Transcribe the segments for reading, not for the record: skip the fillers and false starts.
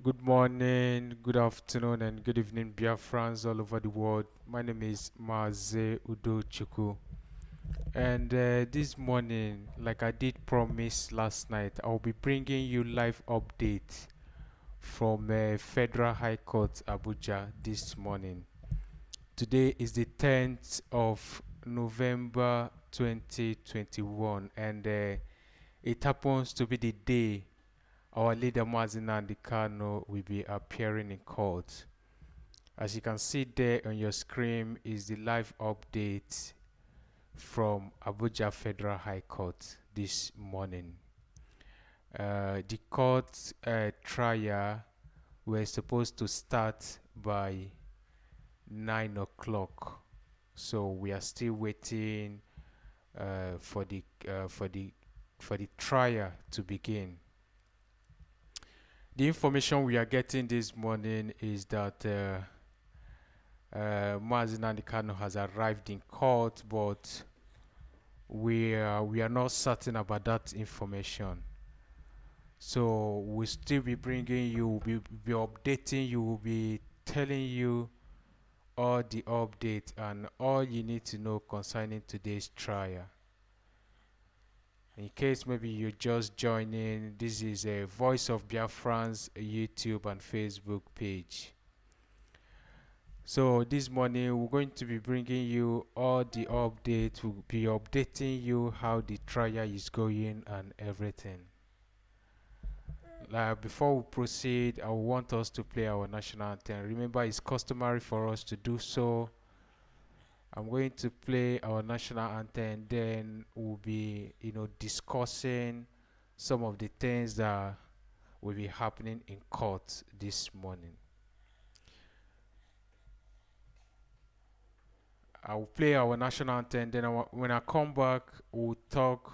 Good morning, good afternoon, and good evening, Biafrans all over the world. My name is Mazi Nnamdi, and this morning, like I did promise last night, I'll be bringing you live update from Federal High Court Abuja this morning. Today is the 10th of November 2021, and it happens to be the day our leader Mazi Nnamdi Kanu will be appearing in court. As you can see there on your screen is the live update from Abuja Federal High Court this morning. The court trial were supposed to start by 9 o'clock, so we are still waiting for the trial to begin. The information we are getting this morning is that Mazi Nnamdi Kanu has arrived in court, but we are not certain about that information. So we'll still be bringing you, we'll be updating you, we'll be telling you all the updates and all you need to know concerning today's trial. In case maybe you're just joining, this is a Voice of Biafrans YouTube and Facebook page. So this morning we're going to be bringing you all the updates. We'll be updating you how the trial is going and everything. Before we proceed, I want us to play our national anthem. Remember, it's customary for us to do so. I'm going to play our national anthem, then we'll be, discussing some of the things that will be happening in court this morning. I'll play our national anthem, then when I come back, we'll talk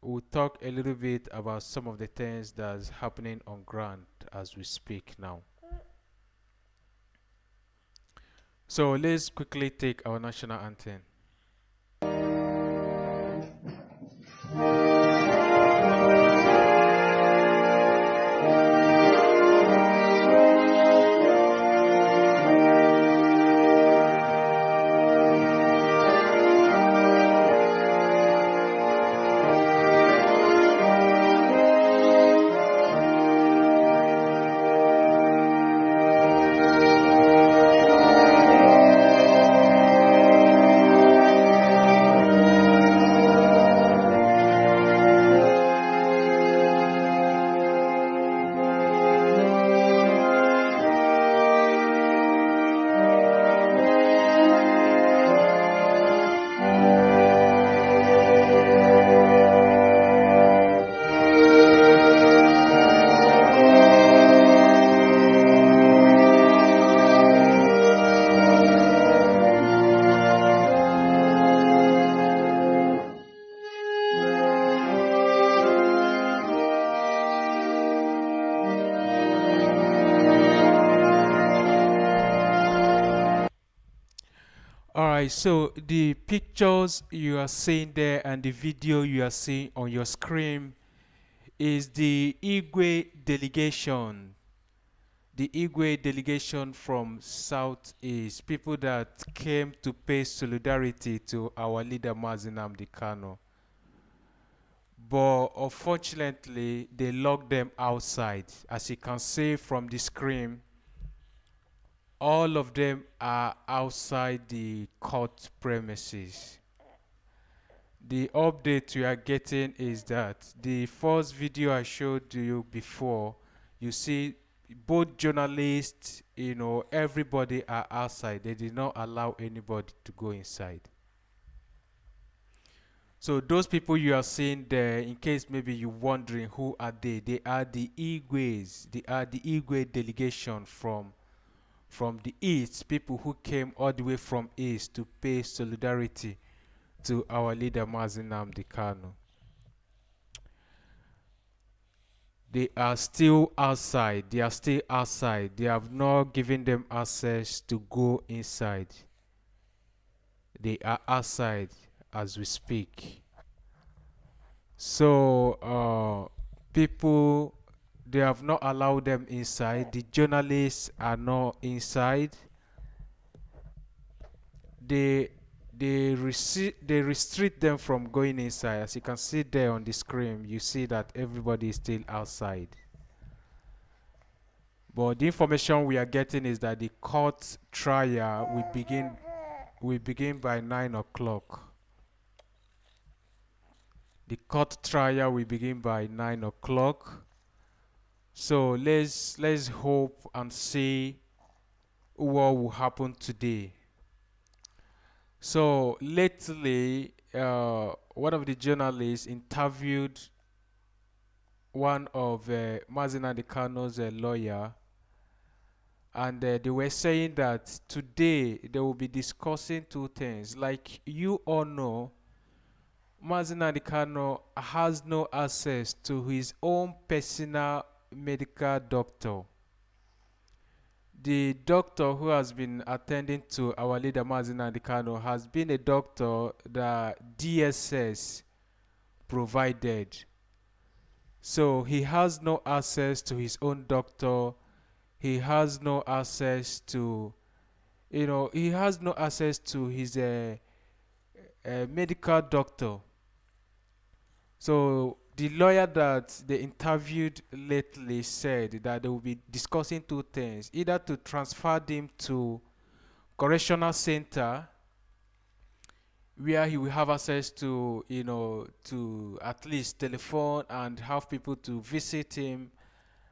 a little bit about some of the things that's happening on ground as we speak now. So let's quickly take our national anthem. All right, so the pictures you are seeing there and the video you are seeing on your screen is the Igwe delegation. The Igwe delegation from Southeast, people that came to pay solidarity to our leader Mazi Nnamdi Kanu. But unfortunately, they locked them outside. As you can see from the screen, all of them are outside the court premises. The update we are getting is that the first video I showed you before, you see both journalists, everybody are outside. They did not allow anybody to go inside. So those people you are seeing there, in case maybe you're wondering who are they are the Igwes. They are the Igwe delegation from the East, people who came all the way from East to pay solidarity to our leader Mazi Nnamdi Kanu. They are still outside. They are still outside. They have not given them access to go inside. They are outside as we speak. So people, they have not allowed them inside. The journalists are not inside. They restrict them from going inside. As you can see there on the screen, you see that everybody is still outside. But the information we are getting is that the court trial will begin by 9 o'clock. The court trial will begin by 9 o'clock. So let's hope and see what will happen today. So lately, one of the journalists interviewed one of Mazi Nnamdi Kanu's lawyer, and they were saying that today they will be discussing two things. Like you all know, Mazi Nnamdi Kanu has no access to his own personal medical doctor. The doctor who has been attending to our leader Mazi Nnamdi Kanu has been a doctor that DSS provided. So he has no access to his own doctor. He has no access to, he has no access to his medical doctor. So the lawyer that they interviewed lately said that they will be discussing two things: either to transfer him to correctional center where he will have access to, to at least telephone and have people to visit him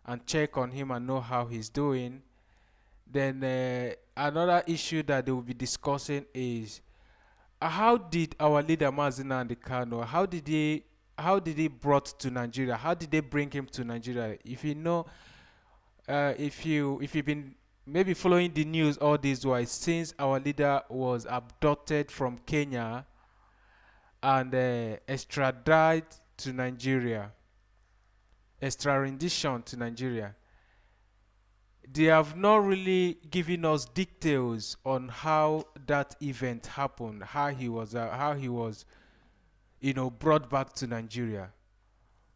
and check on him and know how he's doing. Then another issue that they will be discussing is how did our leader Mazi Nnamdi Kanu, how did he brought to Nigeria? How did they bring him to Nigeria? If you know, if you've been maybe following the news all this while, since our leader was abducted from Kenya and extradited to Nigeria, Rendition to Nigeria, they have not really given us details on how that event happened, how he was, brought back to Nigeria.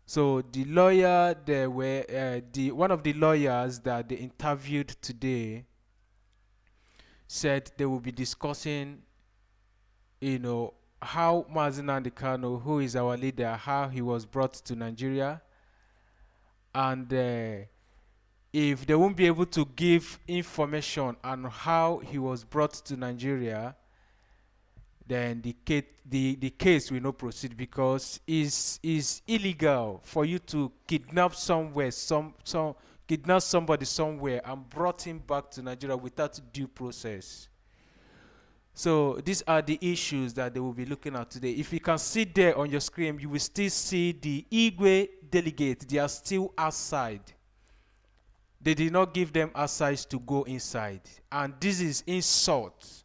So the lawyer, there were one of the lawyers that they interviewed today said they will be discussing, how Mazi Nnamdi Kanu, who is our leader, how he was brought to Nigeria, and if they won't be able to give information on how he was brought to Nigeria, then the case will not proceed, because it's illegal for you to kidnap kidnap somebody somewhere and brought him back to Nigeria without due process. So these are the issues that they will be looking at today. If you can see there on your screen, you will still see the Igwe delegates. They are still outside. They did not give them access to go inside. And this is insult.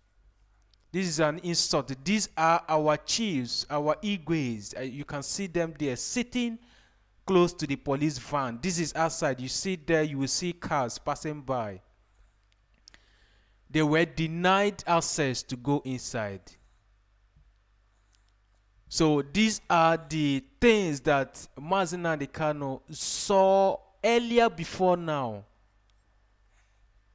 This is an insult. These are our chiefs, our Igwes. You can see them there sitting close to the police van. This is outside. You see there, you will see cars passing by. They were denied access to go inside. So these are the things that Mazi Nnamdi Kanu saw earlier before now.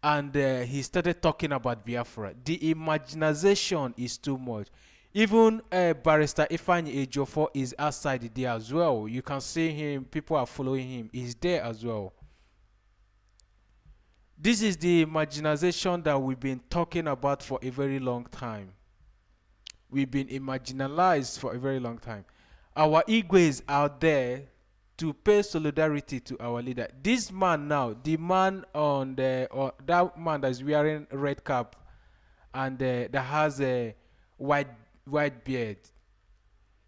And he started talking about Biafra. The imagination is too much. Even Barrister Ifeanyi Ejiofor is outside there as well. You can see him. People are following him. He's there as well. This is the imagination that we've been talking about for a very long time. We've been marginalized for a very long time. Our Igwes out there to pay solidarity to our leader. This man now, the man on the, or that man that's wearing red cap and that has a white beard.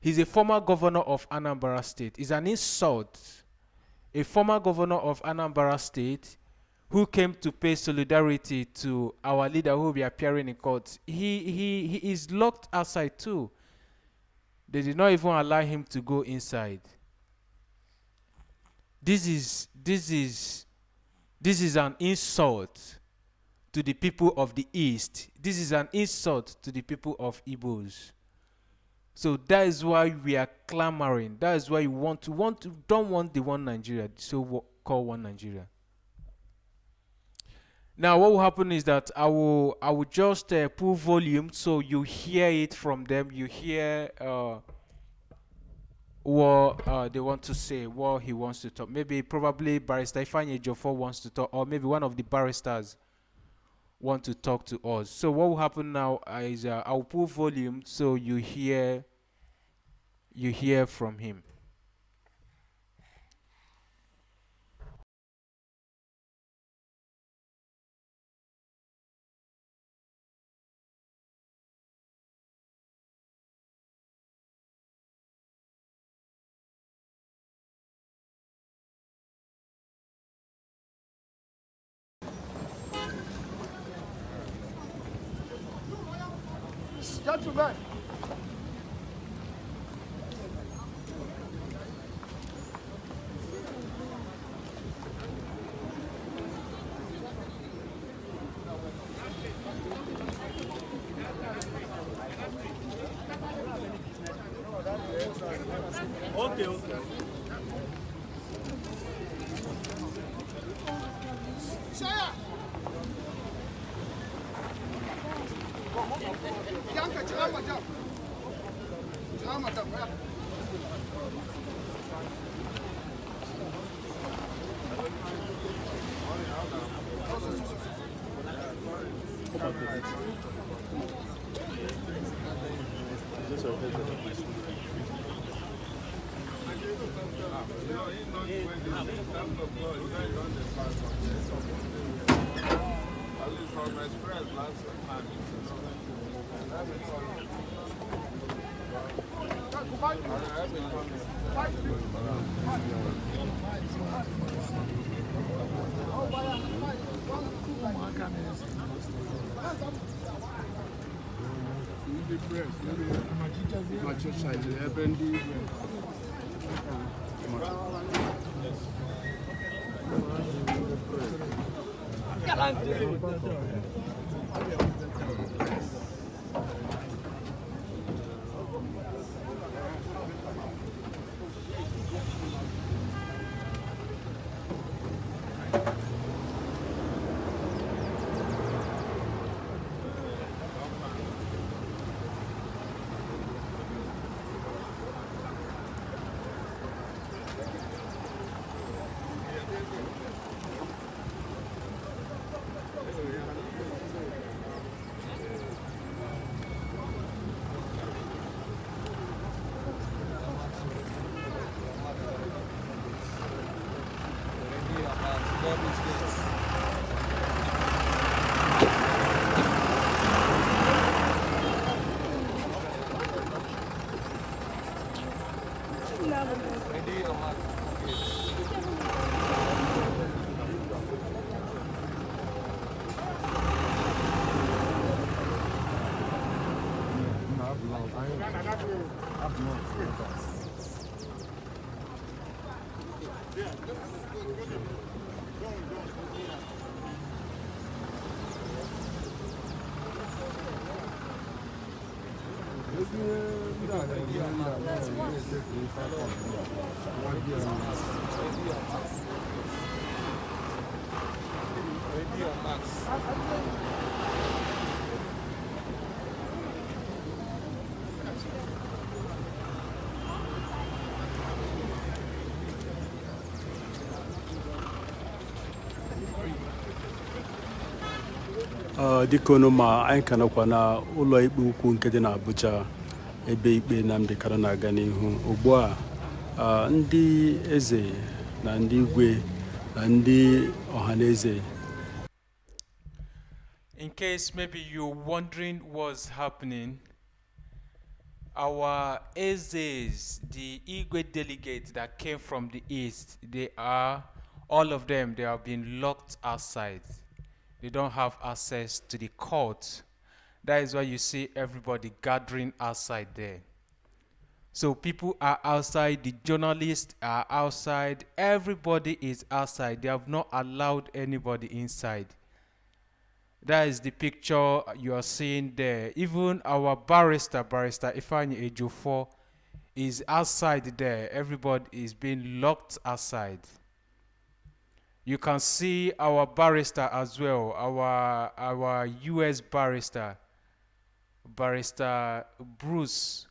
He's a former governor of Anambra State. It's an insult. A former governor of Anambra State who came to pay solidarity to our leader who will be appearing in court. He is locked outside too. They did not even allow him to go inside. This is an insult to the people of the East. This is an insult to the people of Igbos. So that is why we are clamoring. That is why you don't want the one Nigeria, so called one Nigeria. Now what will happen is that I will just pull volume so you hear it from them. You hear what they want to say, what he wants to talk. Maybe probably Barrister Ifeanyi Ejiofor wants to talk, or maybe one of the barristers want to talk to us. So what will happen now is I'll pull volume so you hear from him. Gentlemen. Okay. dịka unu ma anyị ka nọkwa na ụlọ ikpe ukwu nke dị na Abuja ebe ikpe Nnamdi Kanu na-aga n'ihu ugbu a. Ndị eze na ndị igwe na ndị ọhaneze. In case maybe you're wondering what's happening, our Ezes, the Igwe delegates that came from the east, all of them, they have been locked outside. They don't have access to the court. That is why you see everybody gathering outside there. So people are outside, the journalists are outside, everybody is outside. They have not allowed anybody inside. That is the picture you are seeing there. Even our barrister Ifeanyi Ejiofor, is outside there. Everybody is being locked outside. You can see our barrister as well, our US barrister Bruce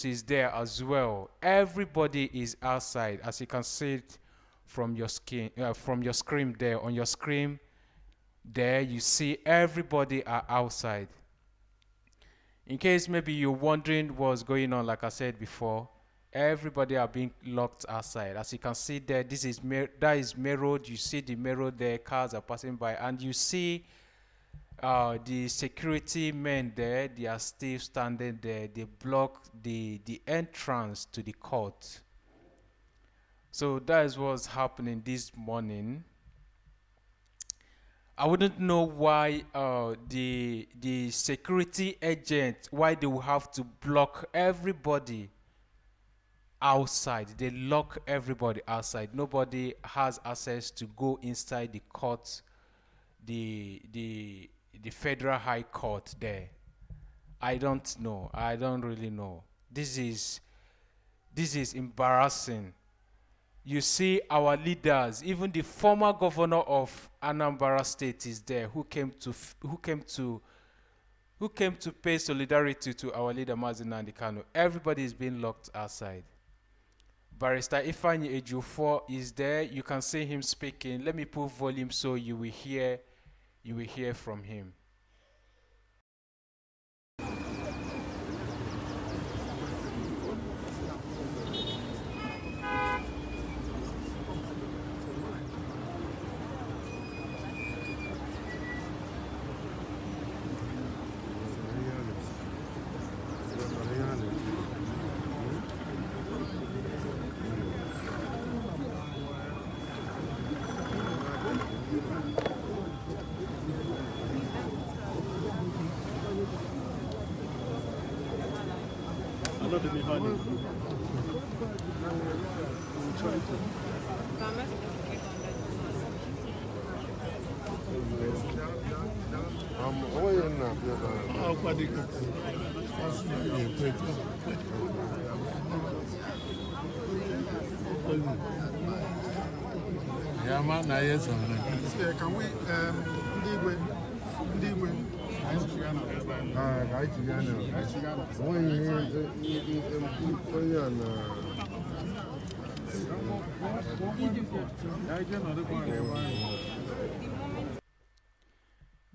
is there as well. Everybody is outside, as you can see it from your screen there. On your screen there, you see everybody are outside. In case maybe you're wondering what's going on, like I said before, everybody are being locked outside. As you can see there, that is main road. You see the main road there, cars are passing by, and you see the security men there. They are still standing there. They block the entrance to the court. So that is what's happening this morning. I wouldn't know why the security agent, why they will have to block everybody outside. They lock everybody outside. Nobody has access to go inside the court, the Federal High Court there. I don't know. I don't really know. This is embarrassing. You see our leaders, even the former governor of Anambra State is there, who came to pay solidarity to our leader Mazi Nnamdi Kanu. Everybody is being locked outside. Barrister Ifeanyi Ejiofor is there. You can see him speaking. Let me put volume so you will hear from him. Can we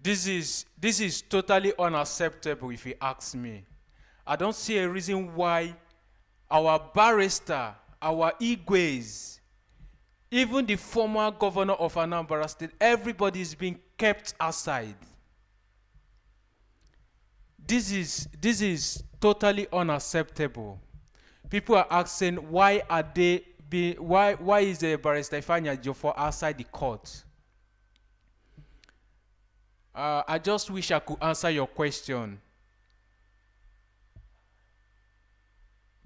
This is totally unacceptable if you ask me. I don't see a reason why our barrister, our Igwes, even the former governor of Anambra State, everybody is being kept aside. This is totally unacceptable. People are asking why is the barrister Ifeanyi Ejiofor outside the court? I just wish I could answer your question.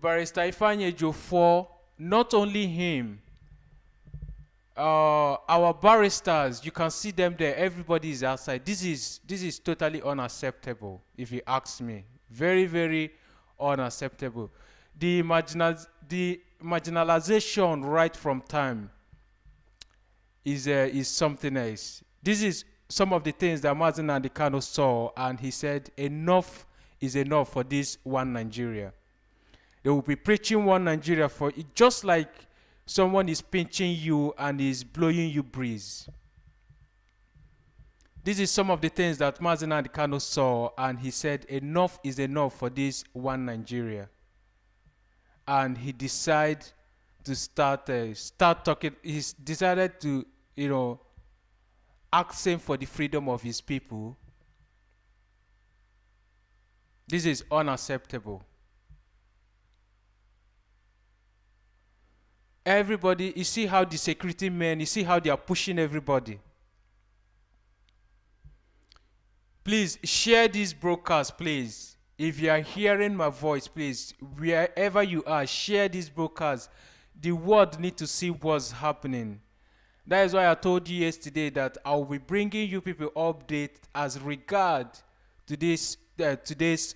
Barrister Ifeanyi Ejiofor, not only him, our barristers, you can see them there. Everybody is outside. This is totally unacceptable, if you ask me. Very, very unacceptable. The marginalization right from time is something else. This is some of the things that Mazi Nnamdi Kanu saw, and he said enough is enough for this one Nigeria. They will be preaching one Nigeria for it, just like someone is pinching you and is blowing you breeze. This is some of the things that Mazi Nnamdi Kanu saw, and he said enough is enough for this one Nigeria. And he decided to start talking. He decided to, asking for the freedom of his people. This is unacceptable. Everybody, you see how the security men, you see how they are pushing everybody. Please share this broadcast, please. If you are hearing my voice, please, wherever you are, share this broadcast. The world need to see what's happening. That is why I told you yesterday that I will be bringing you people update as regard to this today's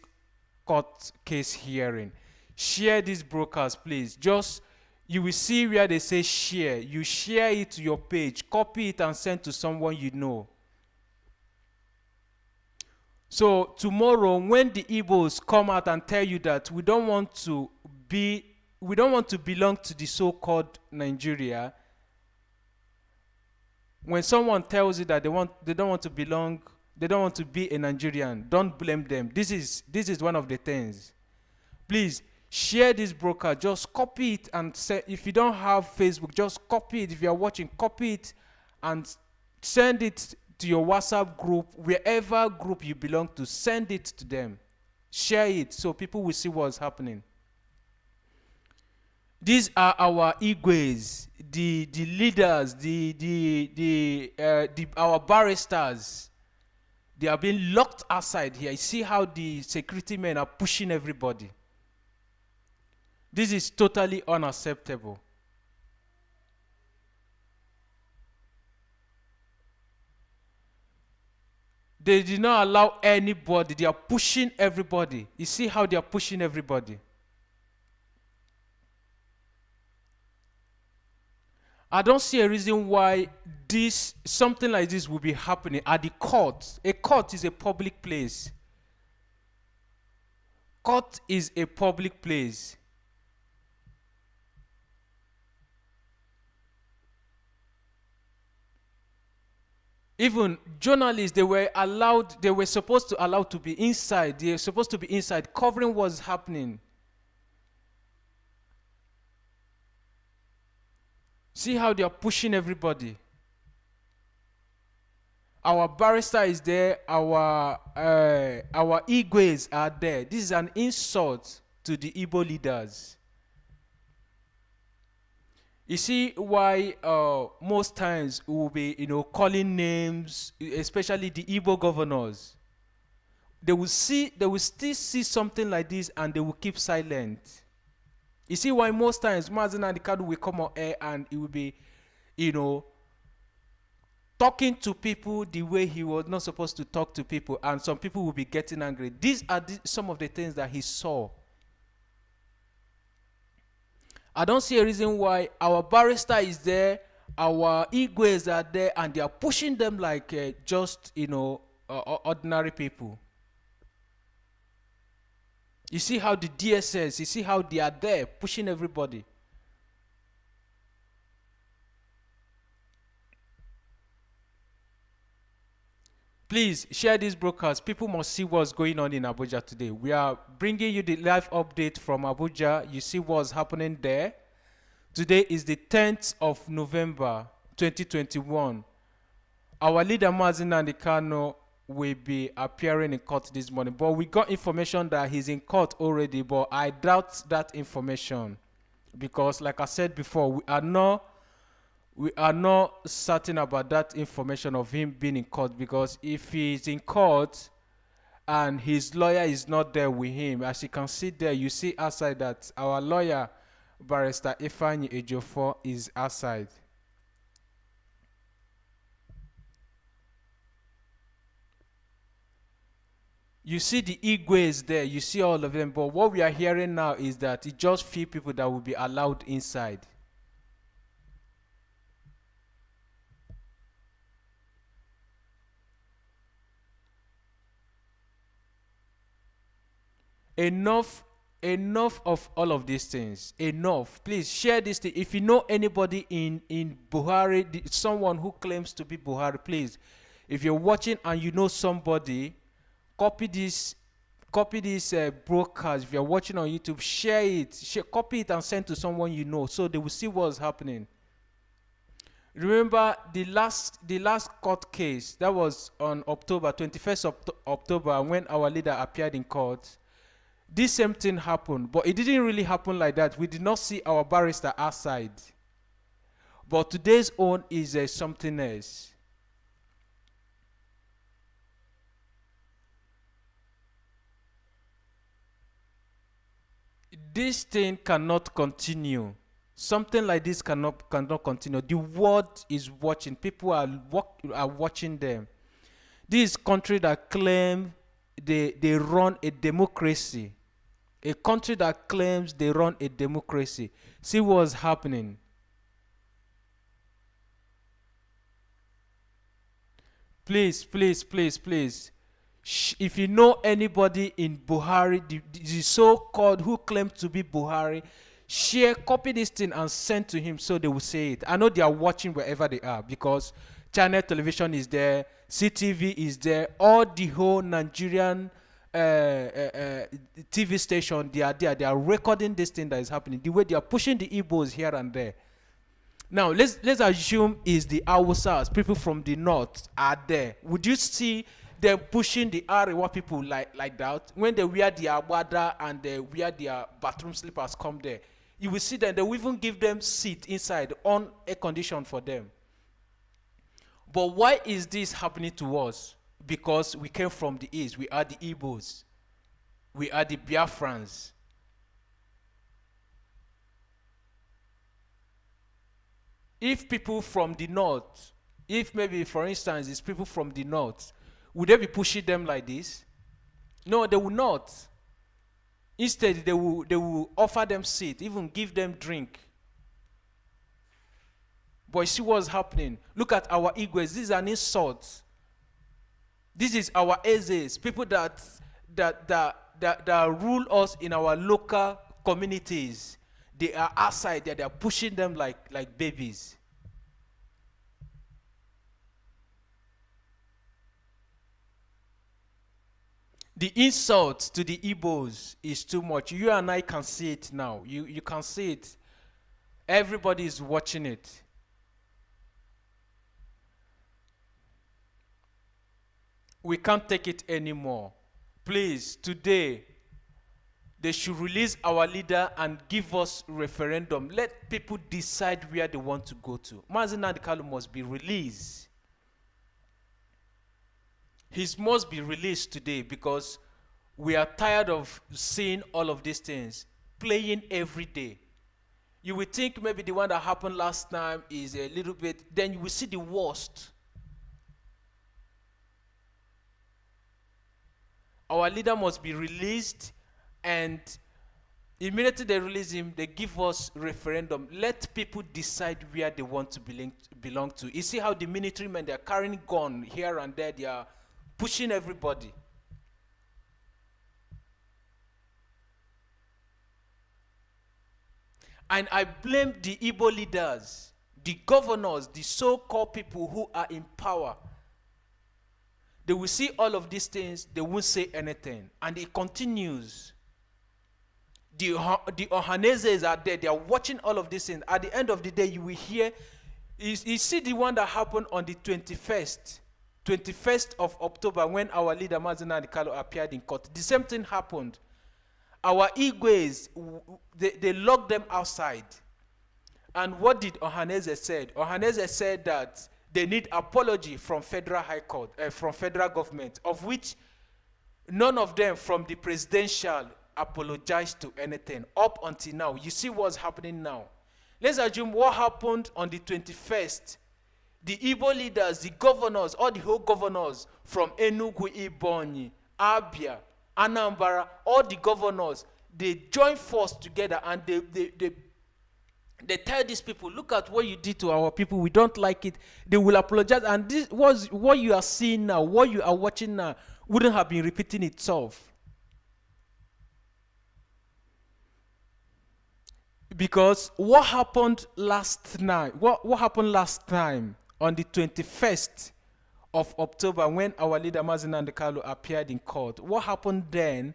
court case hearing. Share this broadcast, please. Just, you will see where they say share. You share it to your page, copy it and send to someone you know. So tomorrow, when the Igbos come out and tell you that we don't want to belong to the so-called Nigeria, when someone tells you that they don't want to belong, they don't want to be a Nigerian, don't blame them. This is one of the things. Please share this broadcast. Just copy it and say, if you don't have Facebook, just copy it. If you are watching, copy it and send it to your WhatsApp group, wherever group you belong to. Send it to them. Share it so people will see what's happening. These are our Igwes, the leaders, our barristers. They are being locked outside here. You see how the security men are pushing everybody. This is totally unacceptable. They did not allow anybody. They are pushing everybody. You see how they are pushing everybody. I don't see a reason why something like this will be happening at the court. A court is a public place. Court is a public place. Even journalists, they were supposed to allow to be inside. They were supposed to be inside, covering what's happening. See how they are pushing everybody. Our barrister is there. Our Igwes are there. This is an insult to the Igbo leaders. You see why most times we will be, calling names, especially the Igbo governors. They will still see something like this and they will keep silent. You see why most times Mazi Nnamdi Kanu will come on air and he will be, talking to people the way he was not supposed to talk to people, and some people will be getting angry. These are some of the things that he saw. I don't see a reason why our barrister is there, our Igwes are there, and they are pushing them like just, ordinary people. You see how the DSS, you see how they are there pushing everybody. Please share this broadcast. People must see what's going on in Abuja today. We are bringing you the live update from Abuja. You see what's happening there. Today is the 10th of November, 2021. Our leader, Mazi Nnamdi Kanu, will be appearing in court this morning. But we got information that he's in court already, but I doubt that information. Because, like I said before, we are not certain about that information of him being in court, because if he's in court and his lawyer is not there with him, as you can see there, you see outside that our lawyer, Barrister Ifeanyi Ejiofor, is outside. You see the Igwes there, you see all of them, but what we are hearing now is that it's just few people that will be allowed inside. Enough of all of these things. Enough. Please share this thing. If you know anybody in Buhari, someone who claims to be Buhari, please, if you're watching and you know somebody, copy this broadcast. If you're watching on YouTube, share it, copy it and send to someone you know so they will see what's happening. Remember the last court case that was on October 21st October when our leader appeared in court. This same thing happened, but it didn't really happen like that. We did not see our barrister outside. But today's own is something else. This thing cannot continue. Something like this cannot continue. The world is watching. People are watching them. This country that claim they run a democracy. A country that claims they run a democracy. See what's happening. Please. If you know anybody in Buhari, the so-called who claim to be Buhari, copy this thing and send to him so they will say it. I know they are watching wherever they are because channel television is there, CTV is there, all the whole Nigerian TV station, they are there. They are recording this thing that is happening. The way they are pushing the Igbos here and there. Now let's assume is the Hausas, people from the north are there. Would you see them pushing the Arewa people like that when they wear their agbada and they wear their bathroom slippers come there? You will see them. They will even give them seat inside on air condition for them. But why is this happening to us? Because we came from the east. We are the Igbos. We are the Biafrans. If people from the north, if maybe for instance it's people from the north, would they be pushing them like this? No, they will not. Instead, they will offer them seat, even give them drink. But you see what's happening? Look at our Igwes. This is an insult. This is our Ezes, people that rule us in our local communities. They are outside there. They are pushing them like babies. The insult to the Igbos is too much. You and I can see it now. You can see it. Everybody is watching it. We can't take it anymore. Please, today, they should release our leader and give us referendum. Let people decide where they want to go to. Mazi Nnamdi Kanu must be released. He must be released today because we are tired of seeing all of these things playing every day. You will think maybe the one that happened last time is a little bit, then you will see the worst. Our leader must be released, and immediately they release him, they give us referendum. Let people decide where they want to belong to. You see how the military men, they are carrying gun here and there, they are pushing everybody. And I blame the Igbo leaders, the governors, the so-called people who are in power. They will see all of these things, they won't say anything. And it continues. The Ohanezes are there, they are watching all of these things. At the end of the day, you will hear, you see the one that happened on the 21st of October when our leader Mazi Nnamdi Kanu appeared in court. The same thing happened. Our Igwes, they locked them outside. And what did Ohaneze said? Ohaneze said that they need apology from federal high court, from federal government, of which none of them from the presidential apologized to anything up until now. You see what's happening now. Let's assume what happened on the 21st. The Igbo leaders, the governors, all the whole governors from Enugu, Ibonyi, Abia, Anambra, all the governors, they join force together and they tell these people, look at what you did to our people, we don't like it. They will apologize, and this was what you are seeing now, what you are watching now wouldn't have been repeating itself. Because what happened last night, what happened last time on the 21st of October when our leader Mazi Nnamdi Kanu appeared in court, what happened then?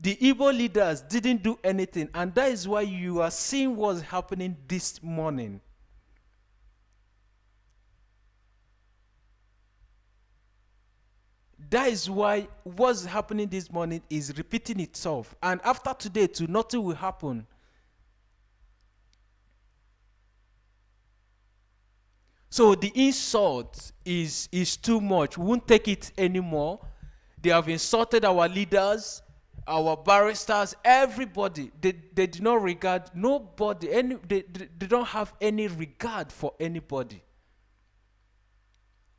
The Igbo leaders didn't do anything, and that is why you are seeing what's happening this morning. That is why what's happening this morning is repeating itself. And after today too, nothing will happen. So the insult is too much. We won't take it anymore. They have insulted our leaders, our barristers, everybody. They do not regard nobody. They don't have any regard for anybody.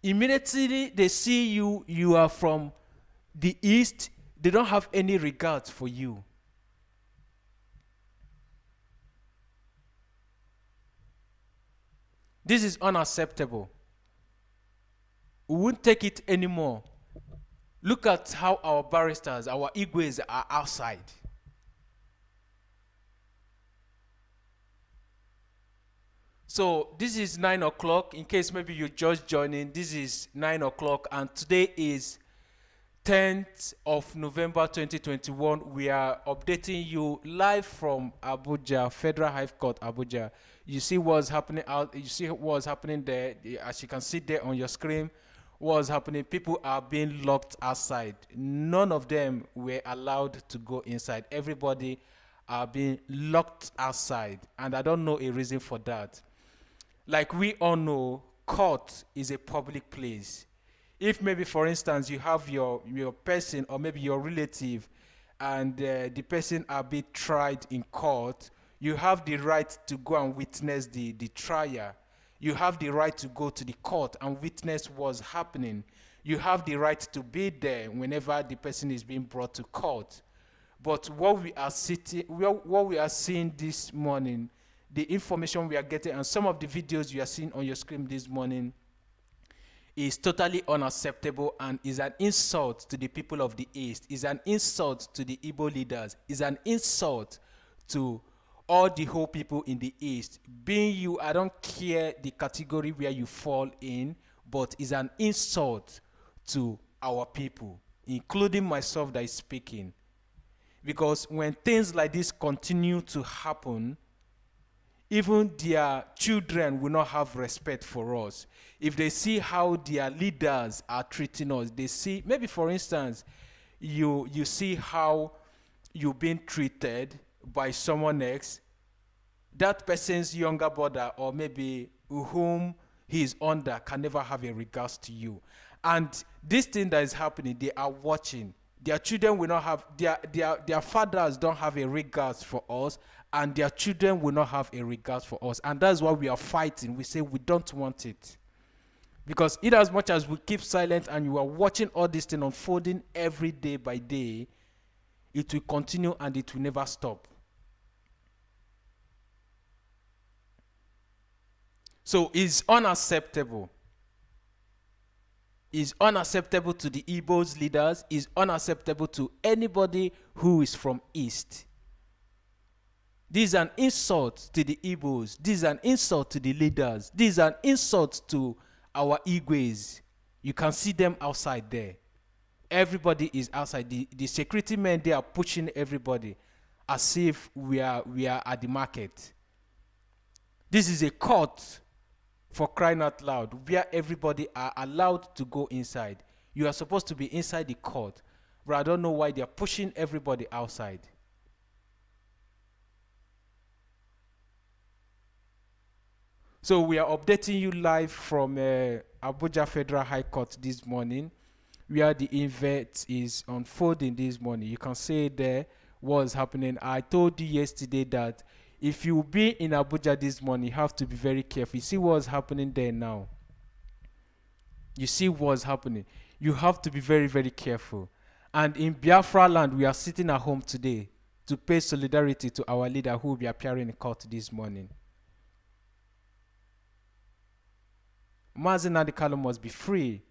Immediately they see you are from the east, they don't have any regard for you. This is unacceptable. We won't take it anymore. Look at how our barristers, our Igwes are outside. So this is 9 o'clock. In case maybe you're just joining, this is 9 o'clock, and today is 10th of November 2021. We are updating you live from Abuja, Federal High Court, Abuja. You see what's happening out. You see what's happening there. As you can see there on your screen, what's happening. People are being locked outside. None of them were allowed to go inside. Everybody are being locked outside, and I don't know a reason for that. Like we all know, court is a public place. If maybe, for instance, you have your person or maybe your relative, and the person are being tried in court, you have the right to go and witness the trial. You have the right to go to the court and witness what's happening. You have the right to be there whenever the person is being brought to court. But what we are seeing this morning, the information we are getting, and some of the videos you are seeing on your screen this morning, is totally unacceptable and is an insult to the people of the East, is an insult to the Igbo leaders, is an insult to all the whole people in the East. Being you, I don't care the category where you fall in, but is an insult to our people, including myself that is speaking. Because when things like this continue to happen, even their children will not have respect for us. If they see how their leaders are treating us, they see, maybe for instance, you see how you've been treated by someone else, that person's younger brother or maybe whom he is under can never have a regards to you. And this thing that is happening, they are watching. Their children will not have, their fathers don't have a regards for us, and their children will not have a regards for us. And that's why we are fighting. We say we don't want it. Because in as much as we keep silent and you are watching all this thing unfolding every day by day, it will continue and it will never stop. So it's unacceptable. Is unacceptable to the Igbo's leaders, is unacceptable to anybody who is from East. This is an insult to the Igbos. This is an insult to the leaders. This is an insult to our Igwes. You can see them outside there. Everybody is outside. The security men, they are pushing everybody as if we are at the market. This is a court, for crying out loud, where everybody are allowed to go inside. You are supposed to be inside the court, but I don't know why they are pushing everybody outside. So we are updating you live from Abuja Federal High Court this morning, where the event is unfolding this morning. You can see there what's happening. I told you yesterday that if you be in Abuja this morning, you have to be very careful. You see what's happening there now. You see what's happening. You have to be very, very careful. And in Biafra land, we are sitting at home today to pay solidarity to our leader who will be appearing in court this morning. Mazi Nnamdi Kanu must be free.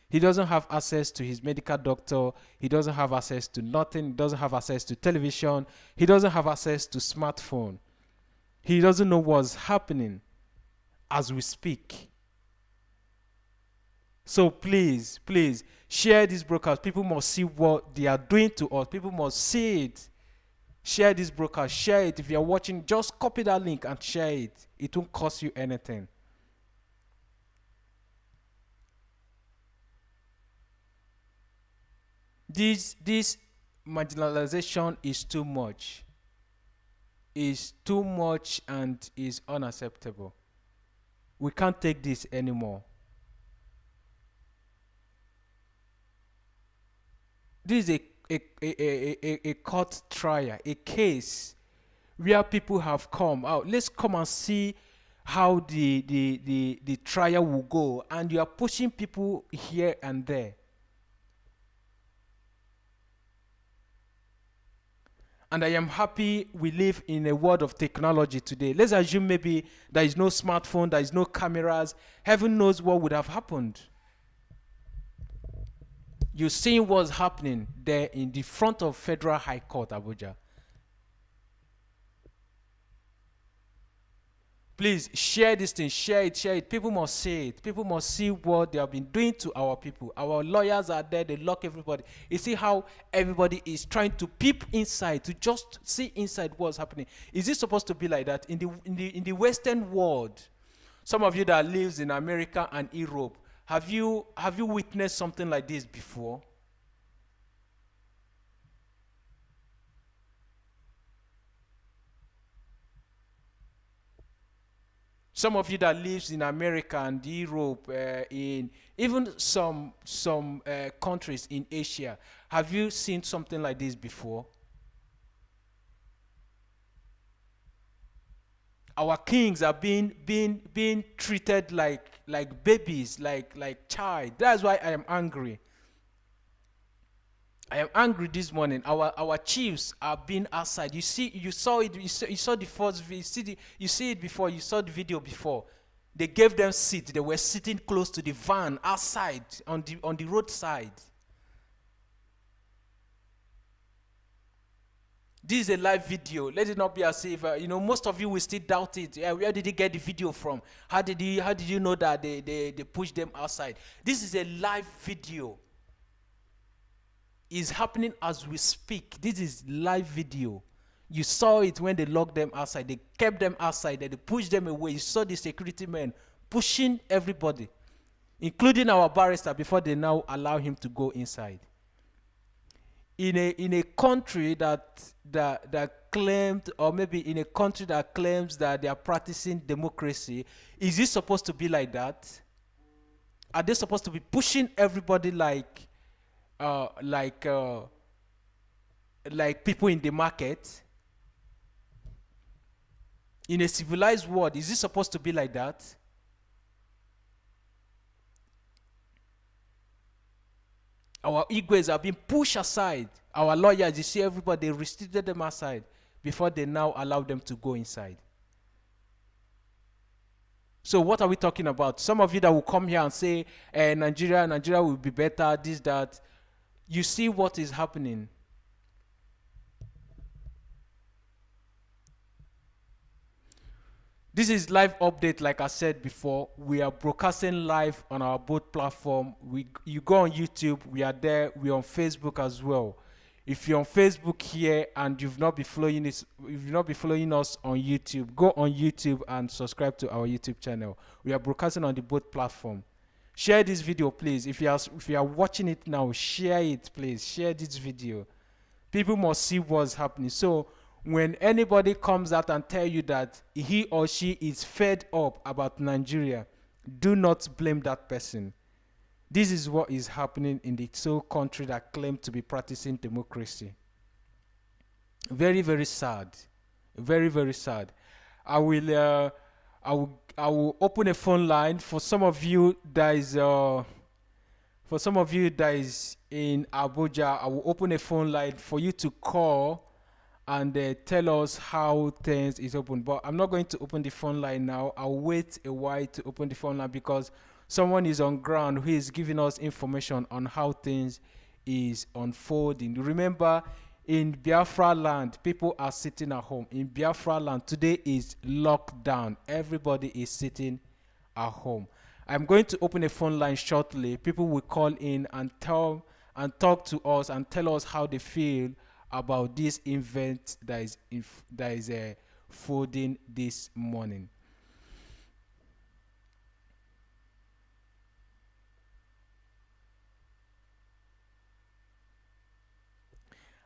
He doesn't have access to his medical doctor. He doesn't have access to nothing. He doesn't have access to television. He doesn't have access to smartphone. He doesn't know what's happening as we speak. So please, please, share this broadcast. People must see what they are doing to us. People must see it. Share this broadcast. Share it. If you're watching, just copy that link and share it. It won't cost you anything. This marginalization is too much. Is too much and is unacceptable. We can't take this anymore. This is a court trial, a case where people have come out. Let's come and see how the trial will go. And you are pushing people here and there. And I am happy we live in a world of technology today. Let's assume maybe there is no smartphone, there is no cameras. Heaven knows what would have happened. You see what's happening there in the front of Federal High Court, Abuja. Please share this thing, share it, share it. People must see it. People must see what they have been doing to our people. Our lawyers are there, they lock everybody. You see how everybody is trying to peep inside, to just see inside what's happening. Is it supposed to be like that? In the Western world, some of you that lives in America and Europe, have you witnessed something like this before? Some of you that lives in America and Europe, in even some countries in Asia, have you seen something like this before? Our kings are being treated like babies, like child. That's why I am angry. I am angry this morning. Our chiefs are being outside. You saw it. You saw the first video. You see it before. You saw the video before. They gave them seats. They were sitting close to the van outside on the roadside. This is a live video. Let it not be as if most of you will still doubt it. Yeah, where did he get the video from? How did you know that they pushed them outside? This is a live video. Is happening as we speak. This is live video. You saw it when they locked them outside. They kept them outside. They pushed them away. You saw the security men pushing everybody, including our barrister, before they now allow him to go inside. In a country that claimed, or maybe in a country that claims that they are practicing democracy, is it supposed to be like that? Are they supposed to be pushing everybody like people in the market? In a civilized world, is it supposed to be like that? Our egos are being pushed aside. Our lawyers, you see everybody, they restricted them aside before they now allow them to go inside. So what are we talking about? Some of you that will come here and say, Nigeria will be better, this, that. You see what is happening. This is live update, like I said before. We are broadcasting live on our both platform. You go on YouTube, we are there. We're on Facebook as well. If you're on Facebook here and you've not been following us on YouTube, go on YouTube and subscribe to our YouTube channel. We are broadcasting on the both platform. Share this video, please. If you are watching it now, share it, please. Share this video. People must see what's happening. So when anybody comes out and tell you that he or she is fed up about Nigeria, do not blame that person. This is what is happening in the sole country that claims to be practicing democracy. Very, very sad. Very, very sad. I will open a phone line for some of you that is For some of you that is in Abuja, I will open a phone line for you to call and tell us how things is open. But I'm not going to open the phone line now. I'll wait a while to open the phone line because someone is on ground who is giving us information on how things is unfolding. Remember, in Biafra land, people are sitting at home. In Biafra land, today is lockdown. Everybody is sitting at home. I'm going to open a phone line shortly. People will call in and talk to us and tell us how they feel about this event that is folding this morning.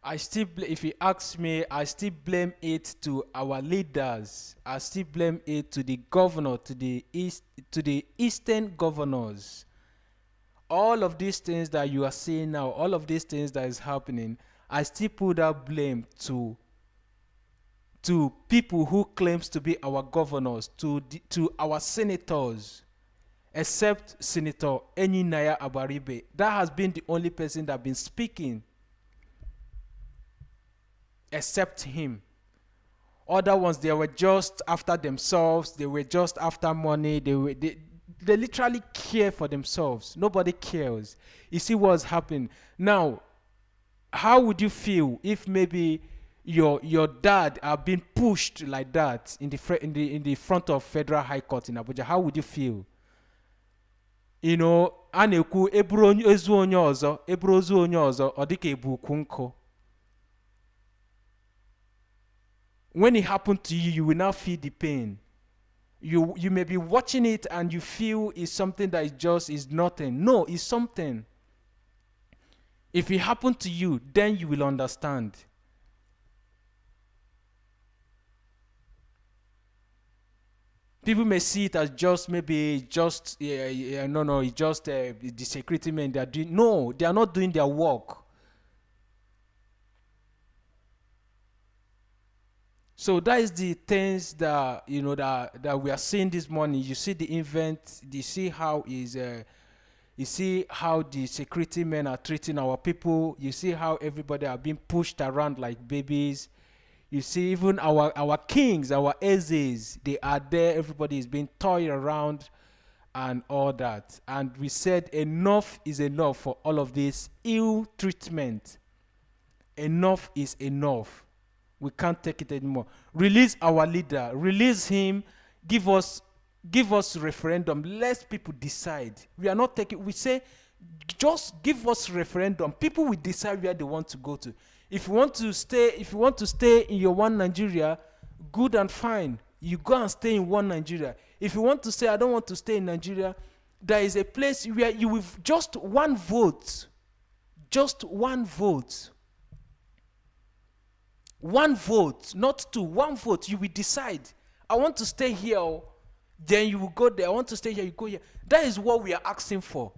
If you ask me, I still blame it to our leaders. I still blame it to the governor, to the eastern governors. All of these things that you are seeing now, all of these things that is happening, I still put that blame to people who claims to be our governors, to our senators, except Senator Enyinaya Abaribe. That has been the only person that been speaking. Except him. Other ones, they were just after themselves. They were just after money. They literally care for themselves. Nobody cares. You see what's happening now. How would you feel if maybe your dad are being pushed like that in the front of Federal High Court in Abuja? How would you feel? You know, aneku eburu ezu onye ọzọ, eburu ozu onye ọzọ, ọ dịka ebu kunko. When it happened to you, you will now feel the pain. You may be watching it and you feel it's something that is nothing. No, it's something. If it happened to you, then you will understand. People may see it as just maybe just it's just the security men they are doing. No, they are not doing their work. So that is the things that that we are seeing this morning. You see the event. You see how you see how the security men are treating our people. You see how everybody are being pushed around like babies. You see even our kings, our Ezes, they are there. Everybody is being toyed around and all that. And we said enough is enough for all of this ill treatment. Enough is enough. We can't take it anymore. Release our leader. Release him. Give us referendum. Let people decide. We are not taking. We say, just give us referendum. People will decide where they want to go to. If you want to stay in your one Nigeria, good and fine. You go and stay in one Nigeria. If you want to say I don't want to stay in Nigeria, there is a place where you will just one vote. Just one vote. One vote, not two. One vote. You will decide. I want to stay here. Then you will go there. I want to stay here. You go here. That is what we are asking for.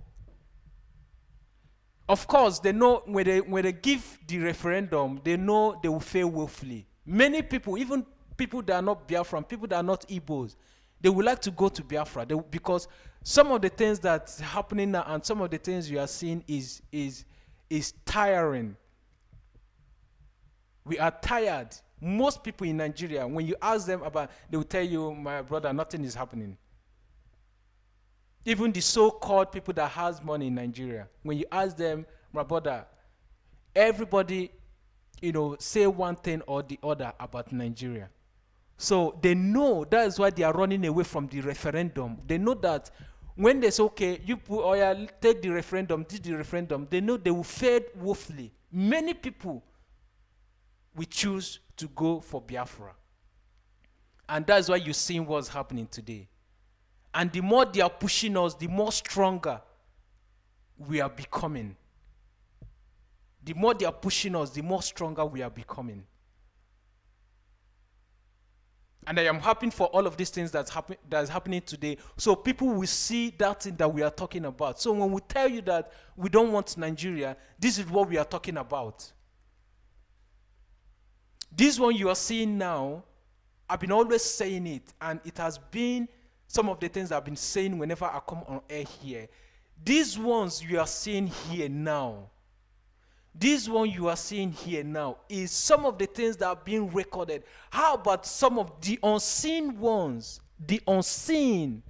Of course, they know when they give the referendum, they know they will fail woefully. Many people, even people that are not Biafran, people that are not Igbos, they would like to go to Biafra because some of the things that's happening now and some of the things you are seeing is tiring. We are tired. Most people in Nigeria, when you ask them about, they will tell you, my brother, nothing is happening. Even the so-called people that has money in Nigeria, when you ask them, my brother, everybody, say one thing or the other about Nigeria. So they know that is why they are running away from the referendum. They know that when they say, okay, take the referendum, did the referendum, they know they will fail woefully. Many people we choose to go for Biafra. And that's why you're seeing what's happening today. And the more they are pushing us, the more stronger we are becoming. The more they are pushing us, the more stronger we are becoming. And I am happy for all of these things that's happening today. So people will see that thing that we are talking about. So when we tell you that we don't want Nigeria, this is what we are talking about. This one you are seeing now, I've been always saying it, and it has been some of the things I've been saying whenever I come on air here. These ones you are seeing here now, this one you are seeing here now is some of the things that are being recorded. How about some of the unseen ones? The unseen,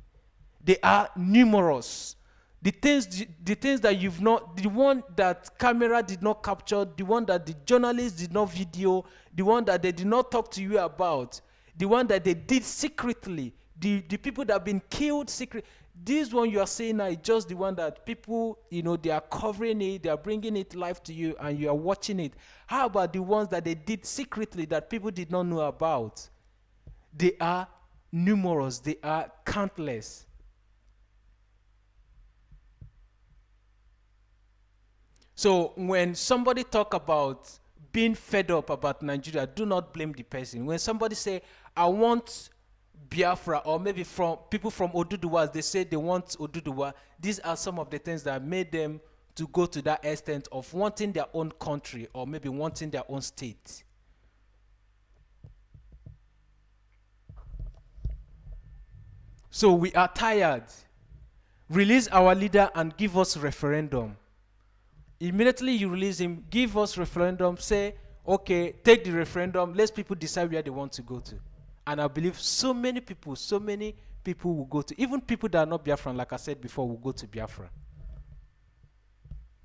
they are numerous. The things that you've not, the one that camera did not capture, the one that the journalists did not video, the one that they did not talk to you about, the one that they did secretly, the people that have been killed secretly. This one you are saying now is just the one that people, they are covering it, they are bringing it live to you, and you are watching it. How about the ones that they did secretly that people did not know about? They are numerous, they are countless. So when somebody talk about being fed up about Nigeria, do not blame the person. When somebody say, I want Biafra, or maybe from people from Oduduwa, they say they want Oduduwa, these are some of the things that made them to go to that extent of wanting their own country, or maybe wanting their own state. So we are tired. Release our leader and give us referendum. Immediately you release him, give us referendum, say, okay, take the referendum, let people decide where they want to go to. And I believe so many people will go to, even people that are not Biafran, like I said before, will go to Biafra.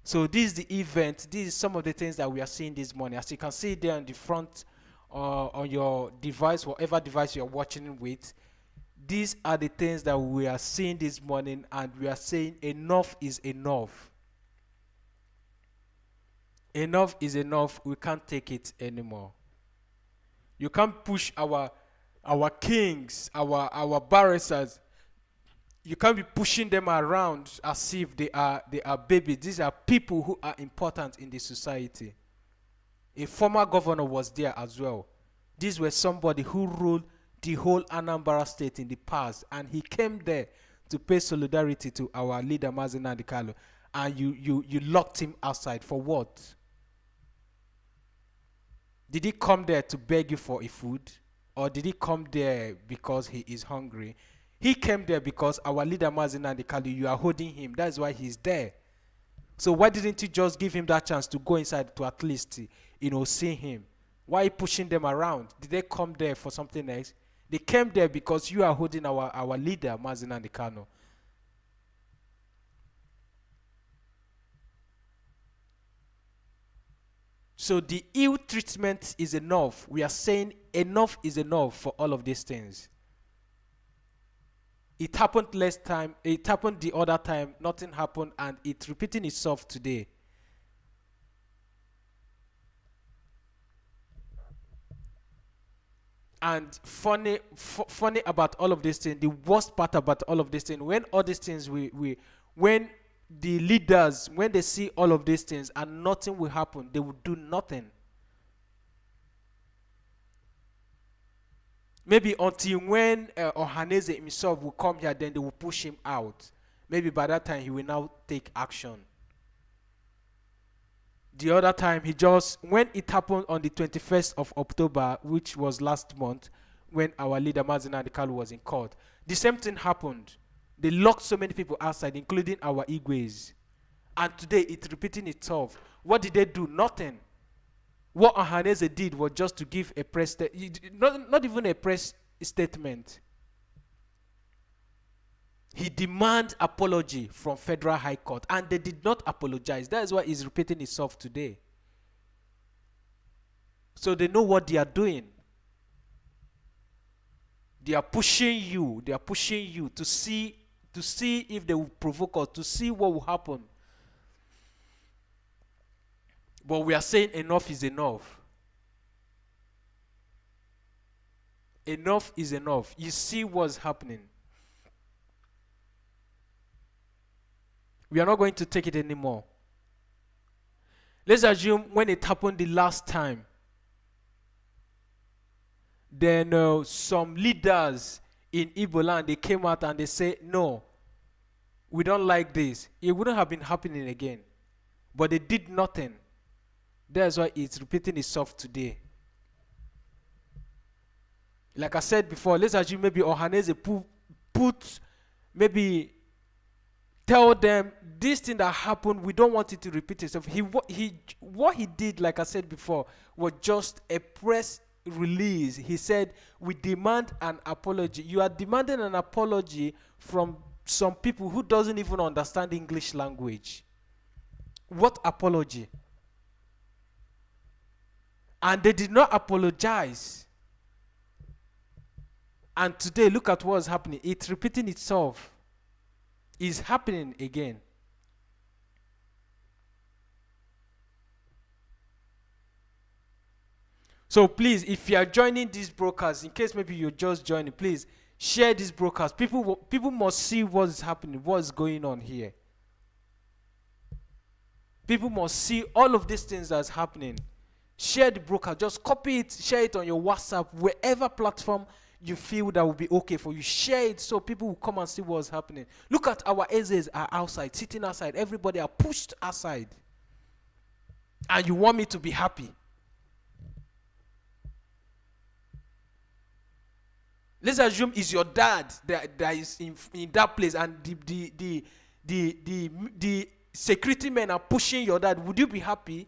So this is the event, this is some of the things that we are seeing this morning. As you can see there on the front, on your device, whatever device you're watching with, these are the things that we are seeing this morning, and we are saying enough is enough. Enough is enough. We can't take it anymore. You can't push our kings, our barristers. You can't be pushing them around as if they are babies. These are people who are important in the society. A former governor was there as well. These were somebody who ruled the whole Anambra state in the past, and he came there to pay solidarity to our leader Mazi Nnamdi Kanu, and you locked him outside for what? Did he come there to beg you for a food? Or did he come there because he is hungry? He came there because our leader Mazi Nnamdi Kanu, you are holding him. That's why he's there. So why didn't you just give him that chance to go inside to at least, see him? Why are you pushing them around? Did they come there for something else? They came there because you are holding our leader Mazi Nnamdi Kanu. So the ill treatment is enough. We are saying enough is enough for all of these things. It happened last time, it happened the other time, nothing happened, and it's repeating itself today. And funny about all of these things, the worst part about all of these things, when all these things when the leaders, when they see all of these things and nothing will happen, they will do nothing. Maybe until when Ohaneze himself will come here, then they will push him out. Maybe by that time he will now take action. The other time when it happened on the 21st of October, which was last month, when our leader Mazi Nnamdi Kanu was in court, the same thing happened. They locked so many people outside, including our Igwes. And today it's repeating itself. What did they do? Nothing. What Ohaneze did was just to give a press not even a press statement. He demanded apology from Federal High Court, and they did not apologize. That is why it's repeating itself today. So they know what they are doing. They are pushing you. They are pushing you to see if they will provoke us, to see what will happen. But we are saying enough is enough. Enough is enough. You see what's happening. We are not going to take it anymore. Let's assume when it happened the last time, then some leaders in Igbo land, they came out and they say, no, we don't like this. It wouldn't have been happening again. But they did nothing. That's why it's repeating itself today. Like I said before, let's assume maybe Ohaneze put maybe tell them this thing that happened, we don't want it to repeat itself. What he did, like I said before, was just a press release. He said, we demand an apology. You are demanding an apology from some people who doesn't even understand English language. What apology? And they did not apologize. And today, look at what's happening. It's repeating itself. It's happening again. So please, if you are joining these broadcasts, in case maybe you're just joining, please share these broadcasts. People must see what is happening, what is going on here. People must see all of these things that's happening. Share the broadcast. Just copy it, share it on your WhatsApp, wherever platform you feel that will be okay for you. Share it so people will come and see what's happening. Look at our Ezes are outside, sitting outside. Everybody are pushed aside. And you want me to be happy. Let's assume it's your dad that is in that place, and the security men are pushing your dad. Would you be happy?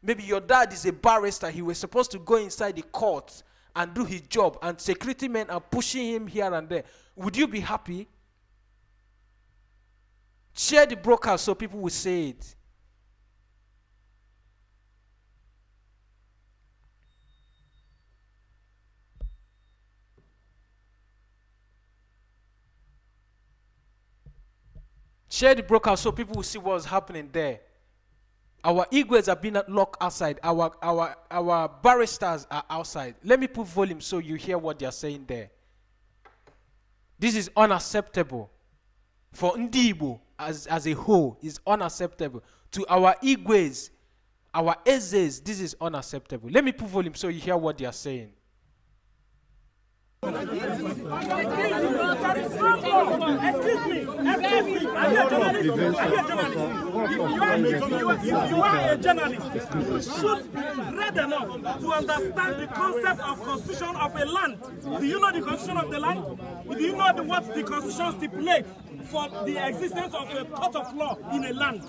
Maybe your dad is a barrister. He was supposed to go inside the court and do his job, and security men are pushing him here and there. Would you be happy? Share the broadcast so people will say it. Share the broadcast so people will see what's happening there. Our Igwes are being locked outside. Our barristers are outside. Let me put volume so you hear what they are saying there. This is unacceptable. For Ndibo as a whole, is unacceptable. To our Igwes, our Ezes, this is unacceptable. Let me put volume so you hear what they are saying. Excuse me, are you a journalist? You are a journalist. You should be read enough to understand the concept of constitution of a land. Do you know the constitution of the land? Do you know what the constitution stipulates for the existence of a court of law in a land?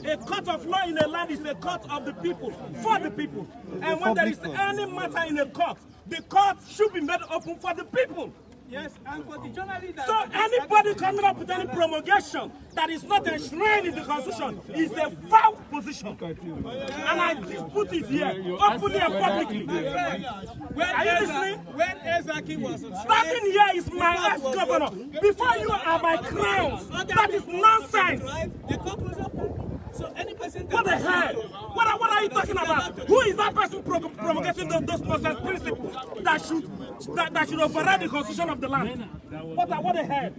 A court of law in a land is a court of the people, for the people. And when there is any matter in a court, the court should be made open for the people. Yes, and for the journalists. So anybody coming up with any promulgation that is not enshrined in the Constitution is a foul position. And I put it here, openly and publicly. Are you listening? When Ezaki was Starting here is my ex-governor. Before you are my crowns. That is nonsense. The court was open. So any person. What the hell? What are you talking about? Who is that person promulgating those nonsense principles that should override the constitution of the land? What the hell?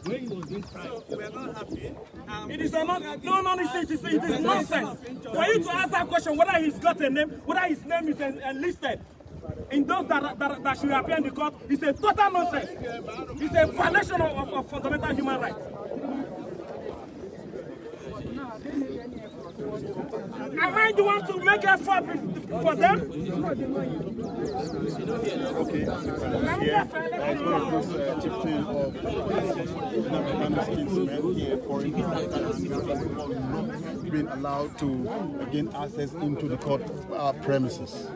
So we are not happy. It is not. No, it is nonsense. For you to ask that question, whether he's got a name, whether his name is enlisted in those that should appear in the court, it's a total nonsense. It's a violation of fundamental human rights. Am I the one to make effort for them? Okay. Here, as one of those chieftain of Nnamdi kinsmen here, for not being allowed to gain access into the court premises.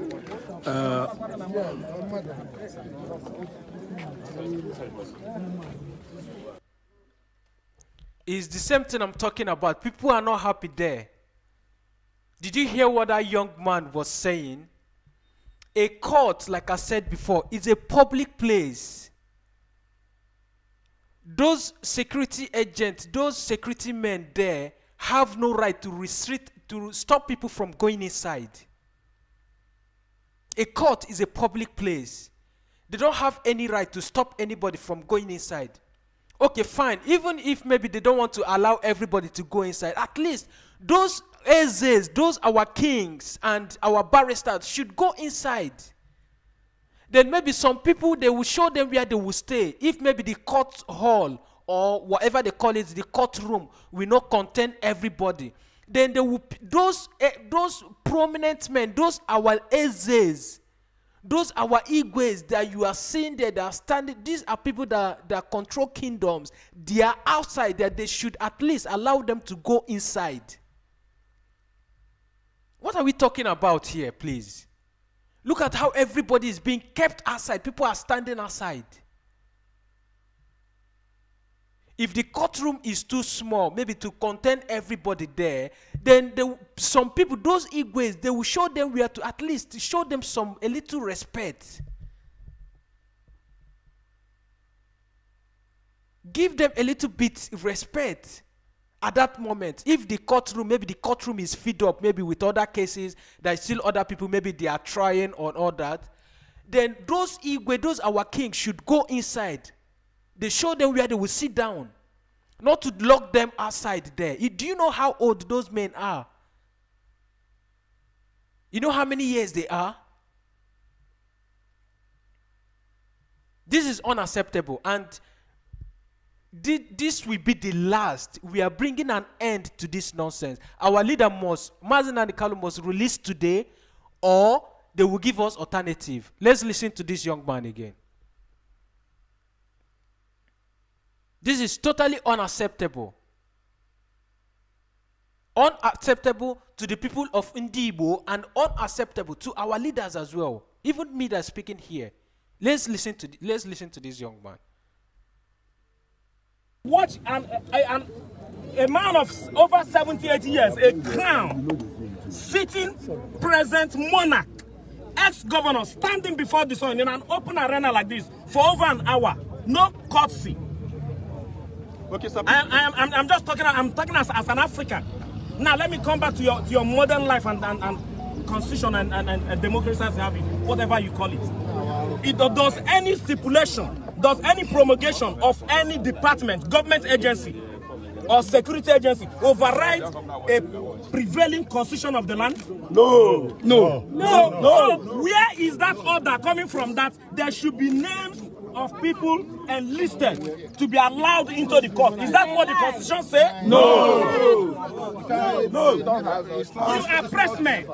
It's the same thing I'm talking about. People are not happy there. Did you hear what that young man was saying? A court, like I said before, is a public place. Those security agents, those security men there have no right to stop people from going inside. A court is a public place. They don't have any right to stop anybody from going inside. Okay, fine. Even if maybe they don't want to allow everybody to go inside, at least those Ezes, those our kings and our barristers should go inside. Then maybe some people, they will show them where they will stay. If maybe the court hall or whatever they call it, the courtroom will not contain everybody, then they will, those prominent men, those our Ezes, Those our Igwes that you are seeing there that are standing, these are people that control kingdoms. They are outside there. They should at least allow them to go inside. What are we talking about here, please? Look at how everybody is being kept outside. People are standing outside. If the courtroom is too small, maybe to contain everybody there, then some people, those Igwes, they will show them where to at least show them a little respect. Give them a little bit respect at that moment. If the courtroom, maybe the courtroom is filled up, maybe with other cases, there's still other people, maybe they are trying on all that, then those Igwe, those our kings should go inside. They show them where they will sit down, not to lock them outside there. Do you know how old those men are? You know how many years they are? This is unacceptable, and this will be the last. We are bringing an end to this nonsense. Our leader Mazi Nnamdi Kanu must release today, or they will give us alternative. Let's listen to this young man again. This is totally unacceptable. Unacceptable to the people of Ndibo and unacceptable to our leaders as well. Even me that's speaking here. Let's listen to this young man. Watch a man of over 78 years, a crown, sitting present monarch, ex-governor, standing before the sun in an open arena like this for over an hour. No courtesy. Okay, sir. I'm just talking. I'm talking as an African. Now let me come back to your modern life and constitution and democracy as you have it, whatever you call it. Does any stipulation, does any promulgation of any department, government agency, or security agency override a prevailing constitution of the land? No. Where is that order coming from that there should be names of people enlisted to be allowed into the court? Is that what the constitution says? No. You are pressmen.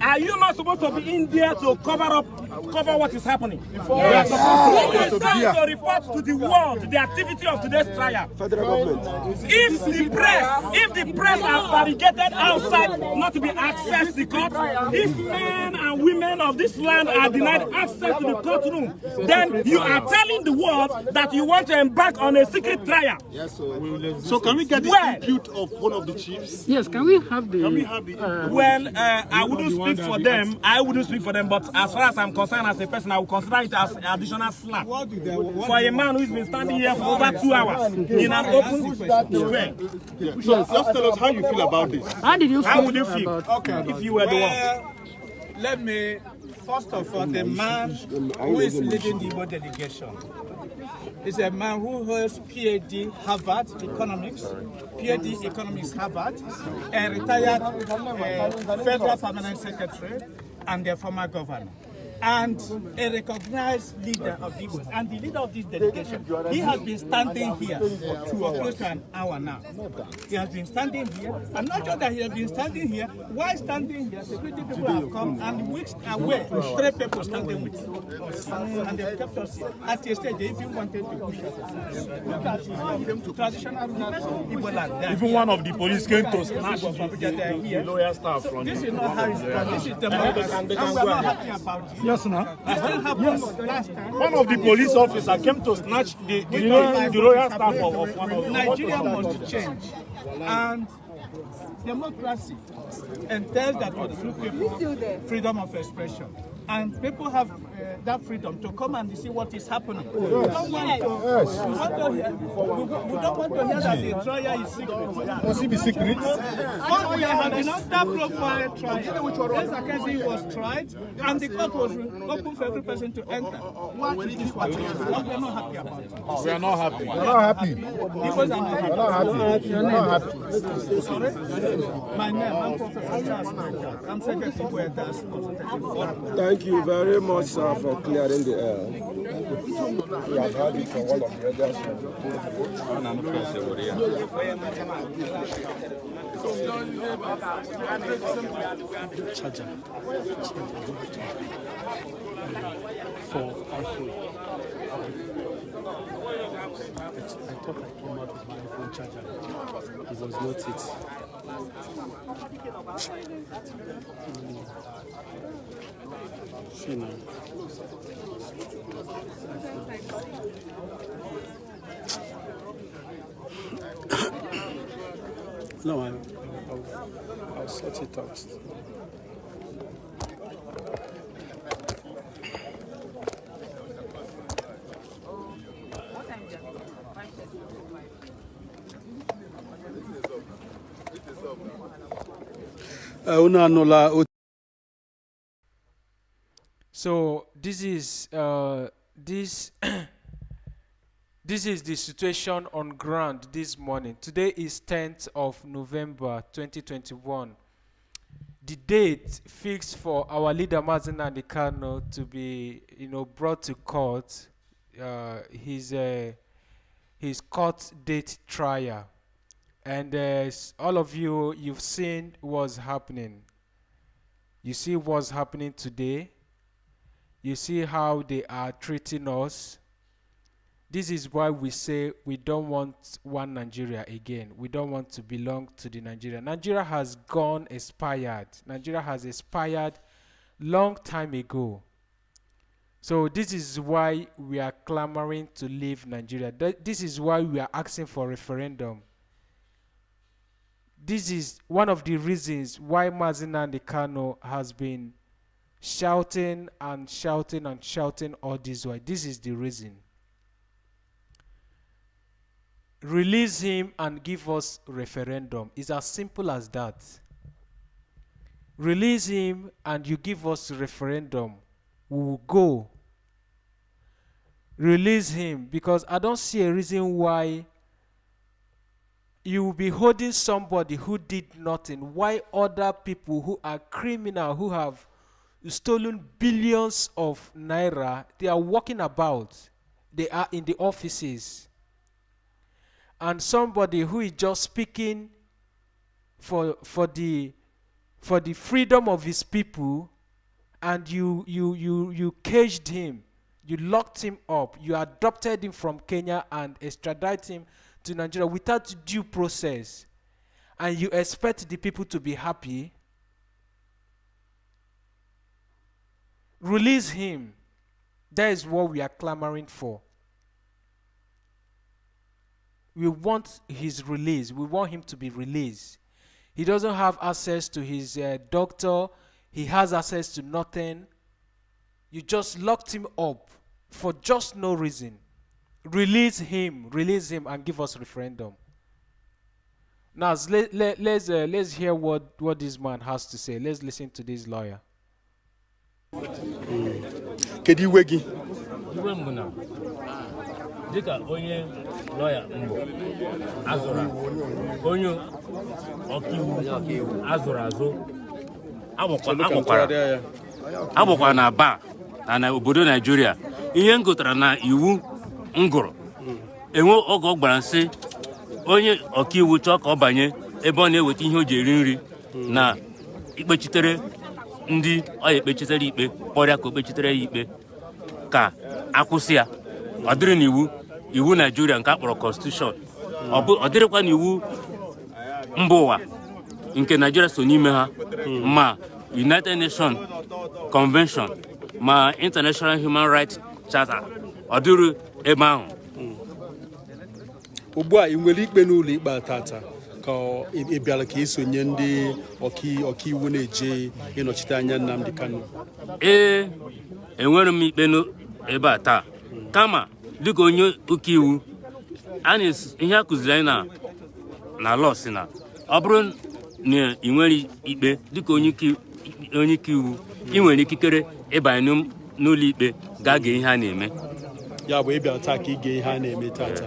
Are you not supposed to be in there to cover what is happening? Yes. Who is there to report to the world the activity of today's trial? Federal government. If the press are barricaded outside not to be accessed to the court, if men and women of this land are denied access to the courtroom, then you are telling the world that you want to embark on a secret trial. Yes, sir. So can we get the input of one of the chiefs? Yes, can we have the... Well, I wouldn't speak for them. But as far as I'm concerned as a person, I would consider it as additional slap for a man who's been standing here for over 2 hours in an open square. So just tell us how you feel about this. How did you feel? How would you feel if you were the one? Let me, first of all, the man who is leading the Igbo delegation is a man who holds PhD Harvard Economics, PhD Economics Harvard, a retired Federal Permanent Secretary and a former governor, and a recognized leader of the Igbos, and the leader of this delegation. He has been standing here for close to an hour now. He has been standing here, and not just that he has been standing here, while standing here, security people have come and whisked away 3 people standing with us, and they kept us here. At a stage, they even wanted to push us. Look at traditional Igbo land. Even one of the police came to snatch the lawyer staff from this is not how it's done. This is democracy, and we are not happy about it. Yes, now. Yes. One of the police officers came to snatch the royal staff of one of the... Nigeria must change. And democracy entails that we give people freedom of expression. And people have that freedom to come and see what is happening. We don't want to hear that the trial is secret. Must it be secret? But we have been under profile trial. This Akezi was tried, and the court was open for every person to enter. What is this? What we are not happy about it. We are not happy. We are not happy. Because I'm happy. We are not happy. Sorry? My name, I'm Professor Charles Michael. I'm Secretary for Elders. Thank Thank you very much, sir, for clearing the air. We have heard it from one of the others. Charger. For iPhone. I thought I came out with my iPhone charger. It was not it. See now. No, I'll sort it out. So this is this this is the situation on ground this morning. Today is 10th of November 2021. The date fixed for our leader Mazi Nnamdi Kanu to be, brought to court. His court date trial, and all of you've seen what's happening. You see what's happening today. You see how they are treating us. This is why we say we don't want one Nigeria again. We don't want to belong to the Nigeria. Nigeria has gone expired. Nigeria has expired long time ago. So this is why we are clamoring to leave Nigeria. This is why we are asking for referendum. This is one of the reasons why Mazi Nnamdi Kanu has been shouting and shouting and shouting all this way. This is the reason. Release him and give us referendum. It's as simple as that. Release him and you give us referendum. We will go. Release him, because I don't see a reason why you will be holding somebody who did nothing. Why other people who are criminal, who have stolen billions of naira, they are walking about. They are in the offices. And somebody who is just speaking for the freedom of his people, and you caged him, you locked him up, you adopted him from Kenya and extradited him to Nigeria without due process, and you expect the people to be happy. Release him. That is what we are clamoring for. We want his release. We want him to be released. He doesn't have access to his doctor. He has access to nothing. You just locked him up for just no reason. Release him, and give us referendum. Now let's hear what this man has to say. Let's listen to this lawyer. Kedu iwe gị? Iwe m na dịka onye lawyer mbụ azụrụ onye ọkaiwu azụrụ azụ agbakwa na ba na obodo Nigeria. Ihe ngụtara na iwu ngụrụ enwe oge ọ gbara nsị onye ọkaiwu chọọ ka ọ banye ebe ọ na-eweta ihe o ji eri nri na ikpechitere ndị ọ ya ekpechitere ikpe kpọrịa ka o kpechitere ya ikpe ka akwụsị ya. Ọ dịrị n'iwu Nigeria nke akpọrọ constitution. Ọ dịrịkwa n'iwu mba ụwa nke Nigeria so n'ime ha, ma United Nations Convention ma International Human Rights Charter. Ọ dịrị ebe ahụ. Ugbu a ị nwere ikpe n'ụlọ ikpe tata ka ị bịara ka isonye ndị ọkaiwu na-eje ịnọchite anya Nnamdi Kanu? Enwere m ikpe ebe a taa, kama dịka onye ọkaiwu ihe a kụziri anyị na law si na ọ bụrụ na ị nwere ikpe dịka onye ọkaiwu, ị nwere ikikere ịbanye n'ụlọ ikpe gaa gee ihe a na-eme. Ya bụ ịbịa taa ka ị gee ihe a na-eme tata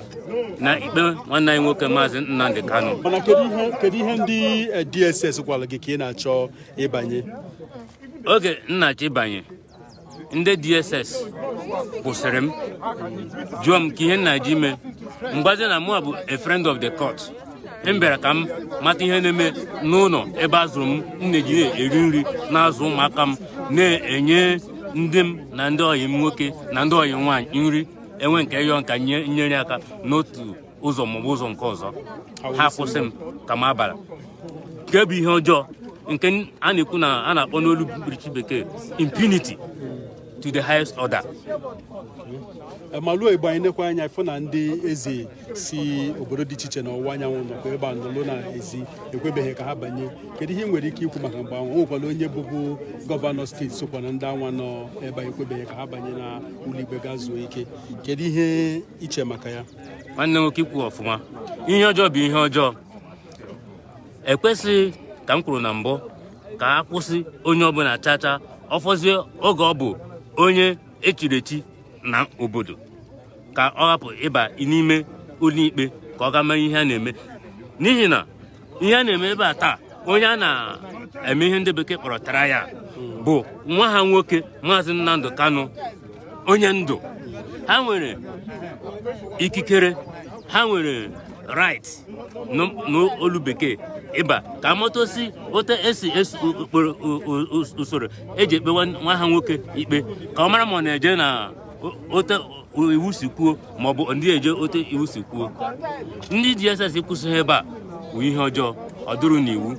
na ikpe nwanne anyị nwoke Mazi Nnamdi Kanu. Mana kedu ihe ndị DSS gwara gị ka ị na-achọ ịbanye? Oge nnachi ịbanye ndị DSS kwụsịrị m jụọ m ka ihe na-eji ime mgbazi na mụ bụ a friend of the court m bịara ka m mata ihe na-eme n'ụlọ ebe a zụrụ m na-eji eri nri na-azụ ụmụaka m na-enye ndị m na ndị ọyị m nwoke na ndị ọyị m nwaanyị nri enwe nke yọọ nka nyere aka n'otu ụzọ maọbụ ụzọ nke ọzọ ha kwụsị m ka m abara nke bụ ihe ọjọọ nke a na-ekwu na a na-akpọ n'olu birichi bekee impunity to the highest order. Maluo Igbo anyị nekwa anya ifụ na ndị eze si obodo dị iche iche na ọwụwa anyanwụ nọkwa ebe a nọlụ na ezi ekwebeghị ka ha banye kedu ihe ị nwere ike ikwu maka mgbe ahụ nwekwara onye bụbu gọvanọ steeti sokwa na ndị anwa nọ ebe a ekwebeghị ka ha banye na ụlọikpe gaa zuo ike kedu ihe iche maka ya? Nwanne nwoke ikwu ọfụma ihe ọjọọ bụ ihe ọjọọ ekwesịghị ka m kwuru na mbụ ka a kwụsị onye ọbụla chacha ọfọzie oge ọ bụ onye echiri echi na obodo ka ọ hapụ ịba n'ime ụlọikpe ka ọ ga mee ihe a na-eme n'ihi na ihe a na-eme ebe a taa onye a na-eme ihe ndị bekee kpọrọ trial bụ nwa ha nwoke Mazi Nnamdi Kanu onye ndụ ha nwere ikikere ha nwere right n'olu bekee ịba ka amatosi otu esi usoro eji ekpe nwa ha nwoke ikpe ka ọ mara ma ọ na-eje na otu iwu si kwuo ma ọ bụ ndị eje otu iwu si kwuo. Ndị DSS kwụsịghị ebe a bụ ihe ọjọọ ọ dụrụ n'iwu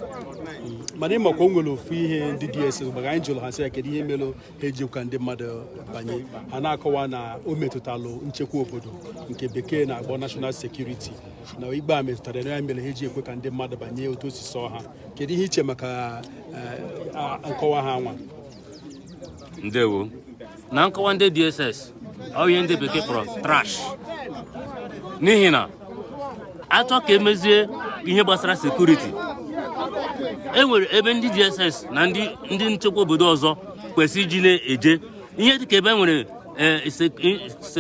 mana ịmakwa o nwere ofu ihe ndị DSS maka anyị jụrụ ha sị ya kedu ihe mere ha eji ka ndị mmadụ banye ha na-akọwa na o metụtalụ nchekwa obodo nke bekee na-akpọ national security na igbe a metụtara na ya mere ha eji ekwe ka ndị mmadụ banye otu osi sọ ha kedu ihe iche maka nkọwa ha nwa? Ndewo na nkọwa ndị DSS ọ ihe ndị bekee kpọrọ trash n'ihi na achọ ka emezie ihe gbasara sekuriti enwere ebe ndị DSS na ndị nchekwa obodo ọzọ kwesịrị iji na-eje ihe dịka ebe enwere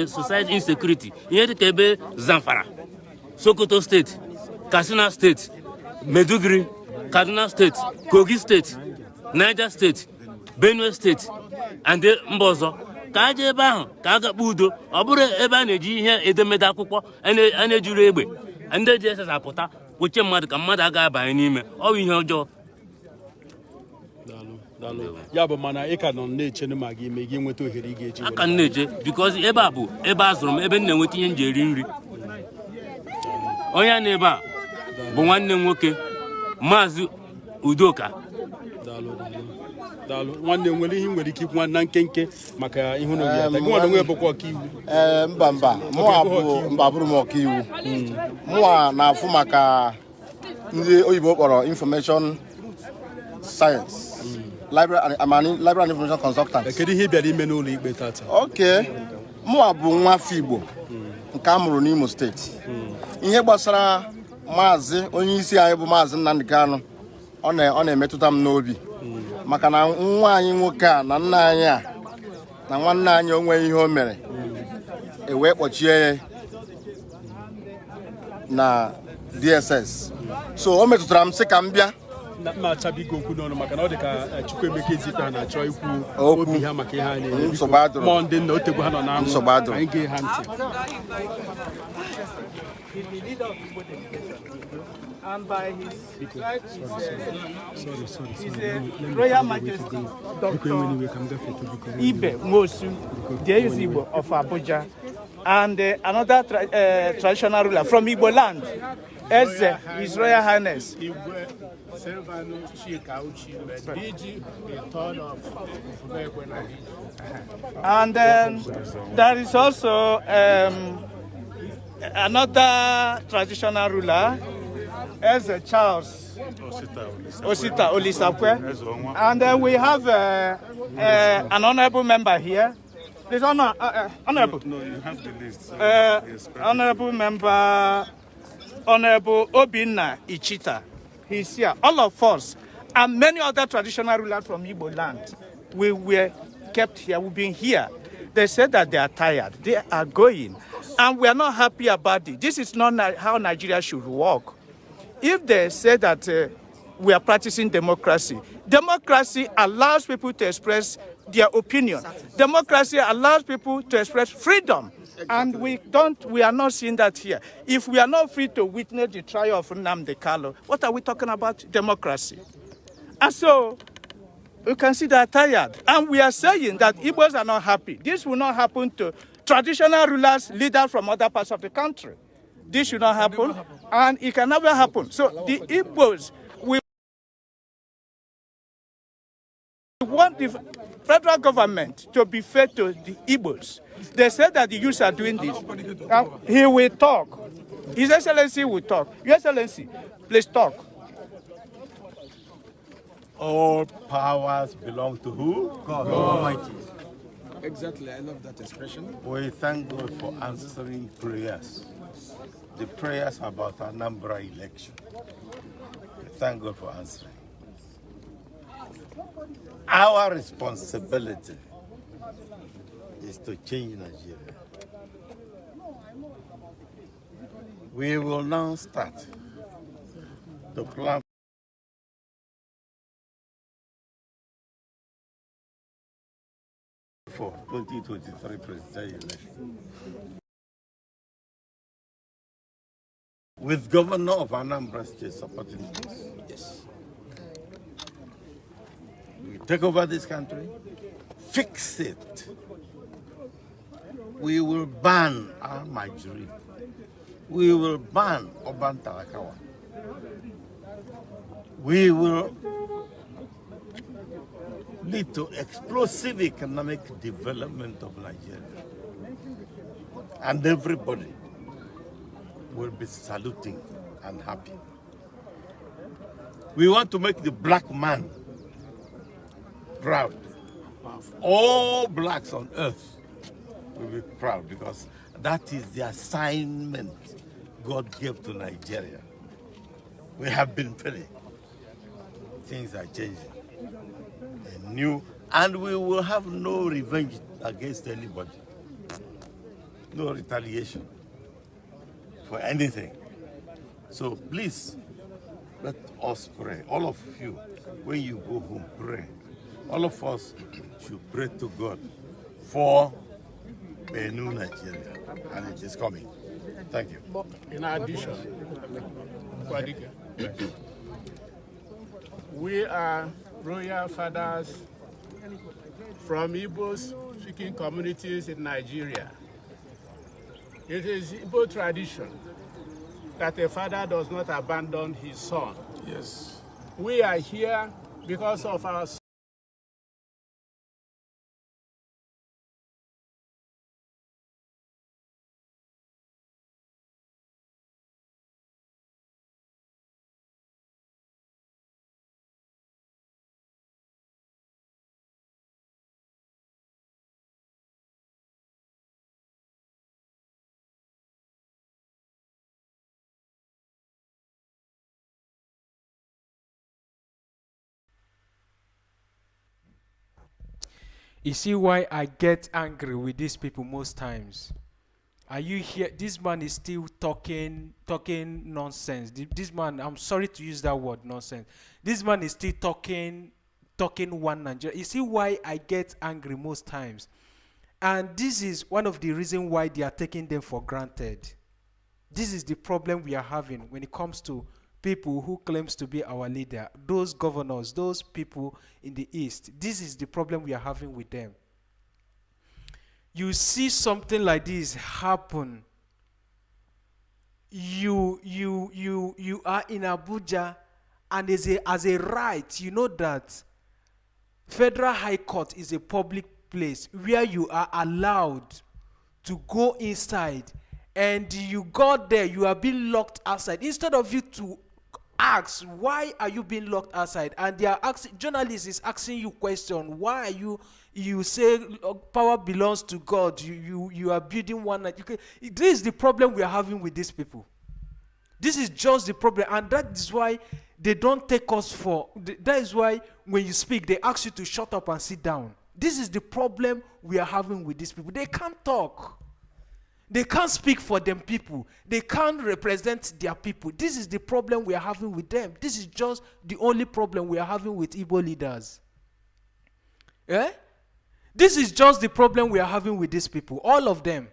society insecurity ihe dịka ebe Zamfara, Sokoto steeti, Katsina steeti, Maiduguri, Kaduna steeti, Kogi steeti, Niger steeti, Benue steeti and mba ọzọ ka a jee ebe ahụ ka a gakpa udo ọ bụrụ ebe a na-eji ihe edemede akwụkwọ a na-ejuru egbe ndị DSS apụta kpochie mmadụ ka mmadụ agaghị abanye n'ime ọ bụ ihe ọjọọ. Ya bụ mana ị ka nọ na-eche ma gị ime gị nweta ohere ị ga-eji aka na-eche because ebe a bụ ebe a zụrụ m ebe m na-enweta ihe m ji eri nri. Onye a na-ebe a bụ nwanne m nwoke Maazị Udoka. Daalụ nwanne nwere ihe nwere ike ikwu nwanna nkenke maka ihu na ya gị nwanne nwe bụkwa ọkaiwu? Mba mụa bụrụ m ọkaiwu mụa na-afụ maka ndị oyibo kpọrọ information science library and information consultant. Kedu ihe ị bịara ime n'ụlọ ikpe tata? Mụa bụ nwa afọ Igbo nke a mụrụ n'Imo steeti. Ihe gbasara maazị onye isi anyị bụ Mazi Nnamdi Kanu ọ na-emetụta m n'obi maka na nwa anyị nwoke a na nna anyị a na nwanne anyị onwe ihe o mere wee kpọchie ya na DSS so o metụtara m sị ka m bịa na-achabigo okwu n'ọnụ maka na ọ dị ka Chukwuemeka Ezikwe na-achọ ikwu obi ha maka ihe ha na-eme mmụọ ndị nna otegwu ha nọ na anyị ga ha ntị. And by his right, Royal Majesty Dr. Ibe Mosu, the Igbo of Abuja, and another traditional ruler from Igbo land, as His Royal Highness. And there is also another traditional ruler, as Charles Osita Olisakwe, and then we have an honorable member here. Please, honorable. No, you have the list. Honorable member, Honorable Obinna Ichita. He's here. All of us and many other traditional rulers from Igbo land, we were kept here. We've been here. They said that they are tired. They are going, and we are not happy about it. This is not how Nigeria should work. If they say that we are practicing democracy. Democracy allows people to express their opinion. Democracy allows people to express freedom. And we are not seeing that here. If we are not free to witness the trial of Nnamdi Kanu, what are we talking about? Democracy. And so, you can see they are tired. And we are saying that Igbos are not happy. This will not happen to traditional rulers, leaders from other parts of the country. This should not happen, and it can never happen. So the Igbos, we want the federal government to be fair to the Igbos. They said that the youths are doing this. He will talk. His Excellency will talk. Your Excellency, please talk. All powers belong to who? God Almighty. Exactly, I love that expression. We thank God for answering prayers. The prayers about Anambra election. We thank God for answering. Our responsibility is to change Nigeria. We will now start to plan for 2023 presidential election. With Governor of Anambra State supporting this. Yes. We take over this country, fix it. We will ban our Majuri. We will ban Oban Talakawa. We will lead to explosive economic development of Nigeria. And everybody will be saluting and happy. We want to make the black man proud. All blacks on earth will be proud because that is the assignment God gave to Nigeria. We have been praying. Things are changing. New, and we will have no revenge against anybody. No retaliation for anything. So please, let us pray. All of you, when you go home, pray. All of us should pray to God for a new Nigeria, and it is coming. Thank you. In addition, we are royal fathers from Igbo-speaking communities in Nigeria. It is Igbo tradition that a father does not abandon his son. Yes. We are here because of our You see why I get angry with these people most times? Are you here? This man is still talking nonsense. This man, I'm sorry to use that word, nonsense. This man is still talking one Nigeria. You see why I get angry most times? And this is one of the reasons why they are taking them for granted. This is the problem we are having when it comes to people who claims to be our leader, those governors, those people in the East. This is the problem we are having with them. You see something like this happen. You are in Abuja, and as a right, you know that Federal High Court is a public place where you are allowed to go inside, and you got there, you are being locked outside. Instead of you to ask, why are you being locked outside? And they are asking, journalists is asking you question, why are you say power belongs to God, you are building one. This is the problem we are having with these people. This is just the problem, and that is why they don't take us for, that is why when you speak, they ask you to shut up and sit down. This is the problem we are having with these people. They can't talk. They can't speak for them people. They can't represent their people. This is the problem we are having with them. This is just the only problem we are having with Igbo leaders. Eh? This is just the problem we are having with these people, all of them.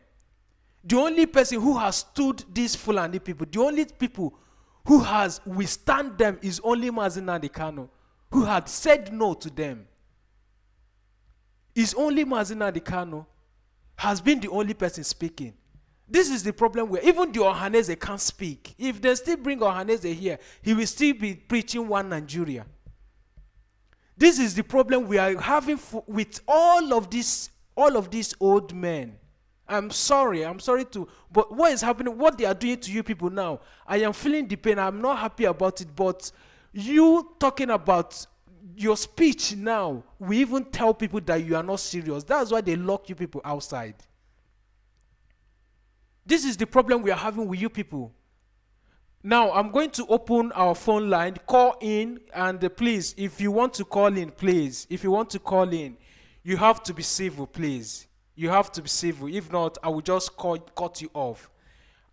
The only person who has stood these Fulani people, the only people who has withstand them is only Mazi Nnamdi Kanu, who had said no to them. Is only Mazi Nnamdi Kanu has been the only person speaking. This is the problem where even the Ohanese can't speak. If they still bring Ohanese here, he will still be preaching one Nigeria. This is the problem we are having with all of these old men. I'm sorry to, but what is happening, what they are doing to you people now, I am feeling the pain, I'm not happy about it, but you talking about your speech now, we even tell people that you are not serious. That's why they lock you people outside. This is the problem we are having with you people. Now, I'm going to open our phone line, call in, and please, if you want to call in, please, if you want to call in, you have to be civil, please. You have to be civil. If not, I will just cut you off.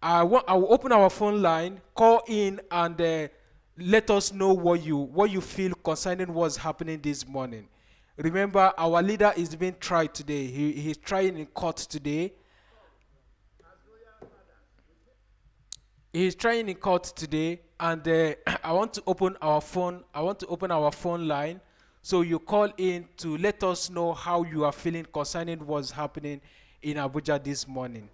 I will open our phone line, call in, and let us know what you feel concerning what's happening this morning. Remember, our leader is being tried today. He's trying in court today. He's trying in court today, and I want to open our phone. I want to open our phone line, so you call in to let us know how you are feeling concerning what's happening in Abuja this morning.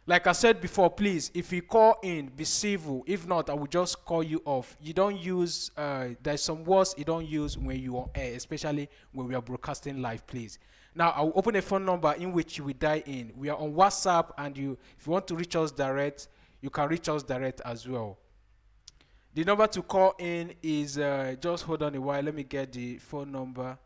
Like I said before, please, if you call in, be civil. If not, I will just call you off. You don't use, there's some words you don't use when you are on air, especially when we are broadcasting live, please. Now, I will open a phone number in which you will dial in. We are on WhatsApp, and if you want to reach us direct, you can reach us direct as well. The number to call in is, just hold on a while, let me get the phone number.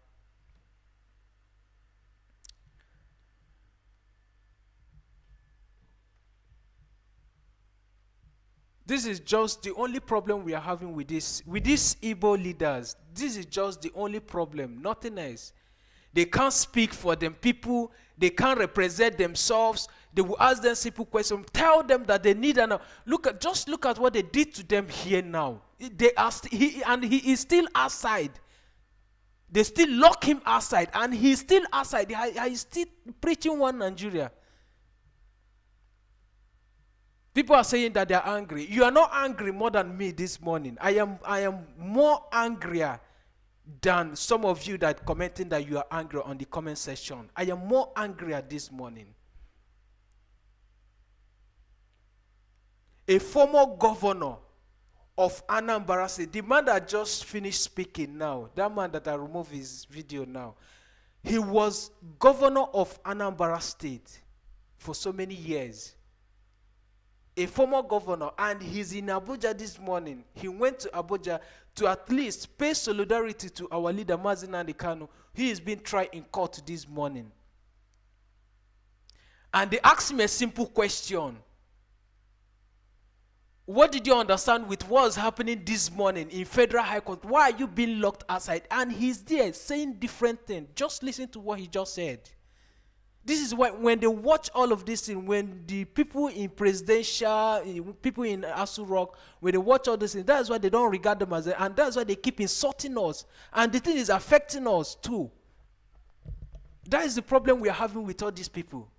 This is just the only problem we are having with these Igbo leaders. This is just the only problem, nothing else. They can't speak for them people. They can't represent themselves. They will ask them simple questions. Tell them that they need an. Just look at what they did to them here now. He is still outside. They still lock him outside, and he's still outside. He's still preaching one Nigeria. People are saying that they are angry. You are not angry more than me this morning. I am more angrier than some of you that commenting that you are angry on the comment section. I am more angrier this morning. A former governor of Anambra State, the man that just finished speaking now, that man that I removed his video now, he was governor of Anambra State for so many years. A former governor, and he's in Abuja this morning. He went to Abuja to at least pay solidarity to our leader, Mazi Nnamdi Kanu. He is being tried in court this morning. And they asked him a simple question. What did you understand with what was happening this morning in Federal High Court? Why are you being locked outside? And he's there saying different things. Just listen to what he just said. This is why when they watch all of this thing, when the people in presidential, people in Asu Rock, when they watch all this thing, that's why they don't regard them as, and that's why they keep insulting us. And the thing is affecting us too. That is the problem we are having with all these people.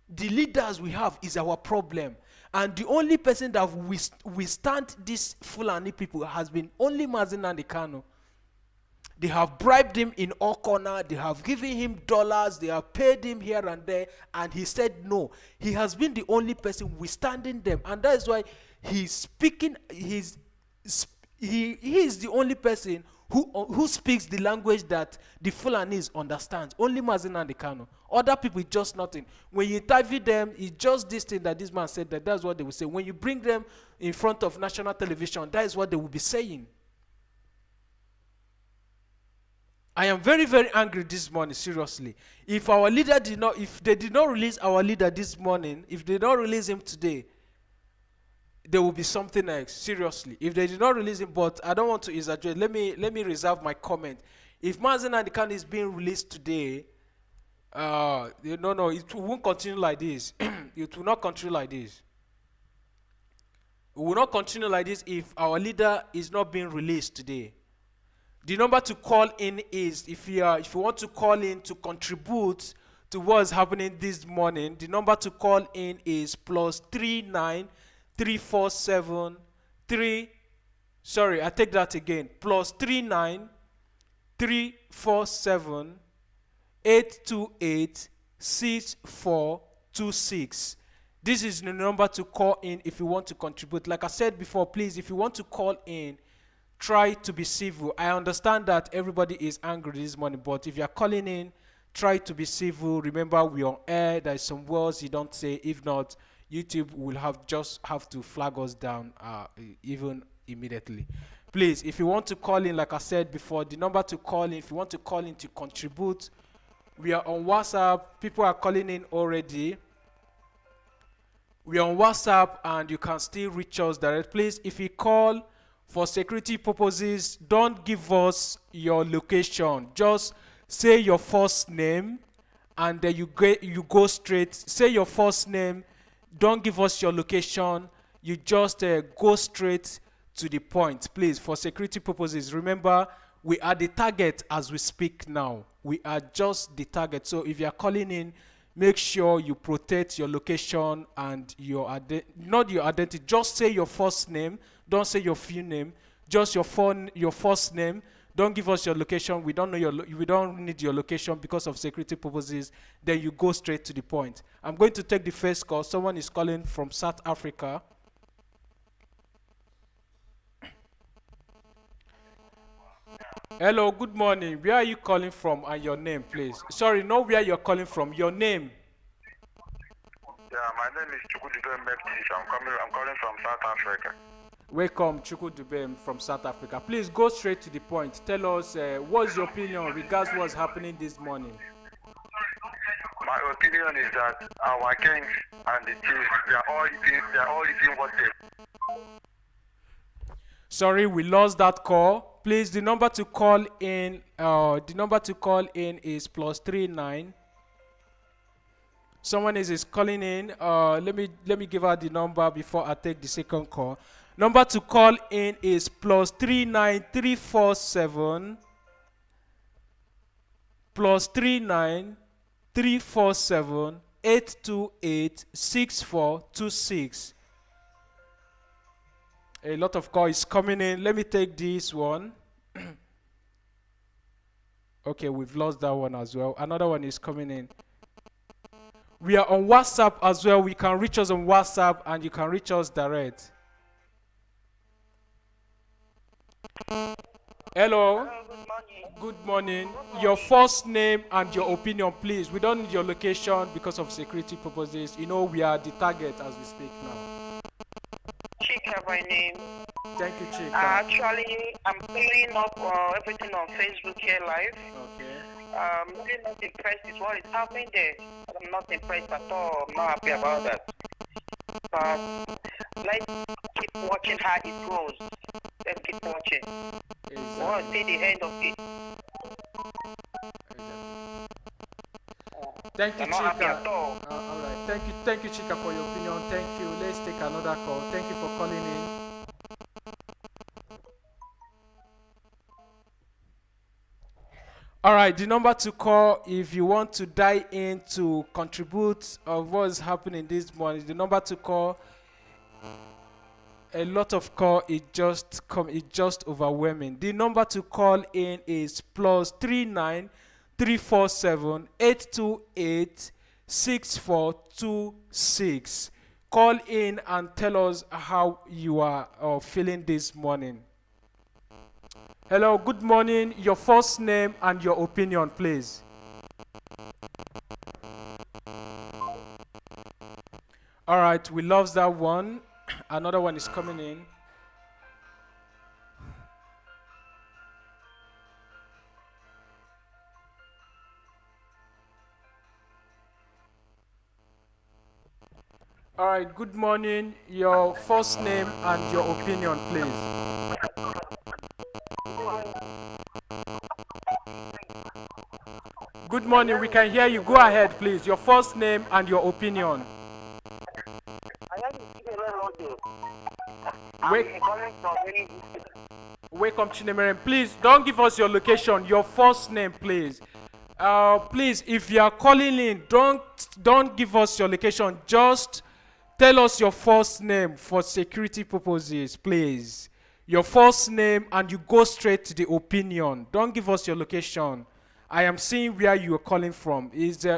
The leaders we have is our problem. And the only person that withstand these Fulani people has been only Mazi Nnamdi Kanu. They have bribed him in all corners. They have given him dollars. They have paid him here and there. And he said no. He has been the only person withstanding them. And that is why he's speaking. He is the only person who speaks the language that the Fulanis understand. Only Mazi Nnamdi Kanu. Other people, just nothing. When you interview them, it's just this thing that this man said. That's what they will say. When you bring them in front of national television, that is what they will be saying. I am very, very angry this morning, seriously. If our leader if they did not release our leader this morning, if they don't release him today, there will be something else, seriously. If they did not release him, but I don't want to exaggerate. Let me reserve my comment. If Mazi Nnamdi Kanu is being released today, No, it won't continue like this. It will not continue like this. We will not continue like this if our leader is not being released today. The number to call in is, if you want to call in to contribute to what's happening this morning, the number to call in is +39 347 3. Sorry, I take that again. +39 347 828 6426. This is the number to call in if you want to contribute. Like I said before, please, if you want to call in, try to be civil. I understand that everybody is angry this morning, but if you're calling in, try to be civil. Remember, we're on air. There's some words you don't say. If not, YouTube will have to flag us down even immediately. Please, if you want to call in, like I said before, the number to call in, if you want to call in to contribute, we are on WhatsApp. People are calling in already. We are on WhatsApp and you can still reach us direct. Please, if you call for security purposes, don't give us your location. Just say your first name and then you go straight. Say your first name. Don't give us your location. You just go straight to the point, please, for security purposes. Remember, we are the target as we speak now. We are just the target. So if you are calling in, make sure you protect your location and not your identity. Just say your first name. Don't say your full name. Just your first name. Don't give us your location. We don't need your location because of security purposes. Then you go straight to the point. I'm going to take the first call. Someone is calling from South Africa. Hello, good morning. Where are you calling from and your name, please? Sorry, not where you're calling from. Your name. Yeah, my name is Chukudube Meptis. I'm calling from South Africa. Welcome, Chukudube from South Africa. Please go straight to the point. Tell us what's your opinion regards what's happening this morning. My opinion is that our kings and the chiefs, they are all eating what they. Sorry, we lost that call. Please, the number to call in is +39. Someone is calling in. Let me give out the number before I take the second call. Number to call in is +39 347 828 6426. A lot of calls coming in. Let me take this one. Okay, we've lost that one as well. Another one is coming in. We are on WhatsApp as well. We can reach us on WhatsApp and you can reach us direct. Hello. Good morning. Your first name and your opinion, please. We don't need your location because of security purposes. You know, we are the target as we speak now. Chika by name. Thank you, Chika. Actually, I'm pulling up everything on Facebook here live. Okay. Really not impressed with what is happening there. I'm not impressed at all. I'm not happy about that. But let's keep watching how it goes. Let's keep watching. Exactly. We want to see the end of it. Thank you, I'm not happy Chika. at all. All right. Thank you, Chika, for your opinion. Thank you. Let's take another call. Thank you for calling in. All right, the number to call if you want to dial in to contribute of what's happening this morning. The number to call. A lot of call. It's just overwhelming. The number to call in is +39 347 828 6426. Call in and tell us how you are feeling this morning. Hello, good morning. Your first name and your opinion, please. All right, we love that one. Another one is coming in. All right, good morning. Your first name and your opinion, please. Good morning. We can hear you. Go ahead, please. Your first name and your opinion. Welcome, Chinemeren. Please don't give us your location. Your first name, please. Please, if you are calling in, don't give us your location. Just tell us your first name for security purposes, please. Your first name, and you go straight to the opinion. Don't give us your location. I am seeing where you are calling from.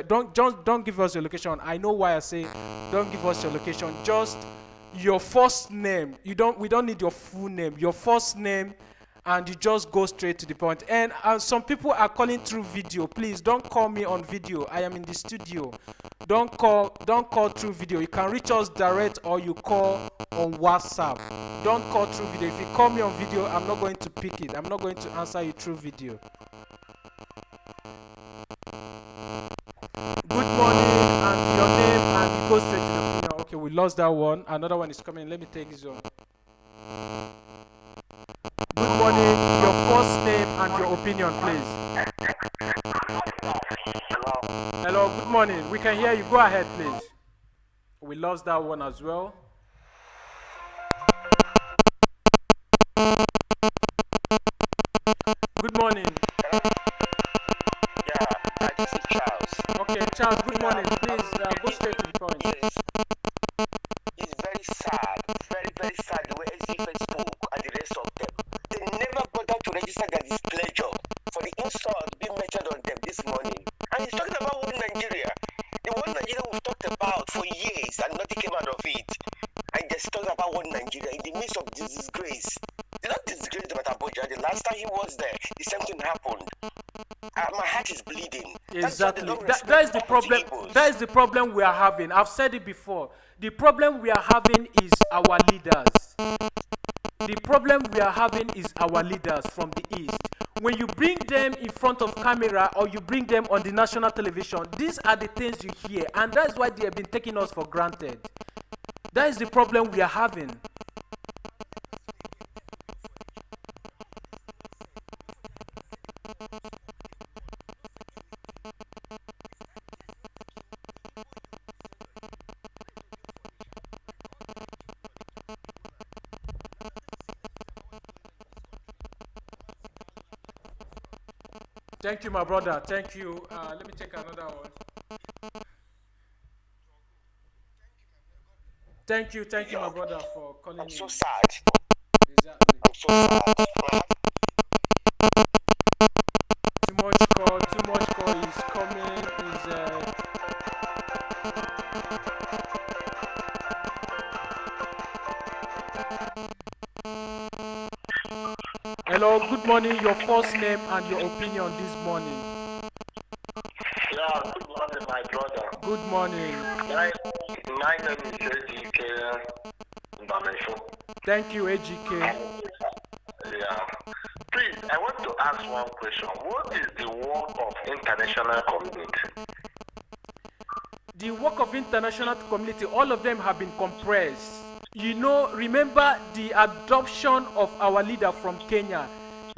Don't give us your location. I know why I say don't give us your location. Just your first name. We don't need your full name. Your first name, and you just go straight to the point. And some people are calling through video. Please don't call me on video. I am in the studio. Don't call through video. You can reach us direct, or you call on WhatsApp. Don't call through video. If you call me on video, I'm not going to pick it. I'm not going to answer you through video. Good morning, and your name, and you go straight to the opinion. Okay, we lost that one. Another one is coming. Let me take this one. Good morning, your first name and your opinion, please. Hello, good morning. We can hear you. Go ahead, please. We lost that one as well. Good morning. This is Charles. Okay, Charles, good morning. Please go straight to the point. Yes. It's very sad, very, very sad the way SDF spoke and the rest of them. They never bothered to register their displeasure for the insult being mentioned on them this morning. And he's talking about one Nigeria. The one Nigeria we've talked about for years and nothing came out of it. And they're talking about one Nigeria in the midst of this disgrace. They're not disgraced about Abuja. The last time he was there, the same thing happened. My heart is bleeding. Exactly. That is the problem. That is the problem we are having. I've said it before. The problem we are having is our leaders. The problem we are having is our leaders from the East. When you bring them in front of camera, or you bring them on the national television, these are the things you hear, and that's why they have been taking us for granted. That is the problem we are having. Thank you, my brother. Thank you. Let me take another one. Thank you, my brother, for calling me. I'm so sad. Exactly. I'm so sad. Too much call is coming. Hello, good morning. Your first name and your opinion this morning. Yeah, good morning, my brother. Good morning. My name is AGK. Thank you, AGK. Yeah. Please, I want to ask one question. What is the work of international community? The work of international community, all of them have been compressed. You know, remember the adoption of our leader from Kenya.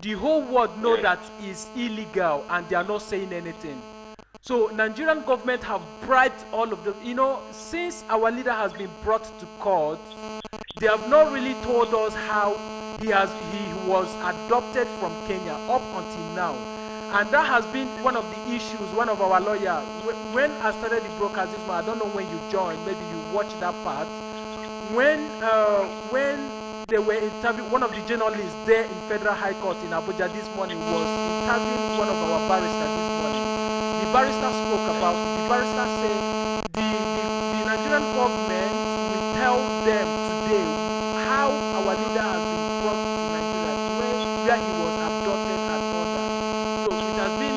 The whole world know that is illegal, and they are not saying anything. So Nigerian government have bribed all of them. You know, since our leader has been brought to court, they have not really told us how he was adopted from Kenya up until now. And that has been one of the issues, one of our lawyers. When I started the broadcast this morning, I don't know when you joined, maybe you watched that part. When they were interviewing, one of the journalists there in Federal High Court in Abuja this morning was interviewing one of our barristers this morning. The barrister spoke about it. The barrister said the Nigerian government will tell them today how our leader has been brought to Nigeria, where he was abducted and all that. So it has been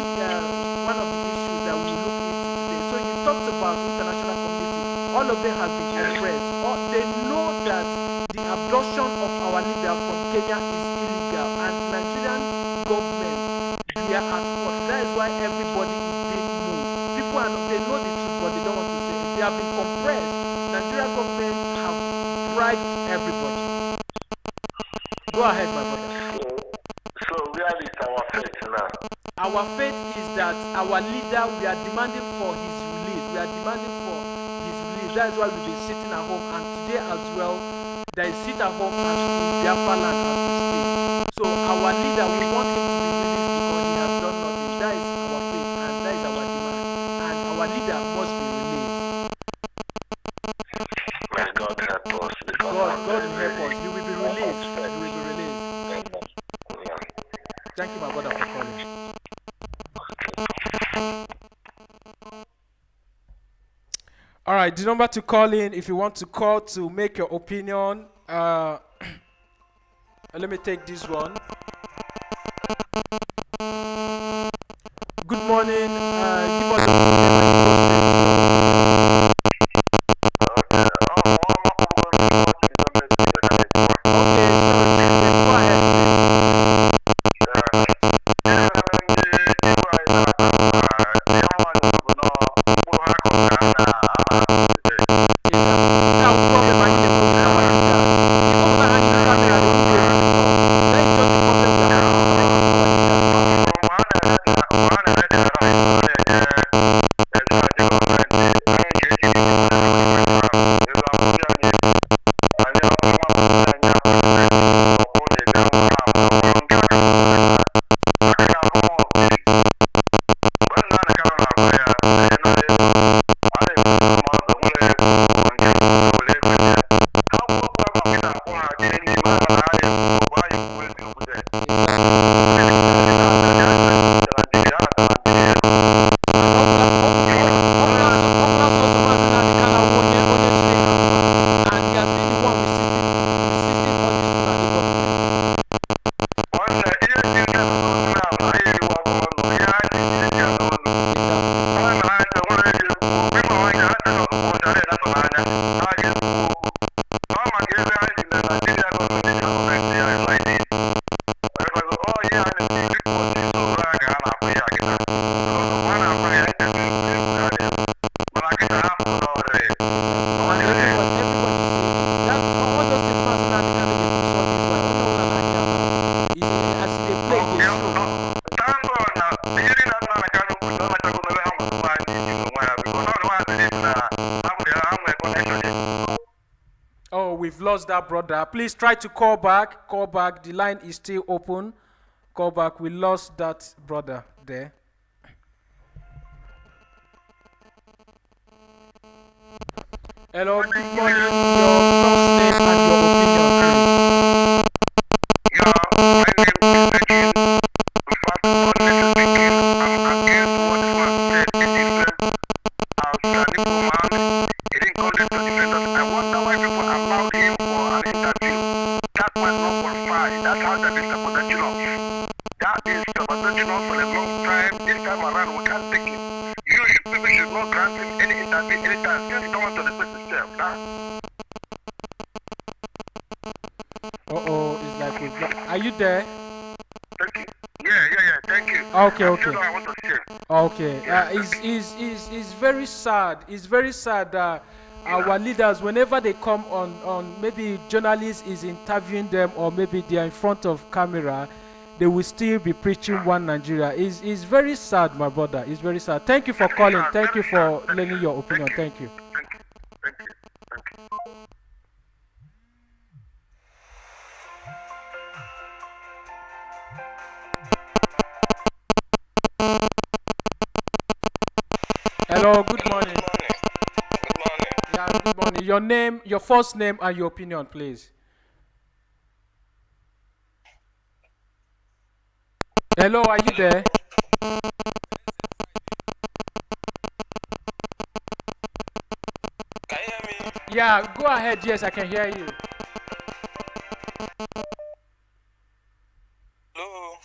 one of the issues that we look into today. So you talked about international community. All of them have been compressed. They know that the abduction of our leader from Kenya is illegal, and Nigerian government, they are at fault. That is why everybody is being moved. People they know the truth, but they don't want to say it. They have been compressed. Nigerian government have bribed everybody. Go ahead, my brother. So where is our faith now? our faith is that our leader, we are demanding for his release. We are demanding for his release. That is why we've been sitting at home. And today as well, there is sit at home and in Biafra land as we speak. So our leader, we want him to be released because he has done nothing. That is our faith and that is our demand. And our leader must be released. May God help us. God will help us. He will be released. He will be released. Thank you, my brother, for calling. All right, the number to call in if you want to call to make your opinion. Let me take this one. Good morning. Give us your that brother. Please try to call back. Call back. The line is still open. Call back. We lost that brother there. Hello, good morning. Your first name and your opinion, please. Are you there? Yeah, thank you. Okay. Okay. It's very sad. It's very sad that our leaders, whenever they come on maybe journalists is interviewing them or maybe they are in front of camera, they will still be preaching one Nigeria. It's very sad, my brother. It's very sad. Thank you for calling. Thank you for lending your opinion. Thank you. Hello, good morning. Good morning. Yeah, good morning. Your name, your first name and your opinion, please. Hello, are you there? Can you hear me? Yeah, go ahead. Yes, I can hear you. Hello?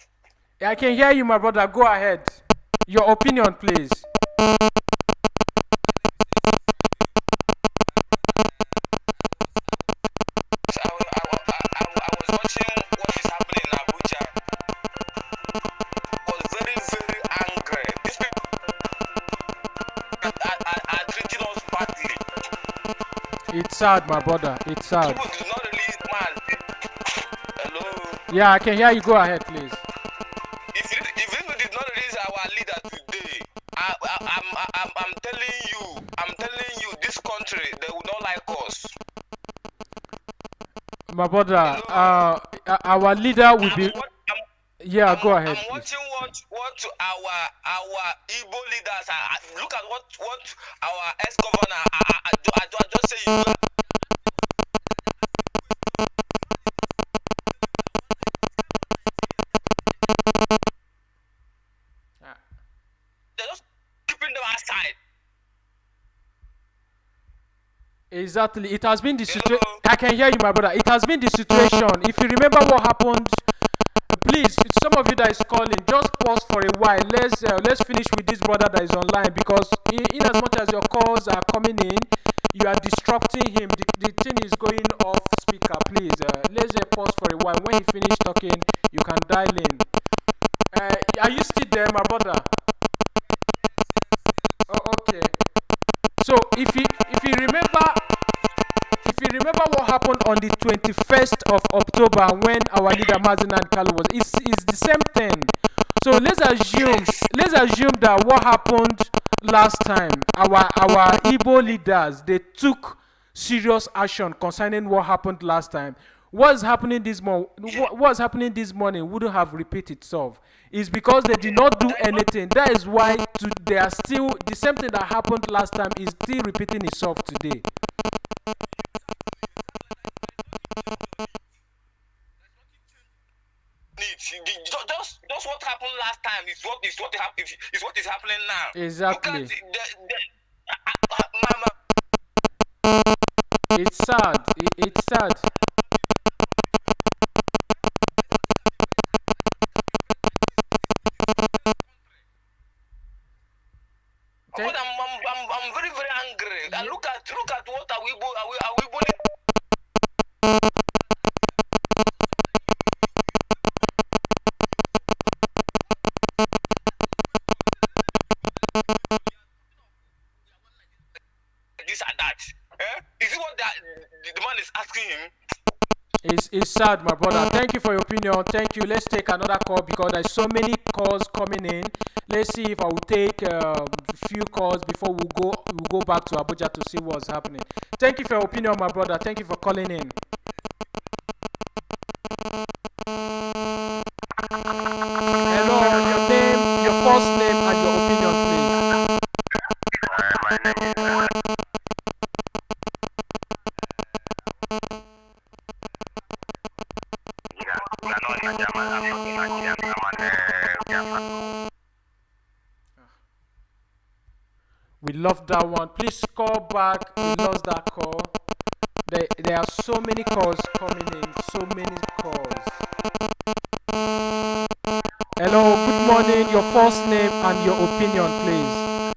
Yeah, I can hear you, my brother. Go ahead. Your opinion, please. I was watching what is happening in Abuja. I was very, very angry. These people are treating us badly. It's sad, my brother. It's sad. People do not release man. Hello? Yeah, I can hear you. Go ahead, please. If people did not release My brother, our leader will be. Yeah, go ahead. I'm watching what our Igbo leaders are. Look at what our ex-governor. I just say you. They're just keeping them aside. Exactly. It has been the situation. I can hear you, my brother. It has been the situation. If you remember what happened, please, some of you that is calling, just pause for a while. Let's finish with this brother that is online, because in as much as your calls are coming in, you are disrupting him. The thing is going off speaker. Please, let's pause for a while. When he finish talking, you can dial in. Are you still there, my brother? Oh, okay. So if you remember what happened on the 21st of October when our leader Mazi Nnamdi Kanu was, it's the same thing. So let's assume that what happened last time, our Igbo leaders, they took serious action concerning what happened last time. What's happening this morning wouldn't have repeated itself. It's because they did not do anything. That is why they are still, the same thing that happened last time is still repeating itself today. Just what happened last time is what is happening now. Exactly. It's sad. It's sad. Okay. I'm very, very angry. And look at what are we this and that. Is it what the man is asking him? It's sad, my brother. Thank you for your opinion. Thank you. Let's take another call because there's so many calls coming in. Let's see if I will take a few calls before we'll go back to Abuja to see what's happening. Thank you for your opinion, my brother. Thank you for calling in. Hello, your name, your first name, and your opinion, please. My name is We love that one. Please call back. We lost that call. There are so many calls coming in. So many calls. Hello, good morning. Your first name and your opinion, please.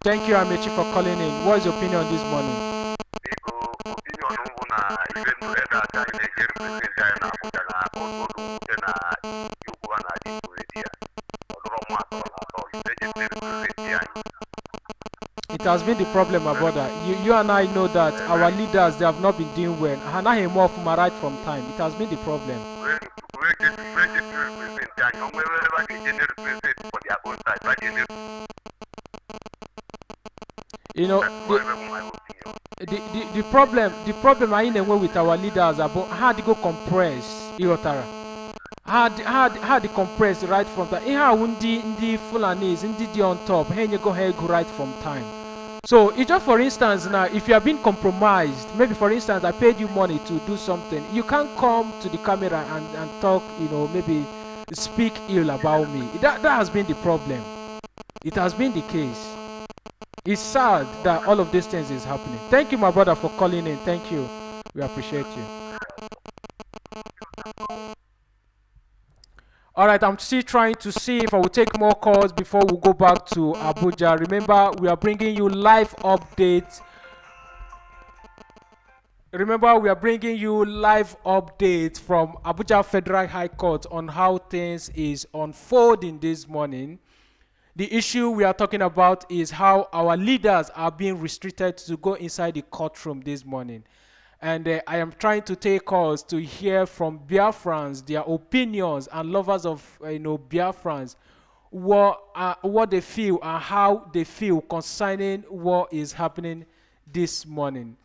Thank you, Amechi, for calling in. What is your opinion this morning? It has been the problem, my brother. You and I know that our leaders, they have not been doing well. Hana him off right from time. It has been the problem. You know, the problem I know with our leaders about how they go compress Irotara. How they compress right from time. How the Fulanis, the on top, how you go right from time. So it's just, for instance, now if you have been compromised, maybe for instance I paid you money to do something, you can't come to the camera and talk, you know, maybe speak ill about me. That has been the problem. It has been the case. It's sad that all of these things is happening. Thank you, my brother, for calling in. Thank you. We appreciate you. All right, I'm still trying to see if I will take more calls before we go back to Abuja. Remember, we are bringing you live updates. Remember, we are bringing you live updates from Abuja Federal High Court on how things is unfolding this morning. The issue we are talking about is how our leaders are being restricted to go inside the courtroom this morning. And I am trying to take calls to hear from Biafrans, their opinions, and lovers of Biafrans, what they feel and how they feel concerning what is happening this morning.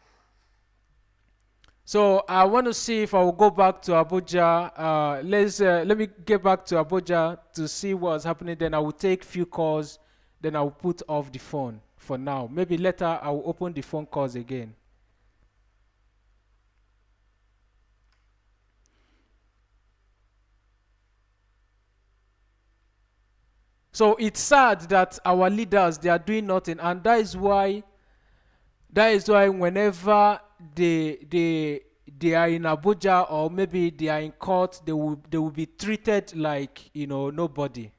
So I want to see if I will go back to Abuja. Let me get back to Abuja to see what's happening. Then I will take few calls. Then I will put off the phone for now. Maybe later I will open the phone calls again. So it's sad that our leaders, they are doing nothing, and that is why whenever they are in Abuja or maybe they are in court, they will be treated like, you know, nobody.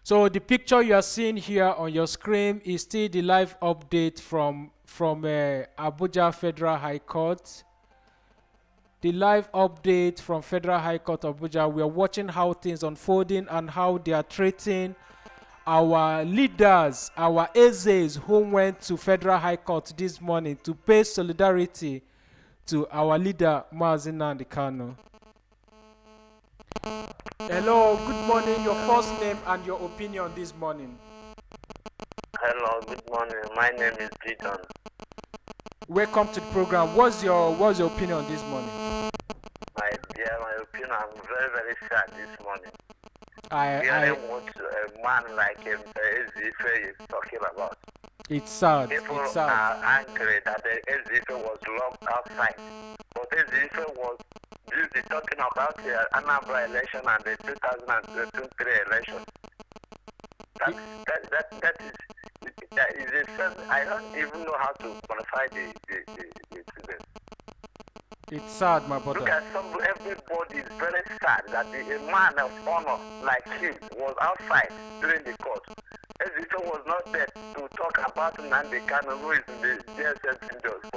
So the picture you are seeing here on your screen is still the live update from Abuja Federal High Court. The live update from Federal High Court Abuja. We are watching how things unfolding and how they are treating our leaders, our Ezes who went to Federal High Court this morning to pay solidarity to our leader Mazi Nnamdi Kanu. Hello, good morning. Your first name and your opinion this morning. Hello, good morning. My name is Gideon. Welcome to the program. What's your opinion this morning? My opinion, I'm very, very sad this morning. I want a man like him Ezife is talking about. It's sad. People it's sad. are angry that the Ezife was locked outside. But Ezife was busy talking about the Anambra election and the 2023 election. That is a sense. I don't even know how to qualify the incident. It's sad, my brother. Look at everybody is very sad that a man of honor like him was outside during the court. Ezito was not there to talk about Nnamdi Kanu, who is in the DSS Indigenous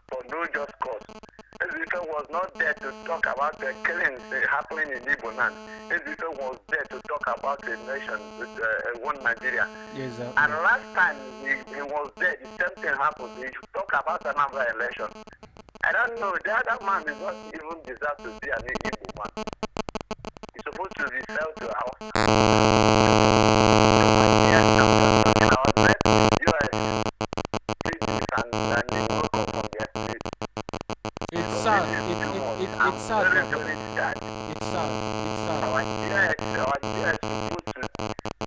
for no just cause. Ezito was not there to talk about the killings happening in Igbo land. Ezito was there to talk about the nation with one Nigeria. Yes, and last time he was there, the same thing happened. He should talk about another election. I don't know, the other man is not even deserve to be an Igbo man. He's supposed to be sell to our It's sad. It's sad. Very, very sad. It's sad. It's sad. Our idea is supposed to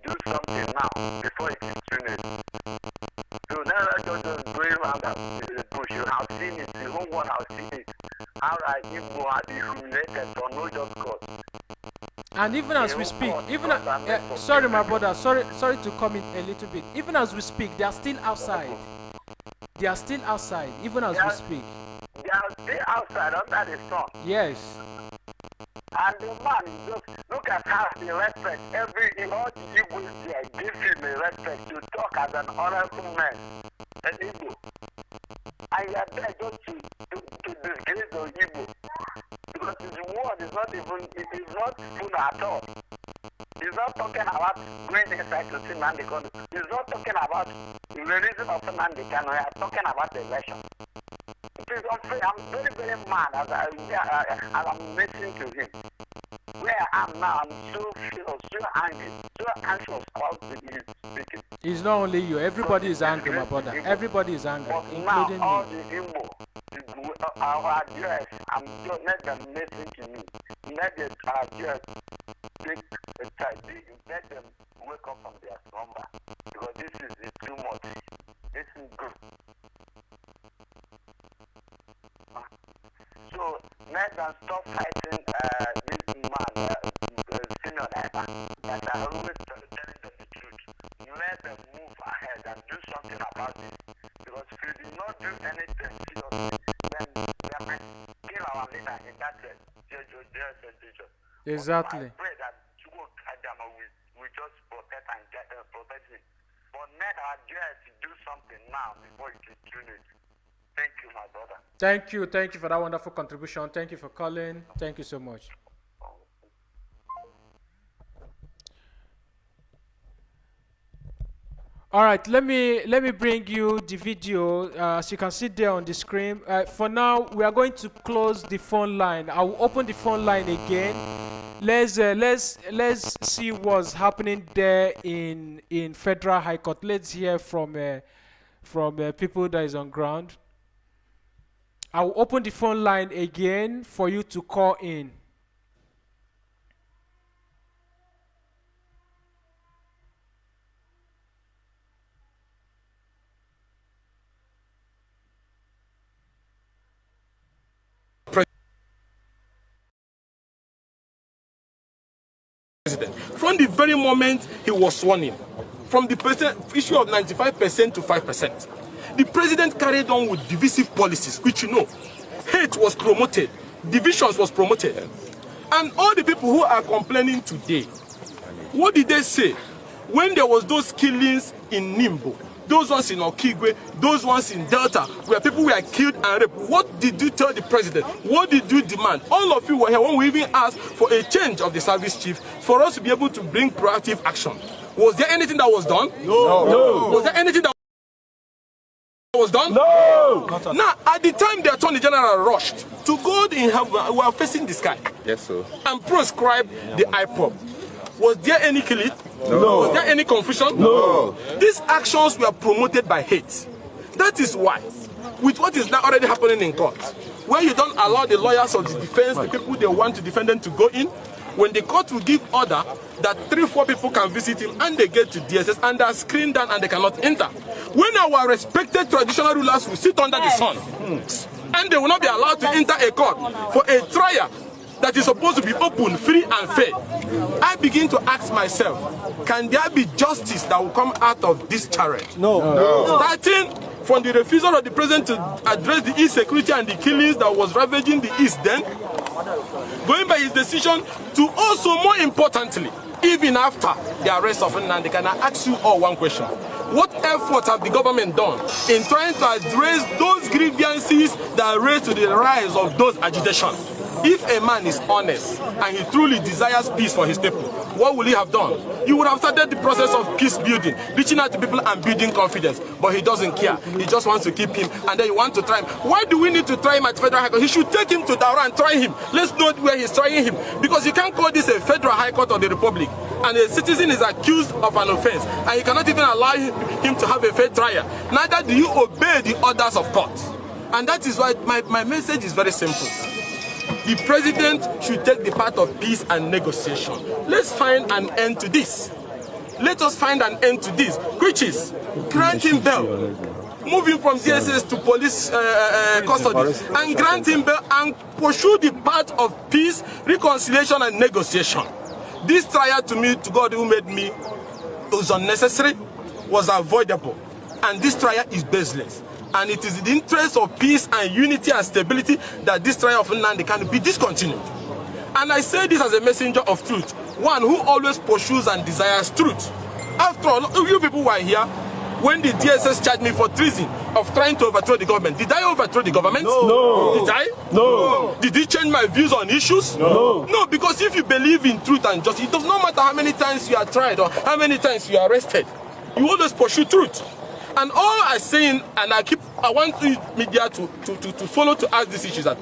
do something now before it is too late. So now I just going around the bush. You have seen it. The whole world has seen it. How our Igbo are humiliated for no just cause. And even as we speak, sorry, my brother, sorry to come in a little bit. Even as we speak, they are still outside. They are still outside, even as we speak. They are still outside under the sun. Yes. And the man, just look at how he respect all the Igbos there give him a respect to talk as an honorable man, an Igbo. And you are there just to disgrace the Igbo. Because the word is not even, it is not full at all. He's not talking about going inside to see Nnamdi Kanu. He's not talking about the reason of Nnamdi Kanu. He's talking about the election. It is unfair. I'm very, very mad as I'm listening to him. Where I am now, I'm so angry, so anxious about his speaking. It's not only you. Everybody is angry, my brother. Everybody is angry, but including now, all me. the Igbo, our address, I'm just let them listen to me. Let the address take a time. Let them wake up from their slumber. Because this is too much. This is good. So let them stop fighting this man, senior neighbor, that are always telling them the truth. Let them move ahead and do something about this. Because if we do not do anything seriously, then they might kill our leader in that situation. Exactly. I pray that we just protect him. But let our guys do something now before it is too late. Thank you, my brother. Thank you for that wonderful contribution. Thank you for calling. Thank you so much. All right, let me bring you the video. As you can see there on the screen. For now, we are going to close the phone line. I will open the phone line again. let's see what's happening there in Federal High Court. Let's hear from people that is on ground. I will open the phone line again for you to call in. From the very moment he was sworn in, from the issue of 95% to 5%, the president carried on with divisive policies, which you know, hate was promoted, divisions was promoted. And all the people who are complaining today, what did they say? When there was those killings in Nimbo, those ones in Okigwe, those ones in Delta, where people were killed and raped, what did you tell the president? What did you demand? All of you were here when we even asked for a change of the service chief for us to be able to bring proactive action. Was there anything that was done? No. Was there anything that was done? No. Now, at the time the Attorney General rushed to God in heaven, we are facing the sky. Yes, sir. And proscribed the IPOB. Was there any killing? No. Was there any confusion? No. These actions were promoted by hate. That is why, with what is now already happening in court, where you don't allow the lawyers of the defense, the people they want to defend them, to go in, when the court will give order that 3-4 people can visit him and they get to DSS and they are screened down and they cannot enter. When our respected traditional rulers will sit under the sun and they will not be allowed to enter a court for a trial that is supposed to be open, free and fair, I begin to ask myself, can there be justice that will come out of this challenge? No. Starting from the refusal of the president to address the insecurity and the killings that was ravaging the East then, going by his decision to also, more importantly, even after the arrest of Nnamdi Kanu, I ask you all one question. What efforts have the government done in trying to address those grievances that raise to the rise of those agitations? If a man is honest and he truly desires peace for his people, what will he have done? He would have started the process of peace building, reaching out to people and building confidence. But he doesn't care. He just wants to keep him, and then you want to try him. Why do we need to try him at Federal High Court? He should take him to Daura and try him. Let's know where he's trying him. Because you can't call this a Federal High Court of the Republic, and a citizen is accused of an offense, and you cannot even allow him to have a fair trial. Neither do you obey the orders of court. And that is why my message is very simple. The president should take the path of peace and negotiation. Let's find an end to this. Let us find an end to this, which is granting bail, moving from DSS to police custody, and granting bail and pursue the path of peace, reconciliation, and negotiation. This trial, to me, to God who made me, was unnecessary, was avoidable, and this trial is baseless. And it is in the interest of peace and unity and stability that this trial of Nnamdi Kanu be discontinued. And I say this as a messenger of truth, one who always pursues and desires truth. After all, you people were here when the DSS charged me for treason of trying to overthrow the government. Did I overthrow the government? No. Did I? No. Did he change my views on issues? No. No, because if you believe in truth and justice, it does not matter how many times you are tried or how many times you are arrested. You always pursue truth. And all I'm saying, and I want the media to follow to ask these issues, that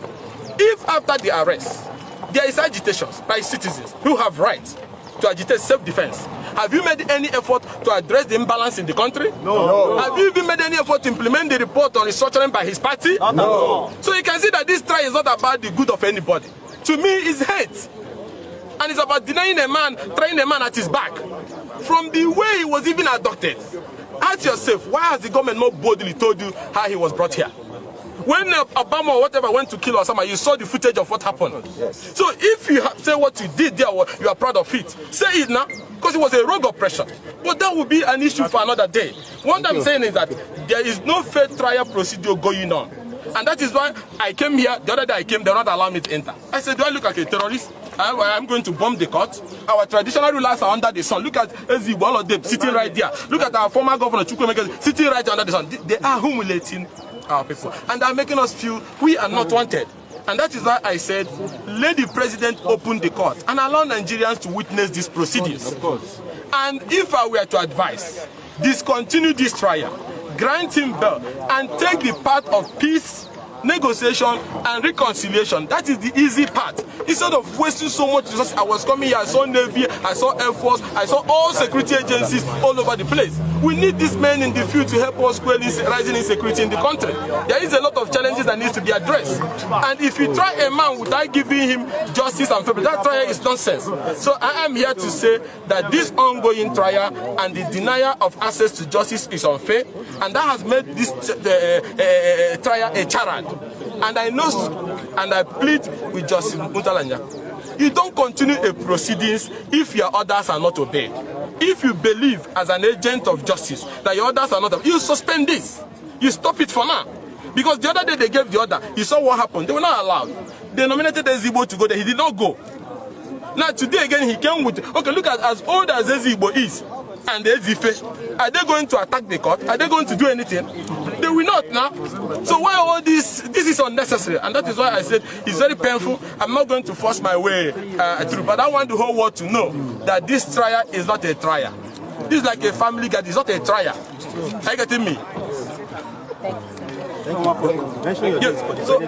if after the arrest, there is agitations by citizens who have rights to agitate self-defense, have you made any effort to address the imbalance in the country? No. Have you even made any effort to implement the report on restructuring by his party? No. So you can see that this trial is not about the good of anybody. To me, it's hate. And it's about denying a man, trying a man at his back. From the way he was even abducted. Ask yourself, why has the government not boldly told you how he was brought here? When Obama or whatever went to kill Osama, you saw the footage of what happened. Yes. So if you say what you did there, you are proud of it, say it now, because it was a rogue oppression. But that would be an issue for another day. What I'm saying is that there is no fair trial procedure going on. And that is why I came here, the other day I came, they will not allow me to enter. I said, do I look like a terrorist? I'm going to bomb the court. Our traditional rulers are under the sun. Look at Ezigbo, all of them sitting right there. Look at our former governor, Chukwemeka, sitting right under the sun. They are humiliating our people. And they are making us feel we are not wanted. And that is why I said, let the president open the court and allow Nigerians to witness these proceedings. Of course. And if I were to advise, discontinue this trial, grant him bail, and take the path of peace, negotiation and reconciliation. That is the easy part. Instead of wasting so much resources, I was coming here, I saw Navy, I saw Air Force, I saw all security agencies all over the place. We need these men in the field to help us quell rising insecurity in the country. There is a lot of challenges that needs to be addressed. And if you try a man without giving him justice and fairness, that trial is nonsense. So I am here to say that this ongoing trial and the denial of access to justice is unfair, and that has made this trial a charade. And I know, and I plead with Justice Muntalanya, you don't continue a proceedings if your orders are not obeyed. If you believe as an agent of justice that your orders are not obeyed, you suspend this. You stop it for now. Because the other day they gave the order, you saw what happened. They were not allowed. They nominated Ezigbo to go there. He did not go. Now today again he came with, okay, look at as old as Ezigbo is and the Ezife. Are they going to attack the court? Are they going to do anything? They will not now. So why all this? This is unnecessary, and that is why I said it's very painful. I'm not going to force my way through, but I want the whole world to know that this trial is not a trial. This is like a family guard. It's not a trial. Are you getting me? Yes. So,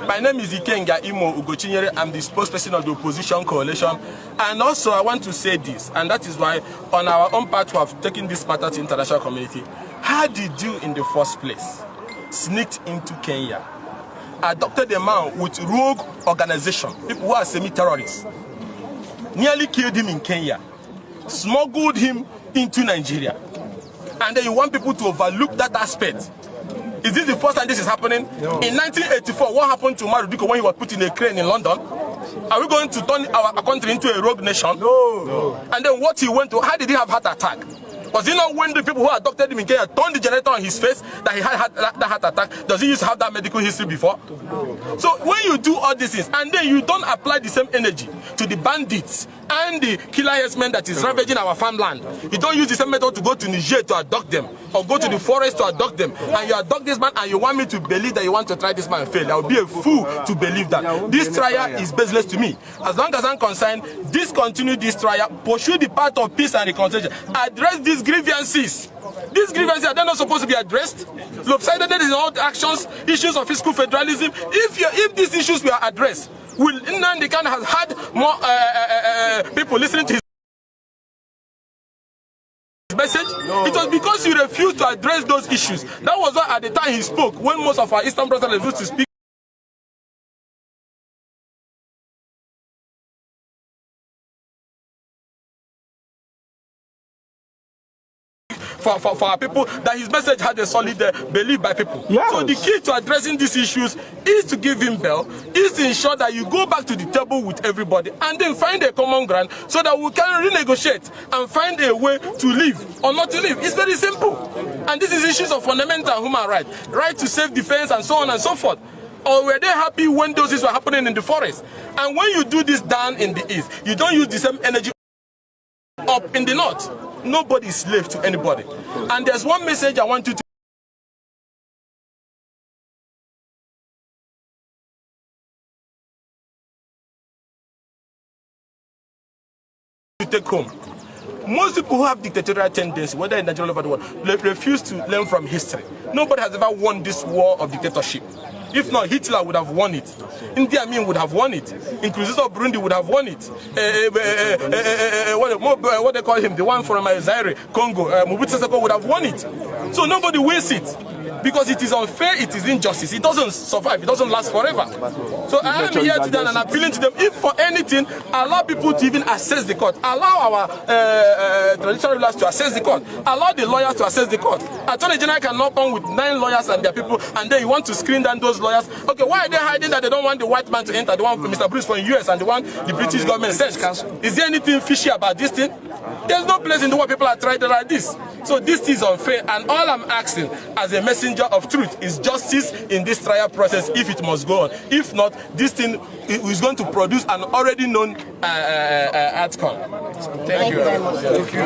my name is Ikenga Imo Ugochinyere. I'm the spokesperson of the opposition coalition, and also I want to say this, and that is why on our own part we have taken this matter to international community. How did you in the first place sneaked into Kenya, adopted a man with rogue organization, people who are semi-terrorists, nearly killed him in Kenya, smuggled him into Nigeria, and then you want people to overlook that aspect? Is this the first time this is happening? No. In 1984, what happened to Mazi Nnamdi Kanu when he was put in a crane in London? Are we going to turn our country into a rogue nation? No. And then what he went to, how did he have heart attack? Was he not when the people who adopted him in Kenya turned the generator on his face that he had that heart attack? Does he used to have that medical history before? No. So when you do all these things and then you don't apply the same energy to the bandits and the killer herdsmen that is ravaging our farmland, you don't use the same method to go to Niger to abduct them or go to the forest to abduct them, and you abduct this man and you want me to believe that you want to try this man and fail. I will be a fool to believe that. This trial is baseless to me. As long as I'm concerned, discontinue this trial, pursue the path of peace and reconciliation, address these grievances. These grievances are not supposed to be addressed. Lopsidedness in all actions, issues of fiscal federalism. If these issues were addressed, will Nnamdi Kanu has had more people listening to his message? No. It was because you refused to address those issues. That was why at the time he spoke, when most of our Eastern brothers refused to speak. For our people, that his message had a solid belief by people. Yes. So the key to addressing these issues is to give him bail, is to ensure that you go back to the table with everybody and then find a common ground so that we can renegotiate and find a way to live or not to live. It's very simple. And this is issues of fundamental human rights, right to self-defense and so on and so forth. Or were they happy when those things were happening in the forest? And when you do this down in the east, you don't use the same energy up in the north. Nobody is slave to anybody. And there's one message I want you to take home. Most people who have dictatorial tendencies, whether in Nigeria or all over the world, refuse to learn from history. Nobody has ever won this war of dictatorship. If not, Hitler would have won it. Idi Amin would have won it. Nkurunziza of Burundi would have won it. What they call him, the one from Zaire, Congo, Mobutu Sese Seko would have won it. So nobody wins it. Because it is unfair, it is injustice. It doesn't survive, it doesn't last forever. So I am here today and appealing to them, if for anything, allow people to even access the court. Allow our traditional rulers to access the court. Allow the lawyers to access the court. Attorney General cannot come with 9 lawyers and their people, and then you want to screen down those lawyers. Okay, why are they hiding that they don't want the white man to enter? The one Mr. Bruce from the US and the one the British government sent. Is there anything fishy about this thing? There's no place in the world people are trying to like this. So this is unfair, and all I'm asking as a messenger of truth is justice in this trial process if it must go on. If not, this thing is going to produce an already known outcome. Thank you very much. Thank you.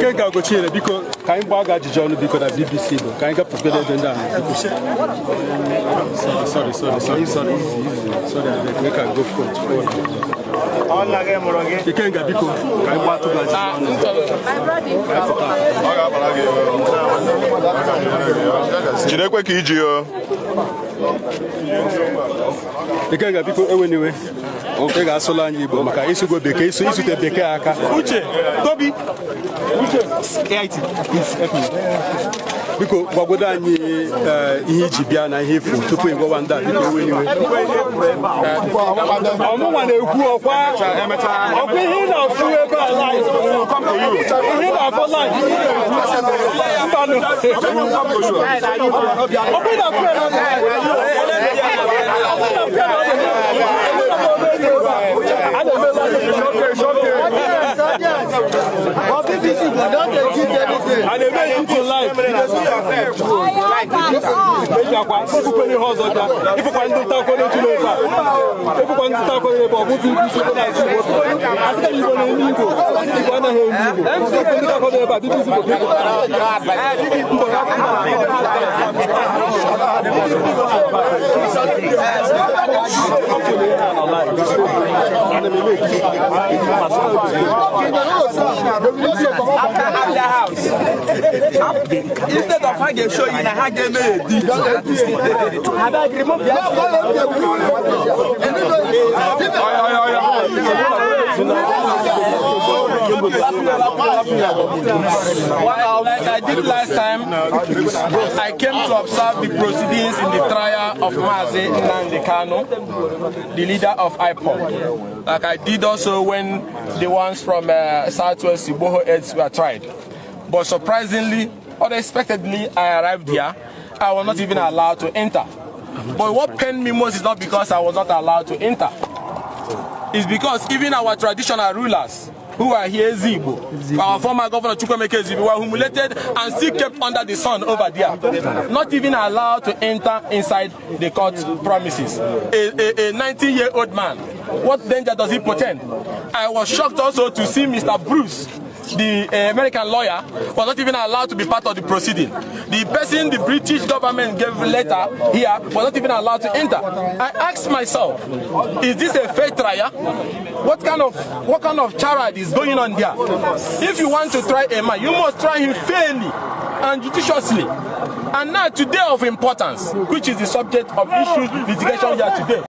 Okay, go chill because can you bag John because of BBC though? Can you get prepared then down? Sorry. We can go forward. You can't get because can you to Chinekwe ka iji Ike ga-biko eweniwe oke ga-asụla anyị Igbo maka isugo bekee isute bekee aka. Uche, Tobi, Uche, biko gwagwodo anyị ihe iji bịa na ihe efu tupu ịgwawa ndị a biko eweniwe. Ọmụnwa na-ekwu ọkwa ihe ị na-afụ ebe a live ihe ị na-afụ live mbanụ Instead of how they show you, how they made like I did last time, I came to observe the proceedings in the trial of Mazi Nnamdi Kanu, the leader of IPOB. Like I did also when the ones from Southwest Iboho Heads were tried. But surprisingly, unexpectedly, I arrived here. I was not even allowed to enter. But what pained me most is not because I was not allowed to enter. It's because even our traditional rulers who are here, Zibo, our former governor Chukwemeke Zibo, were humiliated and still kept under the sun over there, not even allowed to enter inside the court premises. A 19-year-old man, what danger does he portend? I was shocked also to see Mr. Bruce, the American lawyer, was not even allowed to be part of the proceeding. The person the British government gave letter here was not even allowed to enter. I asked myself, is this a fair trial? What kind of charade is going on there? If you want to try a man, you must try him fairly and judiciously. And now today of importance, which is the subject of issues litigation here today.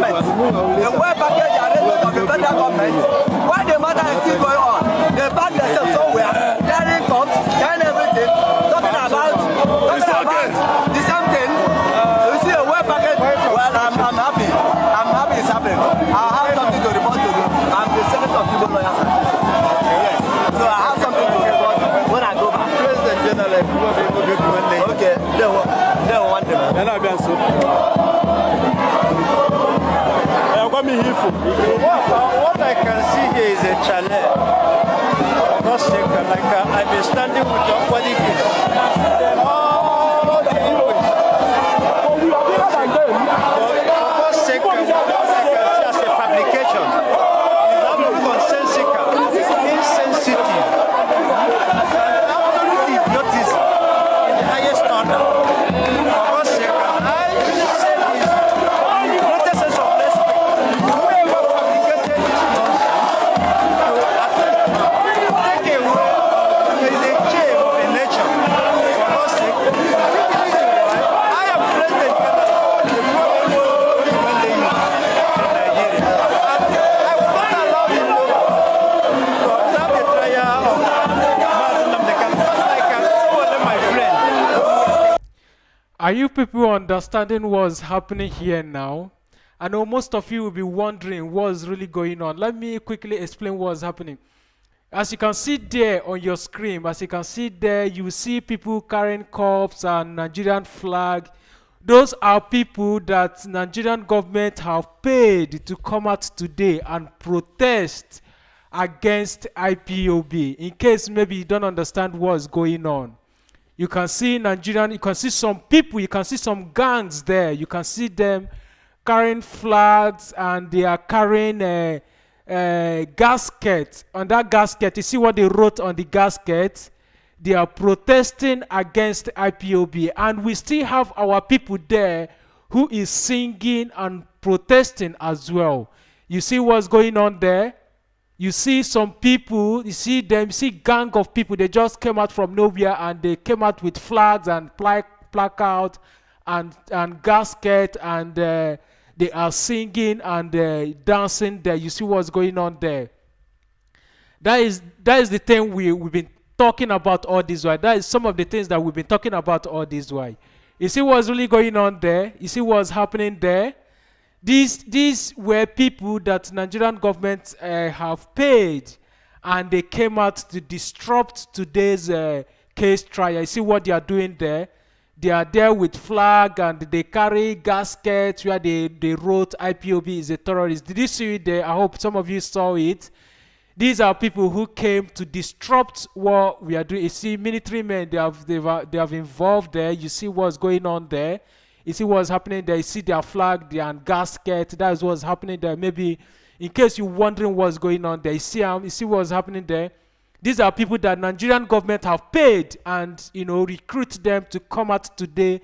government. The work package arrangement of the federal government. Why the matter is still going on? They back themselves somewhere, carrying cops, carrying everything, talking about the same thing. You see a work package. Well, I'm happy. I'm happy it's happening. I have something to report to you. I'm the senator of people lawyers. Yes. So I have something to report when I go back. President General, okay. They want them. What I can see here is a challenge. Like I've been standing with your politics. All the Igbos. For God's sake, what I can see as a fabrication is nonsensical, insensitive, and absolute idiotism in the highest order. For God's sake, I say this in the greatest sense of respect. Whoever fabricated this nonsense, take away. There is a chain of a nature. For God's sake, I am President Kanu in Nigeria. And I will not allow him to observe the trial of Mazi Nnamdi Kanu because I can follow my friend. Are you people understanding what's happening here now? I know most of you will be wondering what's really going on. Let me quickly explain what's happening. As you can see there on your screen, as you can see there, you see people carrying cups and Nigerian flag. Those are people that Nigerian government have paid to come out today and protest against IPOB. In case maybe you don't understand what's going on. You can see Nigerian, you can see some people, you can see some gangs there. You can see them carrying flags and they are carrying a gasket. On that gasket, you see what they wrote on the gasket? They are protesting against IPOB. And we still have our people there who is singing and protesting as well. You see what's going on there? You see some people, you see them, you see gang of people, they just came out from nowhere and they came out with flags and placard and gasket and they are singing and dancing there. You see what's going on there? That is the thing we've been talking about all this while. That is some of the things that we've been talking about all this while. You see what's really going on there? You see what's happening there? These were people that Nigerian government have paid and they came out to disrupt today's case trial. You see what they are doing there? They are there with flag and they carry gaskets where they wrote IPOB is a terrorist. Did you see it there? I hope some of you saw it. These are people who came to disrupt what we are doing. You see military men, they have involved there. You see what's going on there. You see what's happening there. You see their flag, their gasket. That is what's happening there. Maybe in case you're wondering what's going on there, you see what's happening there. These are people that Nigerian government have paid and recruit them to come out today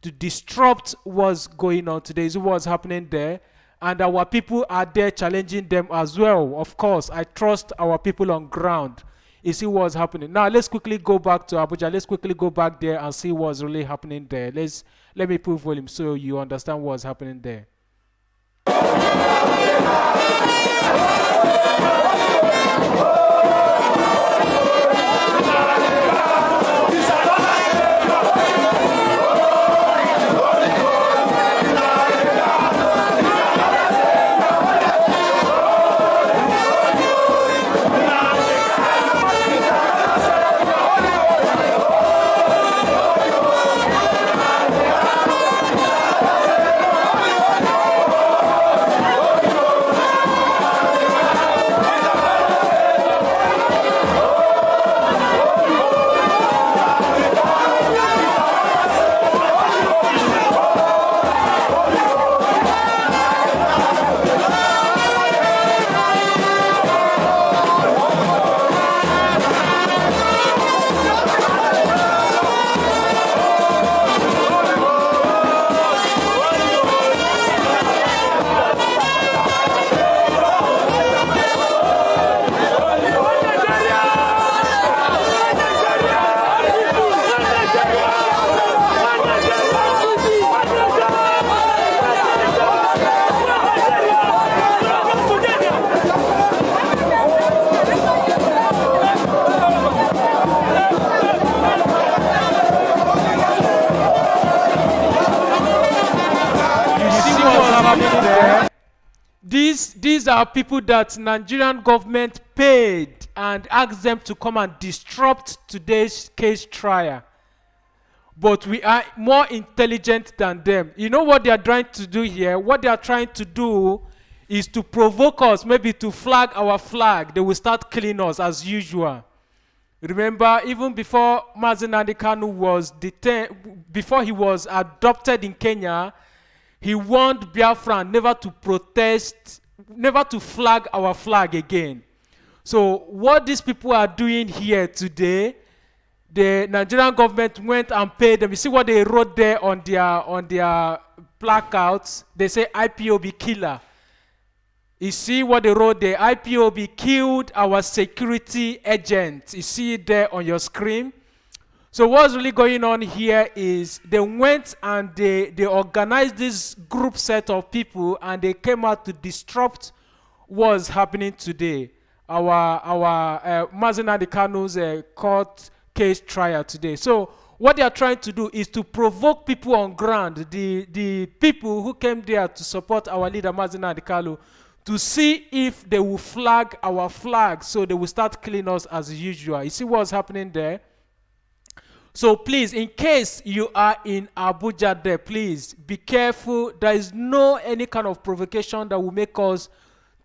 to disrupt what's going on today. You see what's happening there. And our people are there challenging them as well. Of course, I trust our people on ground. You see what's happening. Now, let's quickly go back to Abuja. Let's quickly go back there and see what's really happening there. Let me put volume so you understand what's happening there. These are people that Nigerian government paid and asked them to come and disrupt today's case trial. But we are more intelligent than them. You know what they are trying to do here? What they are trying to do is to provoke us, maybe to flag our flag. They will start killing us as usual. Remember, even before Mazi Nnamdi Kanu was detained, before he was adopted in Kenya, he warned Biafra never to protest, never to flag our flag again. So what these people are doing here today, the Nigerian government went and paid them. You see what they wrote there on their placards? They say IPOB killer. You see what they wrote there? IPOB killed our security agent. You see it there on your screen. So what's really going on here is they went and they organized this group set of people and they came out to disrupt what's happening today. Our Mazi Nnamdi Kanu's court case trial today. So what they are trying to do is to provoke people on ground, the people who came there to support our leader Mazi Nnamdi Kanu, to see if they will flag our flag, so they will start killing us as usual. You see what's happening there? So please, in case you are in Abuja there, please be careful. There is no any kind of provocation that will make us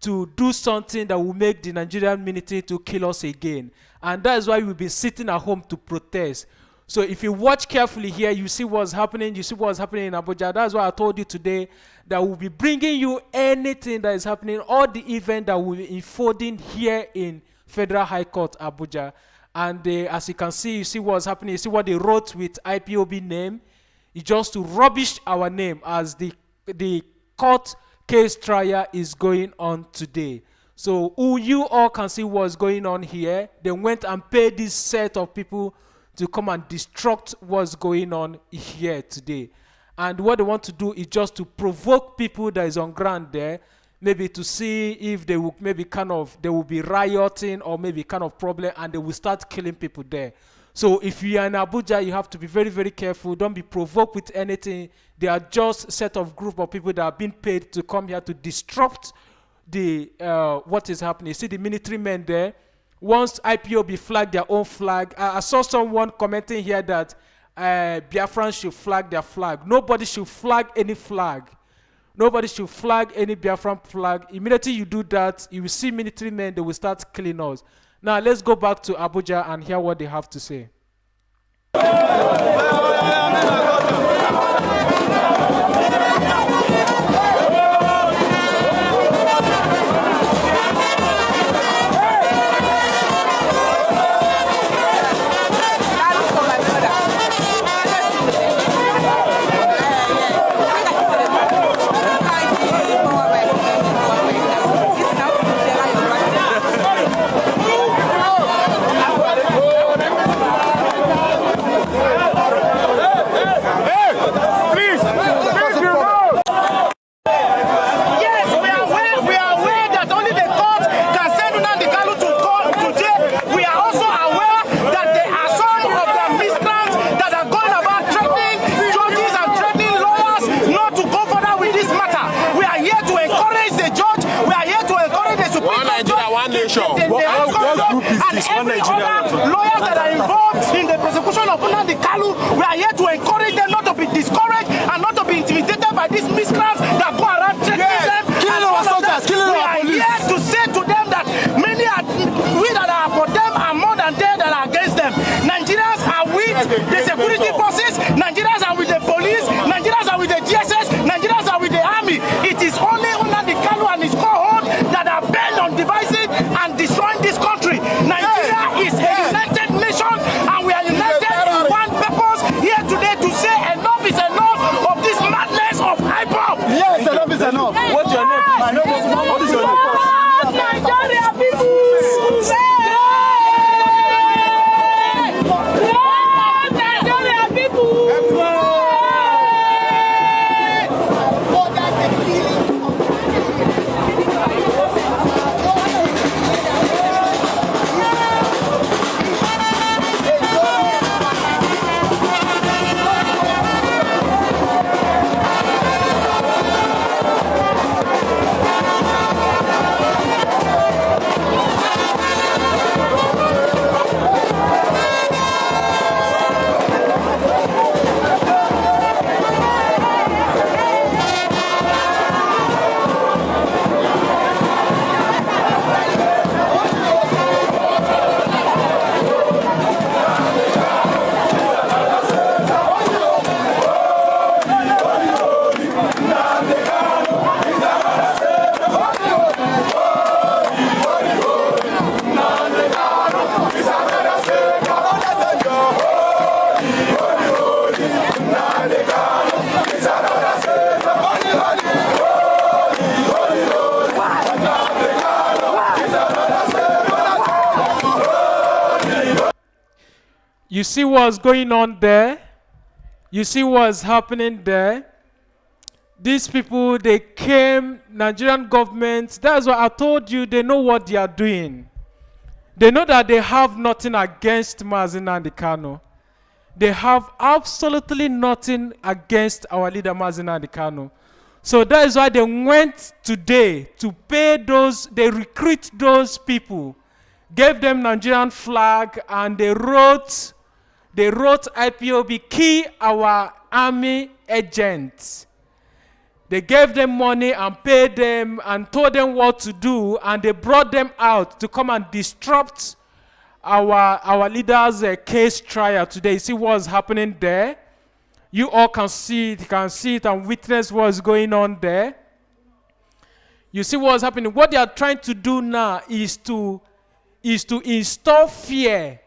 to do something that will make the Nigerian military to kill us again. And that is why we've been sitting at home to protest. So if you watch carefully here, you see what's happening. You see what's happening in Abuja. That's why I told you today that we'll be bringing you anything that is happening, all the event that will be unfolding here in Federal High Court, Abuja. And as you can see, you see what's happening. You see what they wrote with IPOB name. It's just to rubbish our name as the court case trial is going on today. So you all can see what's going on here. They went and paid this set of people to come and disrupt what's going on here today. And what they want to do is just to provoke people that is on ground there, maybe to see if they will maybe they will be rioting or maybe kind of problem, and they will start killing people there. So if you are in Abuja, you have to be very, very careful. Don't be provoked with anything. They are just a set of group of people that are being paid to come here to disrupt the what is happening. You see the military men there. Once IPOB flag their own flag, I saw someone commenting here that Biafrans should flag their flag. Nobody should flag any flag. Nobody should flag any Biafran flag. Immediately you do that, you will see military men, they will start killing us. Now let's go back to Abuja and hear what they have to say. Lawyers that are involved in the prosecution of Nnamdi Kanu, we are here to encourage them not to be discouraged and not to be intimidated by these miscreants that go around threatening them. Killing our soldiers, killing our police. We are here to say to them that we that are for them are more than they that are against them. Nigerians are with the security forces, Nigerians are with the police, Nigerians are with the GSS, Nigerians are with the army. It is only Nnamdi Kanu and his cohort that are bent on devising and destroying this country. Nigeria is a united nation, and we are united in one purpose here today to say You see what's going on there? You see what's happening there? These people, they came, Nigerian government, that's why I told you they know what they are doing. They know that they have nothing against Mazi Nnamdi Kanu. They have absolutely nothing against our leader Mazi Nnamdi Kanu. So that is why they went today to pay those, they recruit those people, gave them Nigerian flag, and they wrote IPOB, key our army agents. They gave them money and paid them and told them what to do, and they brought them out to come and disrupt our leader's case trial today. You see what's happening there? You all can see it and witness what's going on there. You see what's happening. What they are trying to do now is to install fear.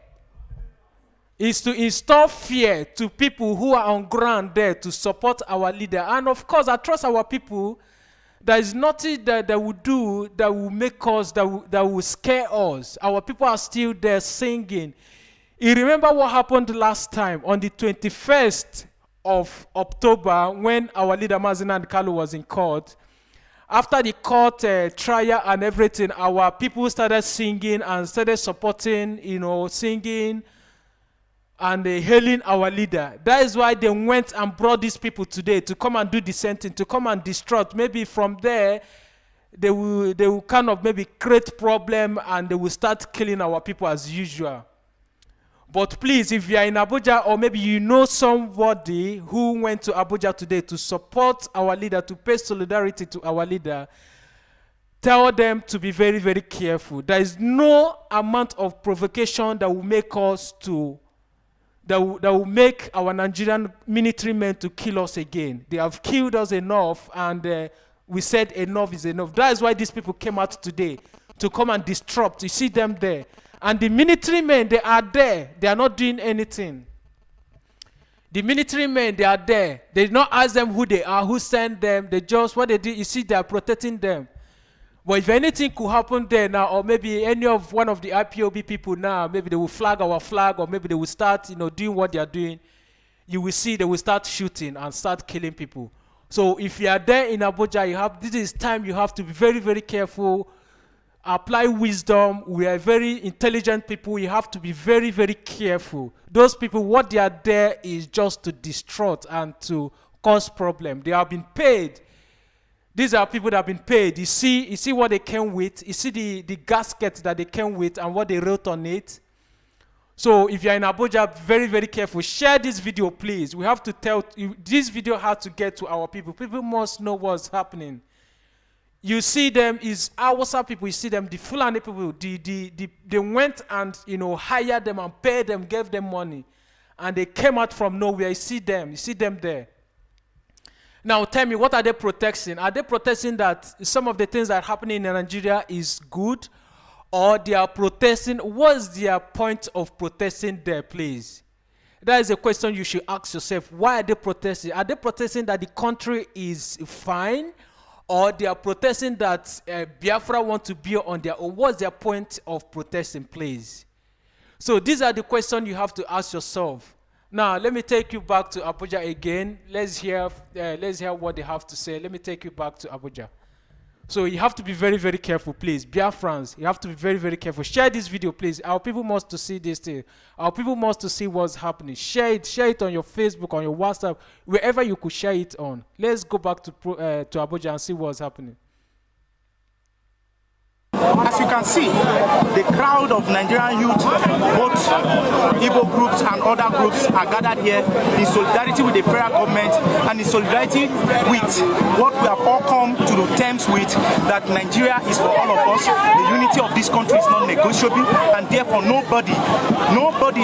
Is to install fear to people who are on ground there to support our leader. And of course, I trust our people. There is nothing that they will do that will make us, that will scare us. Our people are still there singing. You remember what happened last time on the 21st of October when our leader Mazi Nnamdi Kanu was in court. After the court trial and everything, our people started singing and started supporting, singing and hailing our leader. That is why they went and brought these people today to come and do the same thing, to come and distract. Maybe from there, they will kind of maybe create problem and they will start killing our people as usual. But please, if you are in Abuja or maybe you know somebody who went to Abuja today to support our leader, to pay solidarity to our leader, tell them to be very, very careful. There is no amount of provocation that will make us that will make our Nigerian military men to kill us again. They have killed us enough, and we said enough is enough. That is why these people came out today, to come and disrupt. You see them there. And the military men, they are there. They are not doing anything. The military men, they are there. They did not ask them who they are, who sent them. They just, what they did, you see, they are protecting them. But if anything could happen there now, or maybe one of the IPOB people now, maybe they will flag our flag, or maybe they will start, doing what they are doing, you will see they will start shooting and start killing people. So if you are there in Abuja, this is time you have to be very, very careful. Apply wisdom. We are very intelligent people. You have to be very, very careful. Those people, what they are there is just to distract and to cause problem. They have been paid. These are people that have been paid. You see what they came with. You see the gasket that they came with and what they wrote on it. So if you're in Abuja, very, very careful. Share this video, please. We have to tell, this video has to get to our people. People must know what's happening. You see them, is Hausa people, you see them, the Fulani people, they went and, hired them and paid them, gave them money. And they came out from nowhere. You see them there. Now tell me, what are they protesting? Are they protesting that some of the things that are happening in Nigeria is good? Or they are protesting, what's their point of protesting there, please? That is a question you should ask yourself. Why are they protesting? Are they protesting that the country is fine? Or they are protesting that Biafra want to be on their own? What's their point of protesting, please? So these are the questions you have to ask yourself. Now, let me take you back to Abuja again. Let's hear what they have to say. Let me take you back to Abuja. So you have to be very, very careful, please. Biafrans, you have to be very, very careful. Share this video, please. Our people must to see this thing. Our people must to see what's happening. Share it on your Facebook, on your WhatsApp, wherever you could share it on. Let's go back to Abuja and see what's happening. As you can see, the crowd of Nigerian youth, both Igbo groups and other groups, are gathered here in solidarity with the federal government and in solidarity with what we have all come to the terms with, that Nigeria is for all of us. The unity of this country is not negotiable, and therefore nobody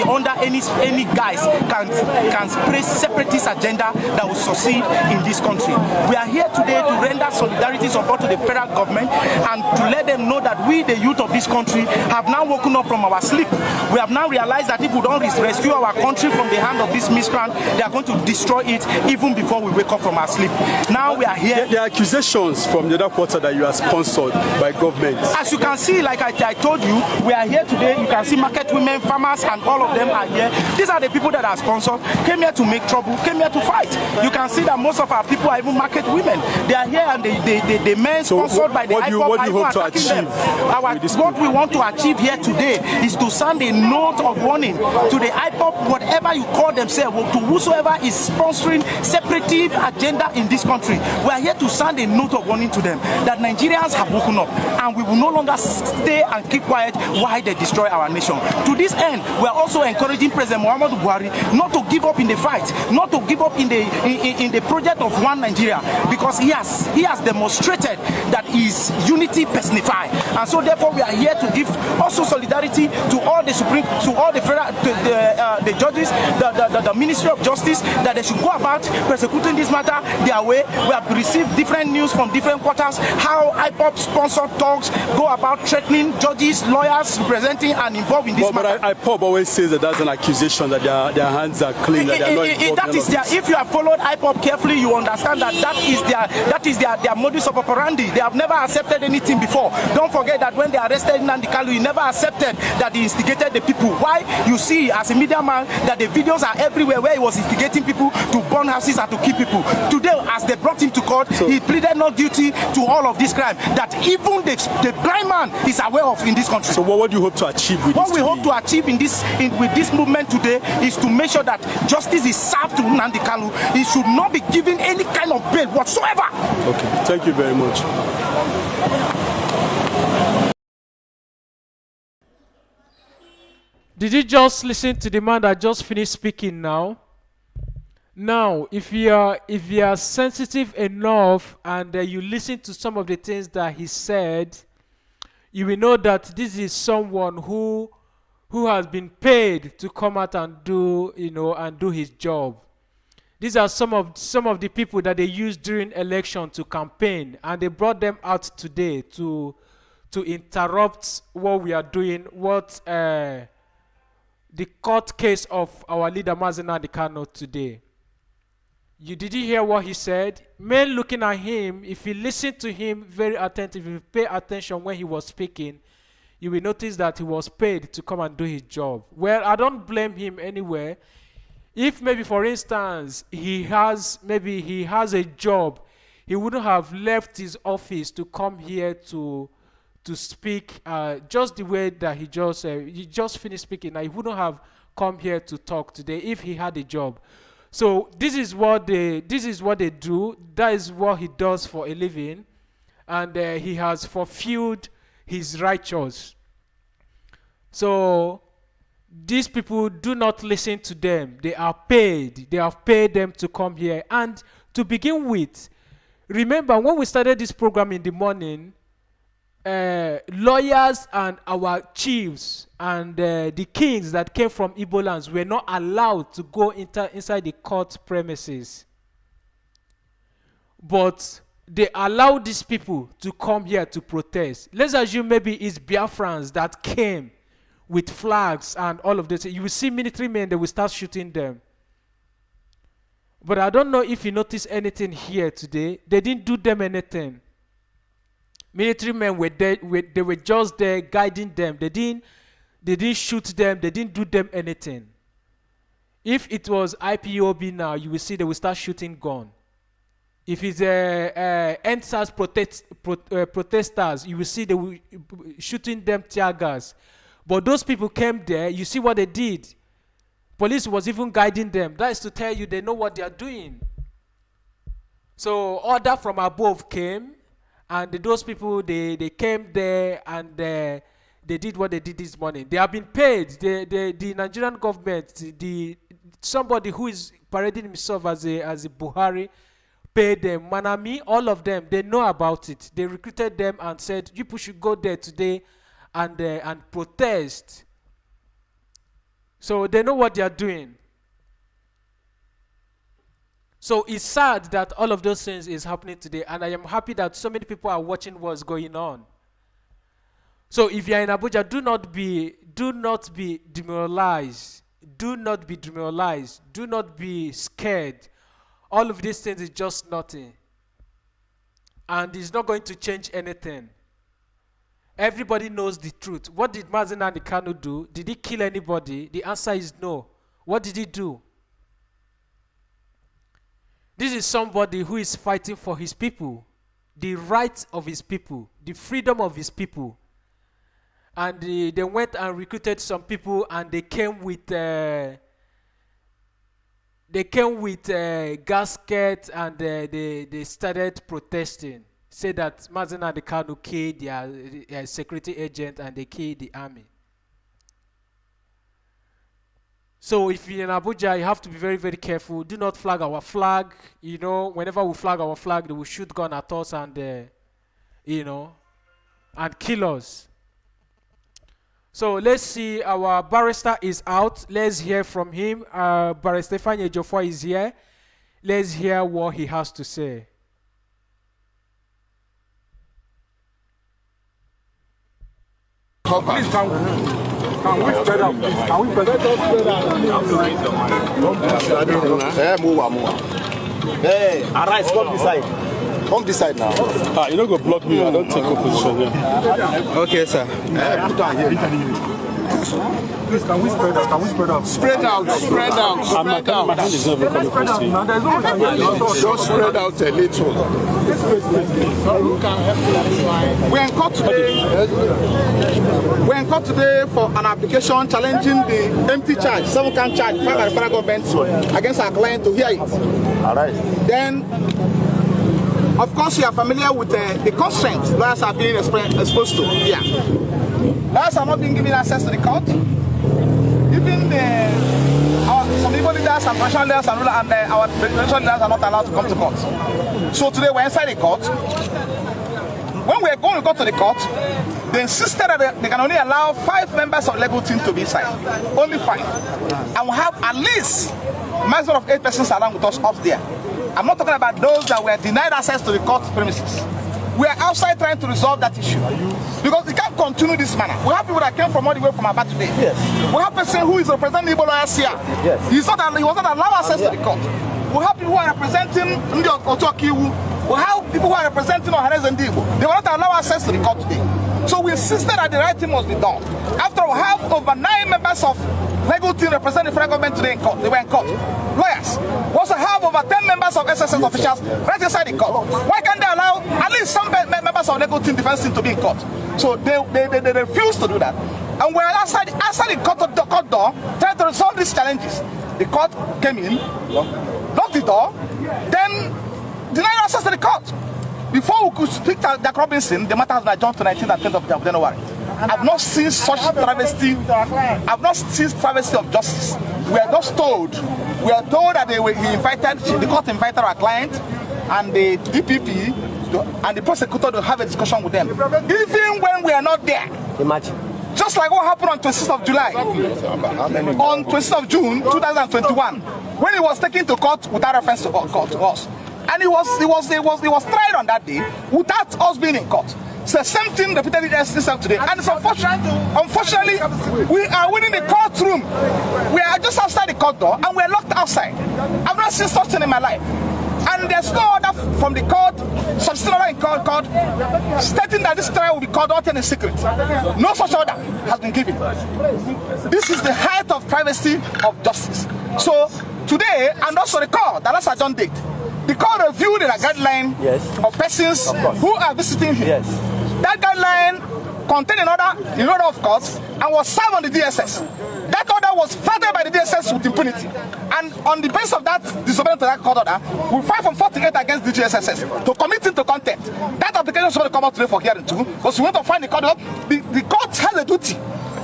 under any guise can spread separatist agenda that will succeed in this country. We are here today to render solidarity support to the federal government and to let them know that we, the the youth of this country have now woken up from our sleep. We have now realized that if we don't rescue our country from the hand of this miscreant, they are going to destroy it even before we wake up from our sleep. Now we are here. There are accusations from the other quarter that you are sponsored by government. As you can see, like I told you, we are here today. You can see market women, farmers, and all of them are here. These are the people that are sponsored, came here to make trouble, came here to fight. You can see that most of our people are even market women. They are here and the men sponsored by the IPOB. What do you hope to achieve? What we want to achieve here today is to send a note of warning to the IPOB, whatever you call themselves, to whosoever is sponsoring separative agenda in this country. We are here to send a note of warning to them that Nigerians have woken up and we will no longer stay and keep quiet while they destroy our nation. To this end, we are also encouraging President Muhammadu Buhari not to give up in the fight, not to give up in the project of one Nigeria, because he has demonstrated that his unity personified. And so therefore we are here to give also solidarity to all the federal, the judges, the Ministry of Justice, that they should go about persecuting this matter their way. We have received different news from different quarters how IPOB sponsored talks go about threatening judges, lawyers representing and involved in this matter. But IPOB always says that that's an accusation that their hands are clean, that they are not involved. If you have followed IPOB carefully, you understand that that is their modus operandi. They have never accepted anything before. Don't forget that when they arrested Nnamdi Kanu, he never accepted that he instigated the people. Why? You see, as a media man, that the videos are everywhere where he was instigating people to burn houses and to kill people. Today, as they brought him to court, he pleaded not guilty to all of this crime that even the blind man is aware of in this country. So what do you hope to achieve with What we hope to achieve with this movement today is to make sure that justice is served to Nnamdi Kanu. He should not be given any kind of bail whatsoever. Okay, thank you very much. Did you just listen to the man that just finished speaking now? Now, if you are sensitive enough and you listen to some of the things that he said, you will know that this is someone who has been paid to come out and do his job. These are some of the people that they used during election to campaign, and they brought them out today to interrupt what we are doing, what the court case of our leader Mazi Nnamdi Kanu today. Did you hear what he said? Men looking at him, if you listen to him very attentively, if you pay attention when he was speaking, you will notice that he was paid to come and do his job. Well, I don't blame him anywhere. If maybe, for instance, he has a job, he wouldn't have left his office to come here to speak just the way that he just finished speaking. He wouldn't have come here to talk today if he had a job. So this is what they do. That is what he does for a living, and he has fulfilled his righteous. So these people, do not listen to them. They are paid. They have paid them to come here. And to begin with, remember when we started this program in the morning, lawyers and our chiefs and the kings that came from Igbo lands were not allowed to go inside the court premises. But they allowed these people to come here to protest. Let's assume maybe it's Biafrans that came with flags and all of this. You will see military men, they will start shooting them. But I don't know if you notice anything here today. They didn't do them anything. Military men were there, they were just there guiding them. They didn't shoot them, they didn't do them anything. If it was IPOB now, you will see they will start shooting gun. If it's NSAS protesters, you will see they will shooting them tear gas. But those people came there, you see what they did. Police was even guiding them. That is to tell you they know what they are doing. So order from above came, and those people, they came there and they did what they did this morning. They have been paid. The Nigerian government, somebody who is parading himself as a Buhari, paid them. Manami, all of them, they know about it. They recruited them and said, you people should go there today and protest. So they know what they are doing. So it's sad that all of those things is happening today, and I am happy that so many people are watching what's going on. So if you're in Abuja, do not be demoralized. Do not be demoralized. Do not be scared. All of these things is just nothing. And it's not going to change anything. Everybody knows the truth. What did Mazi Nnamdi Kanu do? Did he kill anybody? The answer is no. What did he do? This is somebody who is fighting for his people, the rights of his people, the freedom of his people. And they went and recruited some people, and they came with gaskets, and they started protesting. Say that Mazi Nnamdi Kanu killed their security agent and they killed the army. So if you're in Abuja, you have to be very, very careful. Do not flag our flag. You know, whenever we flag our flag, they will shoot gun at us and, you know, and kill us. So let's see, our barrister is out. Let's hear from him. Barrister Fanye Jofwa is here. Let's hear what he has to say. Please, can we spread out? Can we spread out? Hey, arise, come this side. Come this side now. You don't go block me. I don't take a position here. Okay, sir. Put down here. Please, can we spread out? Can we spread out? Spread out, spread out, spread out. My hand is not very close to you. Just spread out a little. We're in court today. We're in court today for an application challenging the empty charge, 7-count charge filed by the federal government against our client to hear it. All right. Then, of course, you are familiar with the constraints lawyers are being exposed to here. Lawyers are not being given access to the court. Even some people leaders and professional leaders and our professional leaders are not allowed to come to court. So today we're inside the court. When we're going to go to the court, they insisted that they can only allow 5 members of the legal team to be inside. Only 5. And we have at least a maximum of 8 persons along with us up there. I'm not talking about those that were denied access to the court premises. We are outside trying to resolve that issue. Because we can't continue this manner. We have people that came from all the way from Abba today. Yes. We have a person who is representing Igbo lawyers here. Yes. He was not allowed access to the court. We have people who are representing Ndi Otokiwu. We have people who are representing Ohanes and Igbo. They were not allowed access to the court today. So we insisted that the right thing must be done. After all, we have over 9 members of legal team representing the federal government today in court. They were in court. Lawyers. We also have over 10 members of SSS officials right inside the court. Why can't they allow at least some members of legal team defense team to be in court? So they refuse to do that. And we're outside the court door trying to resolve these challenges. The court came in, locked the door, then denied access to the court. Before we could speak to Jack Robinson, the matter has been adjourned to 19th and 20th of January. I've not seen such travesty. I've not seen travesty of justice. We are just told. We are told that the court invited our client and the DPP and the prosecutor to have a discussion with them. Even when we are not there. Imagine. Just like what happened on 26th of July. On 26th of June 2021, when he was taken to court without reference to us. And he was tried on that day without us being in court. It's the same thing repeatedly itself today. And it's unfortunately, we are within the courtroom. We are just outside the court door and we're locked outside. I've not seen such thing in my life. And there's no order from the court, substantial in court, stating that this trial will be called out in secret. No such order has been given. This is the height of privacy of justice. So today, and also the court, the last adjourned date, the court reviewed the guideline of persons who are visiting here. Yes. That guideline contained an order of courts and was served on the DSS. That order was furthered by the DSS with impunity. And on the basis of that disobedience to that court order, we filed from 48 against the DSS to commit him to contempt. That application is going to come out today for hearing too, because we want to find the court. The court has a duty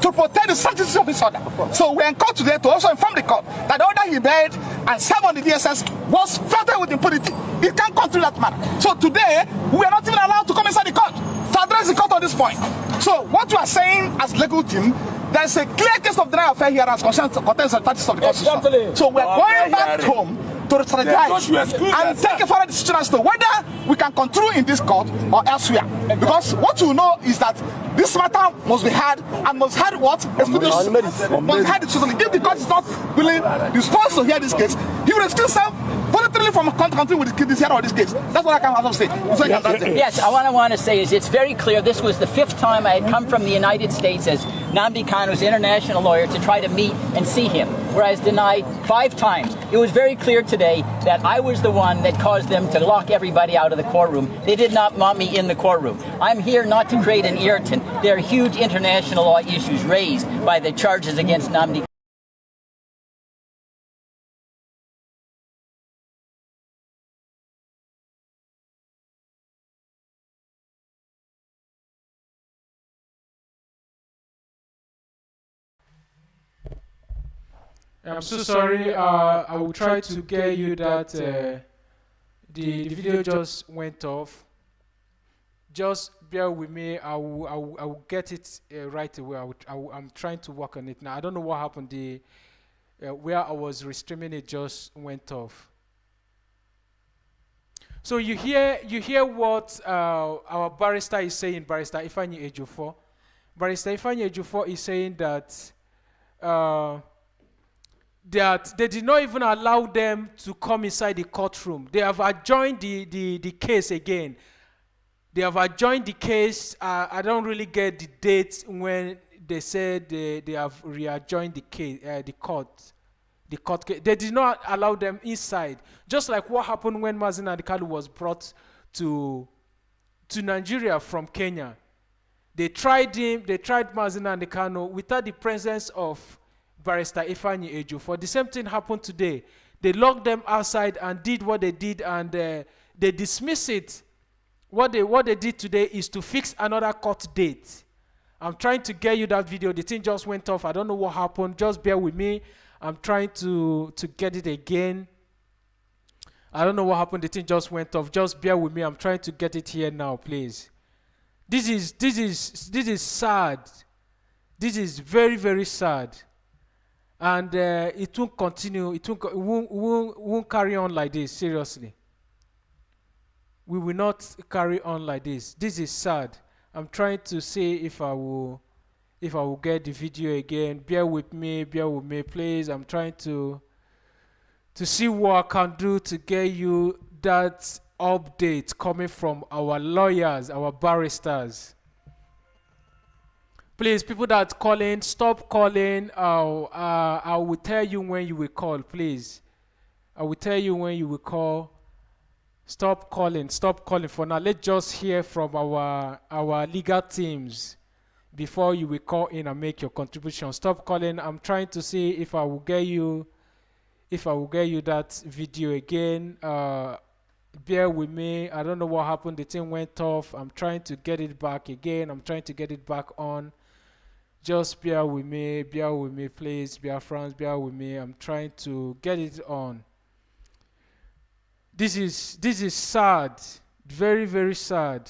to protect the sanctity of his order. So we're in court today to also inform the court that the order he made and served on the DSS was furthered with impunity. It can't continue that matter. So today, we are not even allowed to come inside the court to address the court on this point. So what we are saying as legal team, there is a clear case of denial of fair hearing as concerns the parties of the Constitution. So we are going back home to strategize and take a further decision as to whether we can continue in this court or elsewhere. Because what you know is that this matter must be heard and must heard what? Must heard exclusively. If the court is not willing, disposed to hear this case, he will excuse himself voluntarily from country with this hearing of this case. That's what I can also say. Yes, what I want to say is it's very clear. This was the 5th time I had come from the United States as Nnamdi Kanu's international lawyer to try to meet and see him, where I was denied 5 times. It was very clear today that I was the one that caused them to lock everybody out of the courtroom. They did not want me in the courtroom. I'm here not to create an irritant. There are huge international law issues raised by the charges against Nnamdi. I'm so sorry. I will try to get you that the video just went off. Just bear with me. I will get it right away. I'm trying to work on it now. I don't know what happened. Where I was restreaming it just went off. So you hear what our barrister is saying. Barrister Ifeanyi Ejiofor. Barrister Ifeanyi Ejiofor is saying that. That they did not even allow them to come inside the courtroom. They have adjourned the case again. They have adjourned the case. I don't really get the dates when they said they have readjourned the case, the court case. They did not allow them inside. Just like what happened when Mazi Nnamdi Kanu was brought to Nigeria from Kenya. They tried him. They tried Mazi Nnamdi Kanu without the presence of Barrister Ifeanyi Ejiofor. The same thing happened today. They locked them outside and did what they did, and they dismiss it. What they did today is to fix another court date. I'm trying to get you that video. The thing just went off. I don't know what happened. Just bear with me. I'm trying to get it again. I don't know what happened. The thing just went off. Just bear with me. I'm trying to get it here now, please. This is sad. This is very, very sad. And it won't continue. It won't carry on like this. Seriously, we will not carry on like this. This is sad. I'm trying to see if I will get the video again. Bear with me, please. I'm trying to see what I can do to get you that update coming from our lawyers, our barristers. Please, people that calling, stop calling. I will tell you when you will call, please. I will tell you when you will call. Stop calling for now. Let's just hear from our legal teams before you will call in and make your contribution. Stop calling. I'm trying to see if I will get you that video again. Bear with me. I don't know what happened. The thing went off. I'm trying to get it back again. I'm trying to get it back on. Just bear with me, please. Biafrans, bear with me. I'm trying to get it on. This is sad. Very, very sad.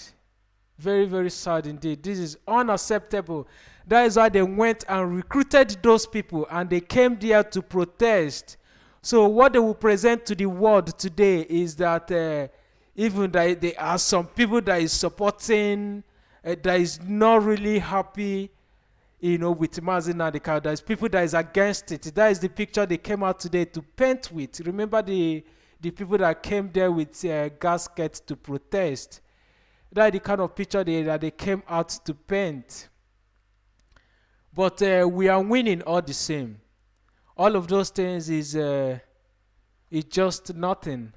Very, very sad indeed. This is unacceptable. That is why they went and recruited those people, and they came there to protest. So what they will present to the world today is that even that there are some people that is supporting, that is not really happy, with Mazi Nnamdi Kanu. There's people that is against it. That is the picture they came out today to paint with. Remember the people that came there with gaskets to protest. That is the kind of picture that they came out to paint. But we are winning all the same. All of those things is just nothing.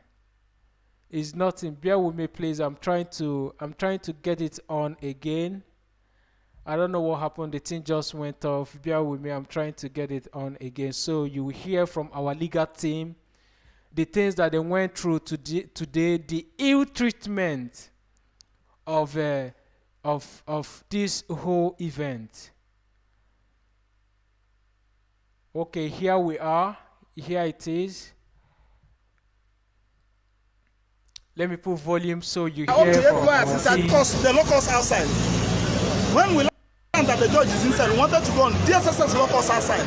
It's nothing. Bear with me, please. I'm trying to get it on again. I don't know what happened. The thing just went off. Bear with me. I'm trying to get it on again. So you will hear from our legal team the things that they went through today, the ill treatment of this whole event. Okay, here we are. Here it is. Let me put volume so you hear from the locals outside. When we learned that the judge is inside, we wanted to go on DSS's locals outside.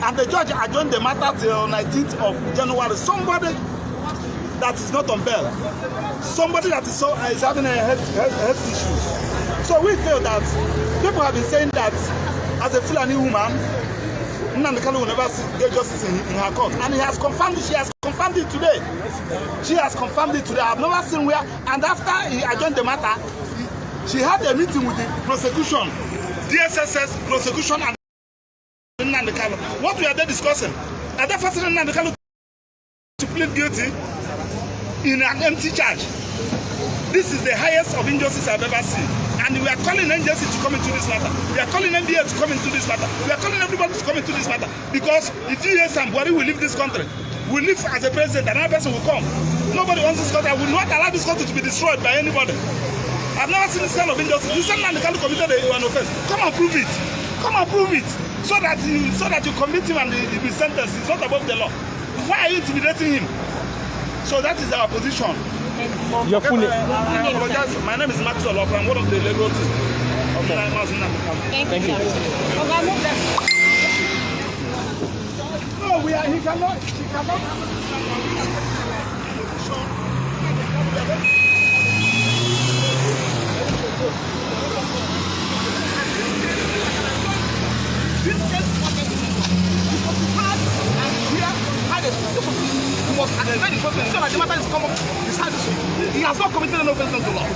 And the judge adjourned the matter till 19th of January. Somebody that is not on bail, somebody that is having a health issues. So we feel that people have been saying that as a Fulani woman, Nnamdi Kanu will never get justice in her court. And he has confirmed it. She has confirmed it today. She has confirmed it today. I've never seen where. And after he adjourned the matter, she had a meeting with the prosecution, DSSS, prosecution, and Nnamdi Kanu. What we are there discussing? Are they forcing Nnamdi Kanu to plead guilty in an empty charge? This is the highest of injustice I've ever seen. And we are calling NJC to come into this matter. We are calling NBA to come into this matter. We are calling everybody to come into this matter. Because if you hear somebody will leave this country, will leave as a president, another person will come. Nobody wants this country. I will not allow this country to be destroyed by anybody. I've never seen this kind of injustice. You said Nnamdi Kanu committed an offense. Come and prove it. Come and prove it. So that you commit him and he be sentenced. It's not above the law. Why are you intimidating him? So that is our position. Your full name? My name is Mazi Nnamdi Kanu. I'm one of the legal team. Thank you. No, he cannot. He has not committed an offense against the law.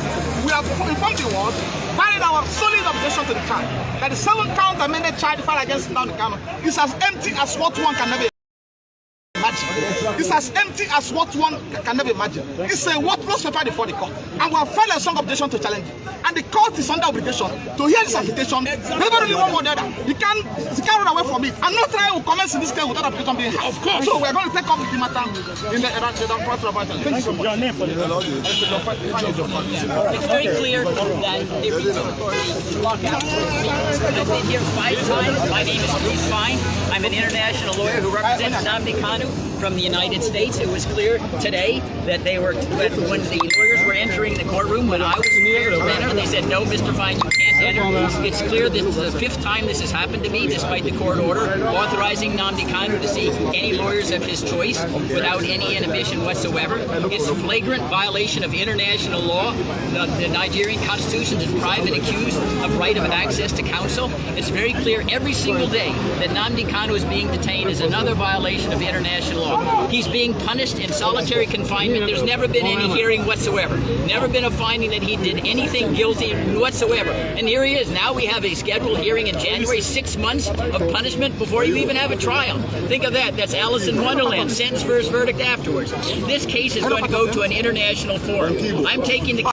We have informed the world, filed our solid objection to the charge, that the 7-count amended charge filed against Nnamdi Kanu is as empty as what one can never imagine. It's as empty as what one can never imagine. It's a worthless paper before the court. And we have filed a strong objection to challenge it. And the court is under obligation to hear this agitation. Never really one or the other. You can't run away from it. And no trial will commence in this case without application being held. Of course. So we are going to take up the matter in the court of battle. Thank you so much. Your name for the It's very clear that the reason for the lockout. I've been here 5 times. My name is Bruce Fine. I'm an international lawyer who represents Nnamdi Kanu from the United States. It was clear today that when the lawyers were entering the courtroom, when I was prepared to enter, they said, "No, Mr. Fine, you can't enter." It's clear this is the 5th time this has happened to me, despite the court order authorizing Nnamdi Kanu to see any lawyers of his choice without any inhibition whatsoever. It's a flagrant violation of international law. The Nigerian Constitution is private accused of right of access to counsel. It's very clear every single day that Nnamdi Kanu is being detained is another violation of international law. He's being punished in solitary confinement. There's never been any hearing whatsoever. Never been a finding that he did anything guilty whatsoever. And here he is. Now we have a scheduled hearing in January, 6 months of punishment before you even have a trial. Think of that. That's Alice in Wonderland. Sentence first, verdict afterwards. This case is going to go to an international forum. I'm taking the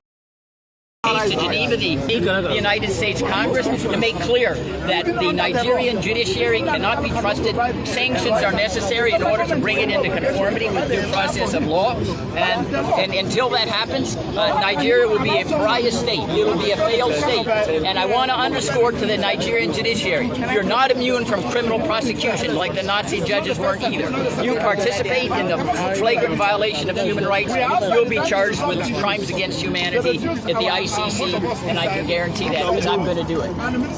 to Geneva, the United States Congress, to make clear that the Nigerian judiciary cannot be trusted. Sanctions are necessary in order to bring it into conformity with due process of law. And until that happens, Nigeria will be a pariah state. It will be a failed state. And I want to underscore to the Nigerian judiciary, you're not immune from criminal prosecution like the Nazi judges weren't either. You participate in the flagrant violation of human rights, you'll be charged with crimes against humanity at the ICC. And I can guarantee that because I'm going to do it.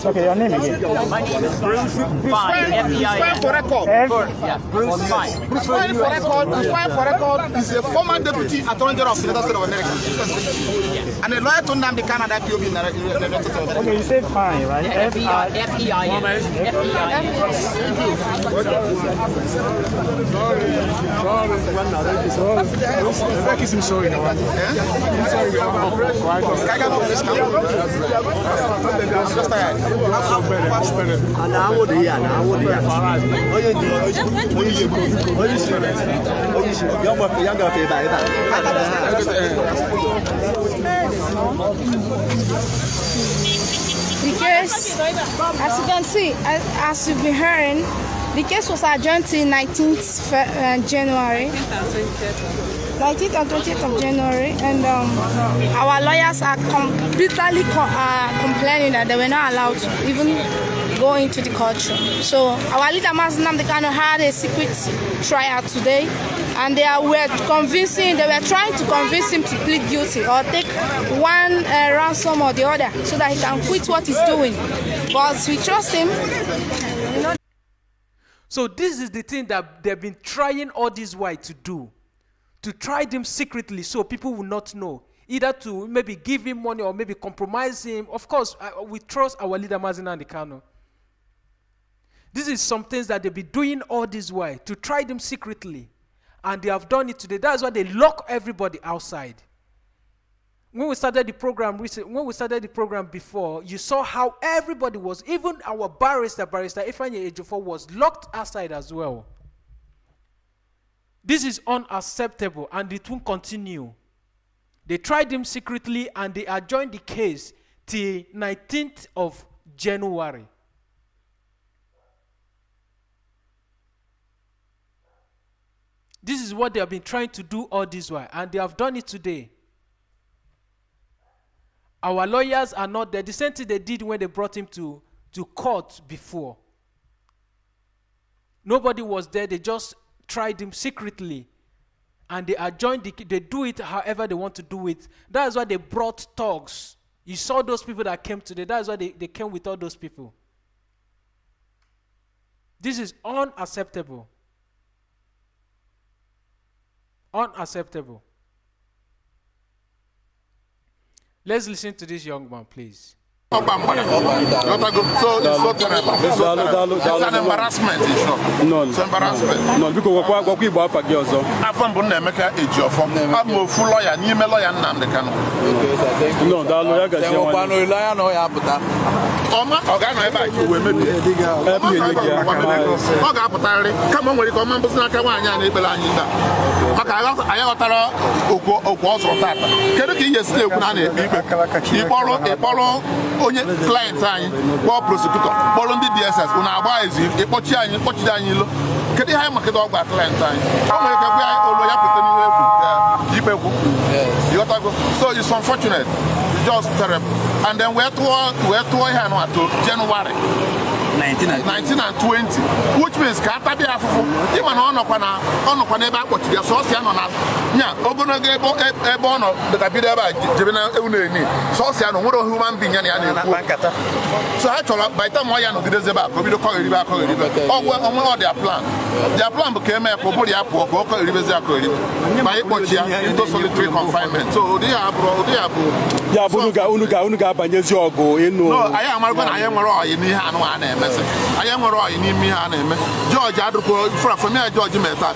Okay, your name again? My name is Bruce Fine, F-E-I-N. For record. Yeah, Bruce Fine. Bruce Fine for record. Bruce Fine for record is a former deputy attorney general of the United States of America. And a lawyer to Nnamdi Kanu that POB in the United States of America. Okay, you said fine, right? F-E-I-N. The case, as you can see, as you've been hearing, the case was adjourned till 19th January. 19th and 20th of January, and our lawyers are completely complaining that they were not allowed to even go into the courtroom. So our leader Mazi Nnamdi Kanu had a secret trial today, and they were trying to convince him to plead guilty or take one ransom or the other so that he can quit what he's doing. But we trust him. So this is the thing that they've been trying all this while to do. to try them secretly so people will not know. Either to maybe give him money or maybe compromise him. Of course, we trust our leader Mazi Nnamdi Kanu. This is some things that they've been doing all this while to try them secretly. And they have done it today. That's why they lock everybody outside. When we started the program before, you saw how everybody was, even our barrister Ifeanyi Ejiofor was locked outside as well. This is unacceptable and it won't continue. They tried him secretly and they adjourned the case till 19th of January. This is what they have been trying to do all this while, and they have done it today. Our lawyers are not there. The same thing they did when they brought him to court before. Nobody was there. They just tried him secretly. And they adjourned they do it however they want to do it. That is why they brought thugs. You saw those people that came today. That is why they came with all those people. This is unacceptable. Unacceptable. Let's listen to this young man, please. So it's so terrible. It's an embarrassment. No. It's embarrassment. No, because what we bought for girls. I'm from Nemeka Ejiofor. I'm a full lawyer. You may lawyer Nnamdi Kanu. No, that lawyer got you. Come on, we come and business. I onye client anyị kpọọ prosecutor kpọrọ ndị DSS unu agba ezi ịkpọchi anyị kpọchide anyị ilo kedu ihe anyị maka ọgba client anyị ọ nwere ka gwa anyị olo ya pụta n'ihe egwu ikpe egwu so it's unfortunate, it's just terrible. And then we're to ihe anụ atọ January 19 and 20, which means ka ata bịa afụfụ ịma na ọ nọkwa n'ebe akpọchiri ya sọọsị ya nọ na nya ogologo ebe ọ nọ dịka bido ebe a jebe na ewu na-eni sọọsị ya nọ nwere human being ya na ya na-ekwu so ha chọrọ by the time ọ ya nọgidezi ebe a ka o bido kọgheribe onwe ọ their plan bụ ka eme ya ka ụbụrụ ya pụọ ka ọ kọgheribezi akọgheribe ma ịkpọchi ya into solitary confinement. So ụdị ya bụ ya bụ unu ga-abanyezi ọgụ ịnụ anyị amarụkwa na anyị nwere ọyị n'ihe anụ a na-eme. I am right in me, George, I do for me, George Meta.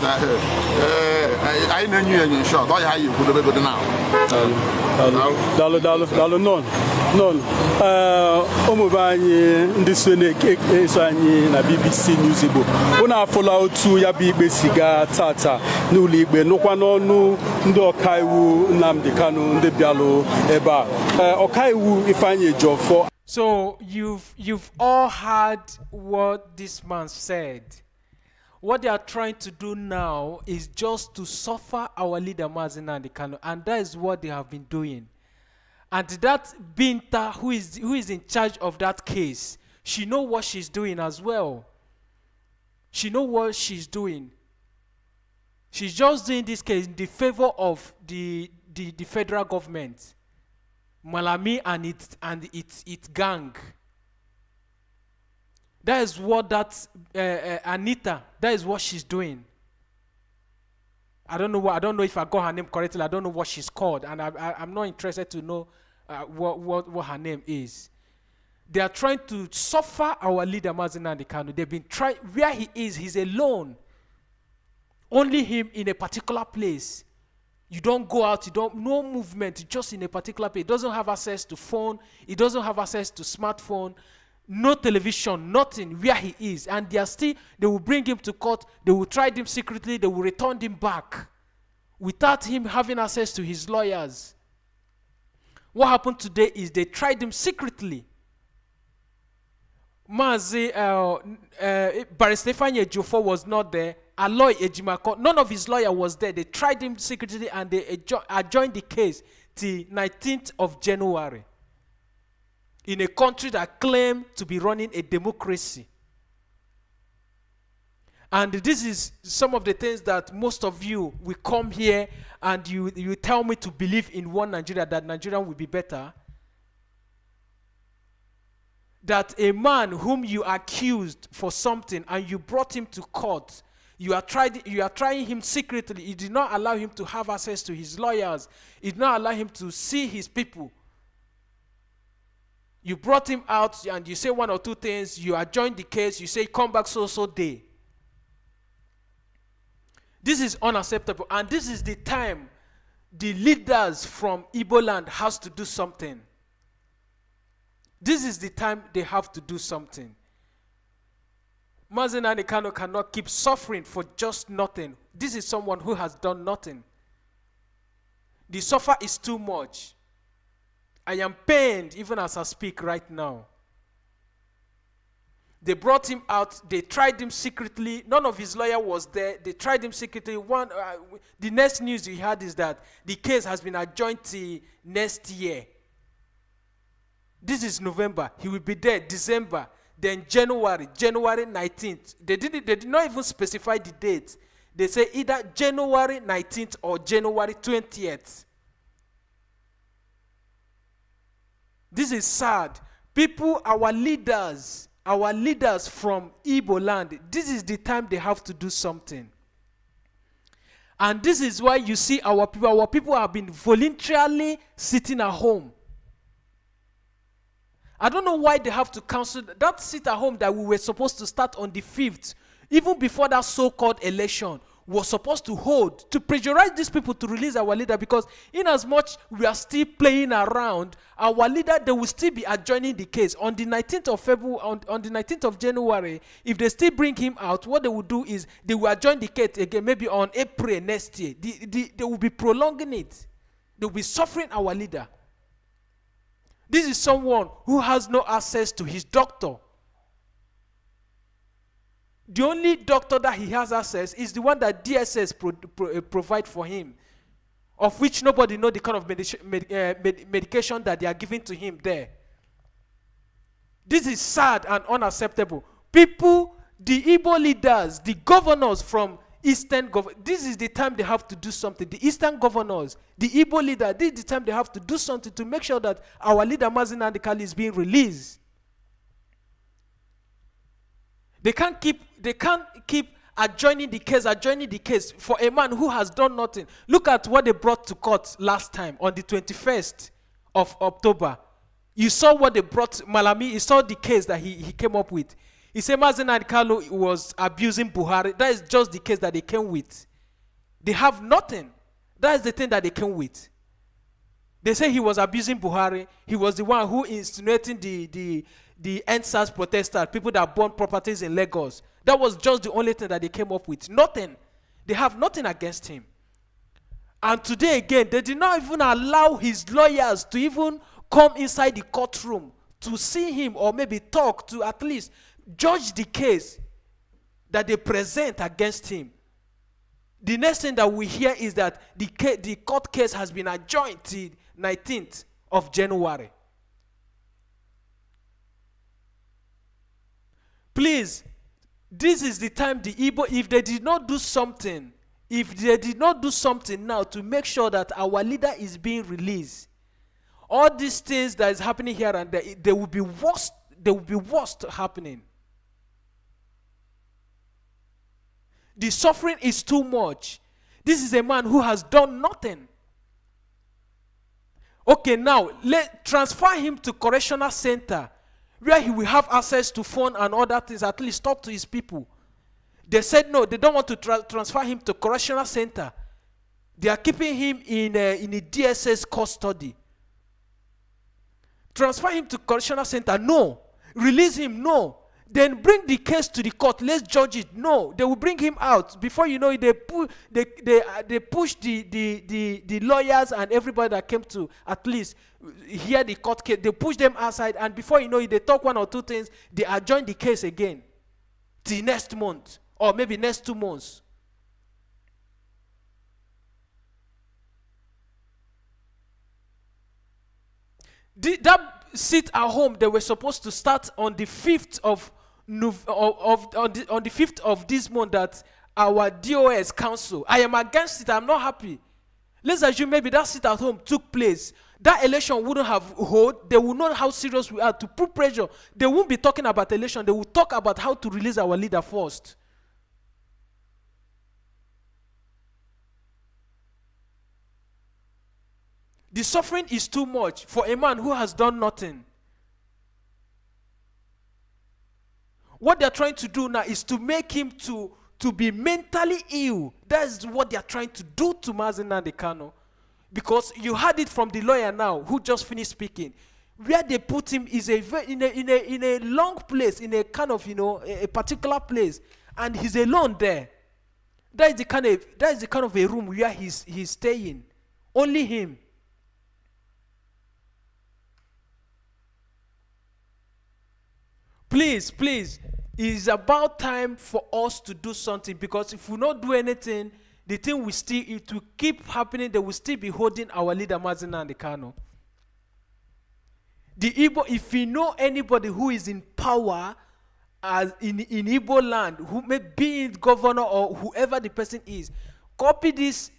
I know you in short. I have you could have good now. Dollar, none. Omubani, this one na BBC News. Una follow to ya Besiga Tata, New League, no one no Ndokaiwu Nnamdi Kanu, the Bialo, Eba. Okaiwu, if I need job for. So you've all heard what this man said. What they are trying to do now is just to suffer our leader Mazi Nnamdi Kanu, and that is what they have been doing. And that Binta, who is in charge of that case, she knows what she's doing as well. She knows what she's doing. She's just doing this case in the favor of the federal government. Malami and its gang. That is what Anita, that is what she's doing. I don't know if I got her name correctly. I don't know what she's called, and I'm not interested to know what her name is. They are trying to suffer our leader Mazi Nnamdi Kanu. They've been trying, where he is, he's alone. Only him in a particular place. You don't go out, no movement, just in a particular place. He doesn't have access to phone, he doesn't have access to smartphone, no television, nothing, where he is. And they will bring him to court, they will try him secretly, they will return him back without him having access to his lawyers. What happened today is they tried him secretly. Barrister Ifeanyi Ejiofor was not there. Aloy Ejimako, none of his lawyer was there. They tried him secretly and they adjourned the case till 19th of January. In a country that claimed to be running a democracy. And this is some of the things that most of you will come here and you tell me to believe in one Nigeria, that Nigeria will be better. That a man whom you accused for something and you brought him to court, You are trying him secretly. You did not allow him to have access to his lawyers. You did not allow him to see his people. You brought him out and you say one or two things. You adjourn the case. You say, come back so day. This is unacceptable. And this is the time the leaders from Igbo land has to do something. This is the time they have to do something. Mazi Nnamdi Kanu cannot keep suffering for just nothing. This is someone who has done nothing. The suffer is too much. I am pained even as I speak right now. They brought him out. They tried him secretly. None of his lawyer was there. They tried him secretly. The next news we had is that the case has been adjourned till next year. This is November. He will be there December. Then January 19th. They did not even specify the date. They say either January 19th or January 20th. This is sad. People, our leaders from Igbo land, this is the time they have to do something. And this is why you see our people have been voluntarily sitting at home. I don't know why they have to cancel that sit at home that we were supposed to start on the 5th, even before that so-called election was supposed to hold, to pressurize these people to release our leader, because in as much we are still playing around, our leader, they will still be adjourning the case. On the 19th of February, on the 19th of January, if they still bring him out, what they will do is they will adjourn the case again, maybe on April next year. They will be prolonging it. They will be suffering our leader. This is someone who has no access to his doctor. The only doctor that he has access is the one that DSS provide for him, of which nobody knows the kind of medication that they are giving to him there. This is sad and unacceptable. People, the Igbo leaders, the governors from Eastern government, this is the time they have to do something. The Eastern governors, the Igbo leader, this is the time they have to do something to make sure that our leader Mazi Nnamdi Kanu is being released. They can't keep adjourning the case for a man who has done nothing. Look at what they brought to court last time on the 21st of October. You saw what they brought, Malami, you saw the case that he came up with. He said Mazi Nnamdi Kanu was abusing Buhari. That is just the case that they came with. They have nothing. That is the thing that they came with. They say he was abusing Buhari. He was the one who insinuating the NSAS protesters, people that burned properties in Lagos. That was just the only thing that they came up with. Nothing. They have nothing against him. And today again, they did not even allow his lawyers to even come inside the courtroom to see him or maybe talk to at least judge the case that they present against him. The next thing that we hear is that the court case has been adjourned till 19th of January. Please, this is the time the Igbo, if they did not do something now to make sure that our leader is being released, all these things that is happening here and there, they will be worse happening. The suffering is too much. This is a man who has done nothing. Okay, now transfer him to correctional center, where he will have access to phone and other things, at least talk to his people. They said no, they don't want to transfer him to correctional center. They are keeping him in a DSS custody. Transfer him to correctional center, no. Release him, no. Then bring the case to the court, let's judge it, no. They will bring him out. Before you know it, they push the lawyers and everybody that came to at least hear the court case, they push them outside, and before you know it, they talk one or two things, they adjourn the case again till next month or maybe next 2 months. That sit at home, they were supposed to start on the 5th of on the 5th of this month, that our DOS council. I am against it. I'm not happy. Let's assume maybe that sit at home took place. That election wouldn't have hold. They will know how serious we are to put pressure. They won't be talking about election. They will talk about how to release our leader first. The suffering is too much for a man who has done nothing. What they're trying to do now is to make him to be mentally ill. That's what they're trying to do to Mazi Nnamdi Kanu. Because you had it from the lawyer now who just finished speaking. Where they put him is in a long place, in a kind of, a particular place, and he's alone there. That is the kind of a room where he's staying. Only him. Please, it's about time for us to do something, because if we not do anything, the thing it will keep happening. They will still be holding our leader Mazi Nnamdi Kanu. The Igbo, if you know anybody who is in power as in Igbo land, who may be governor or whoever the person is, copy this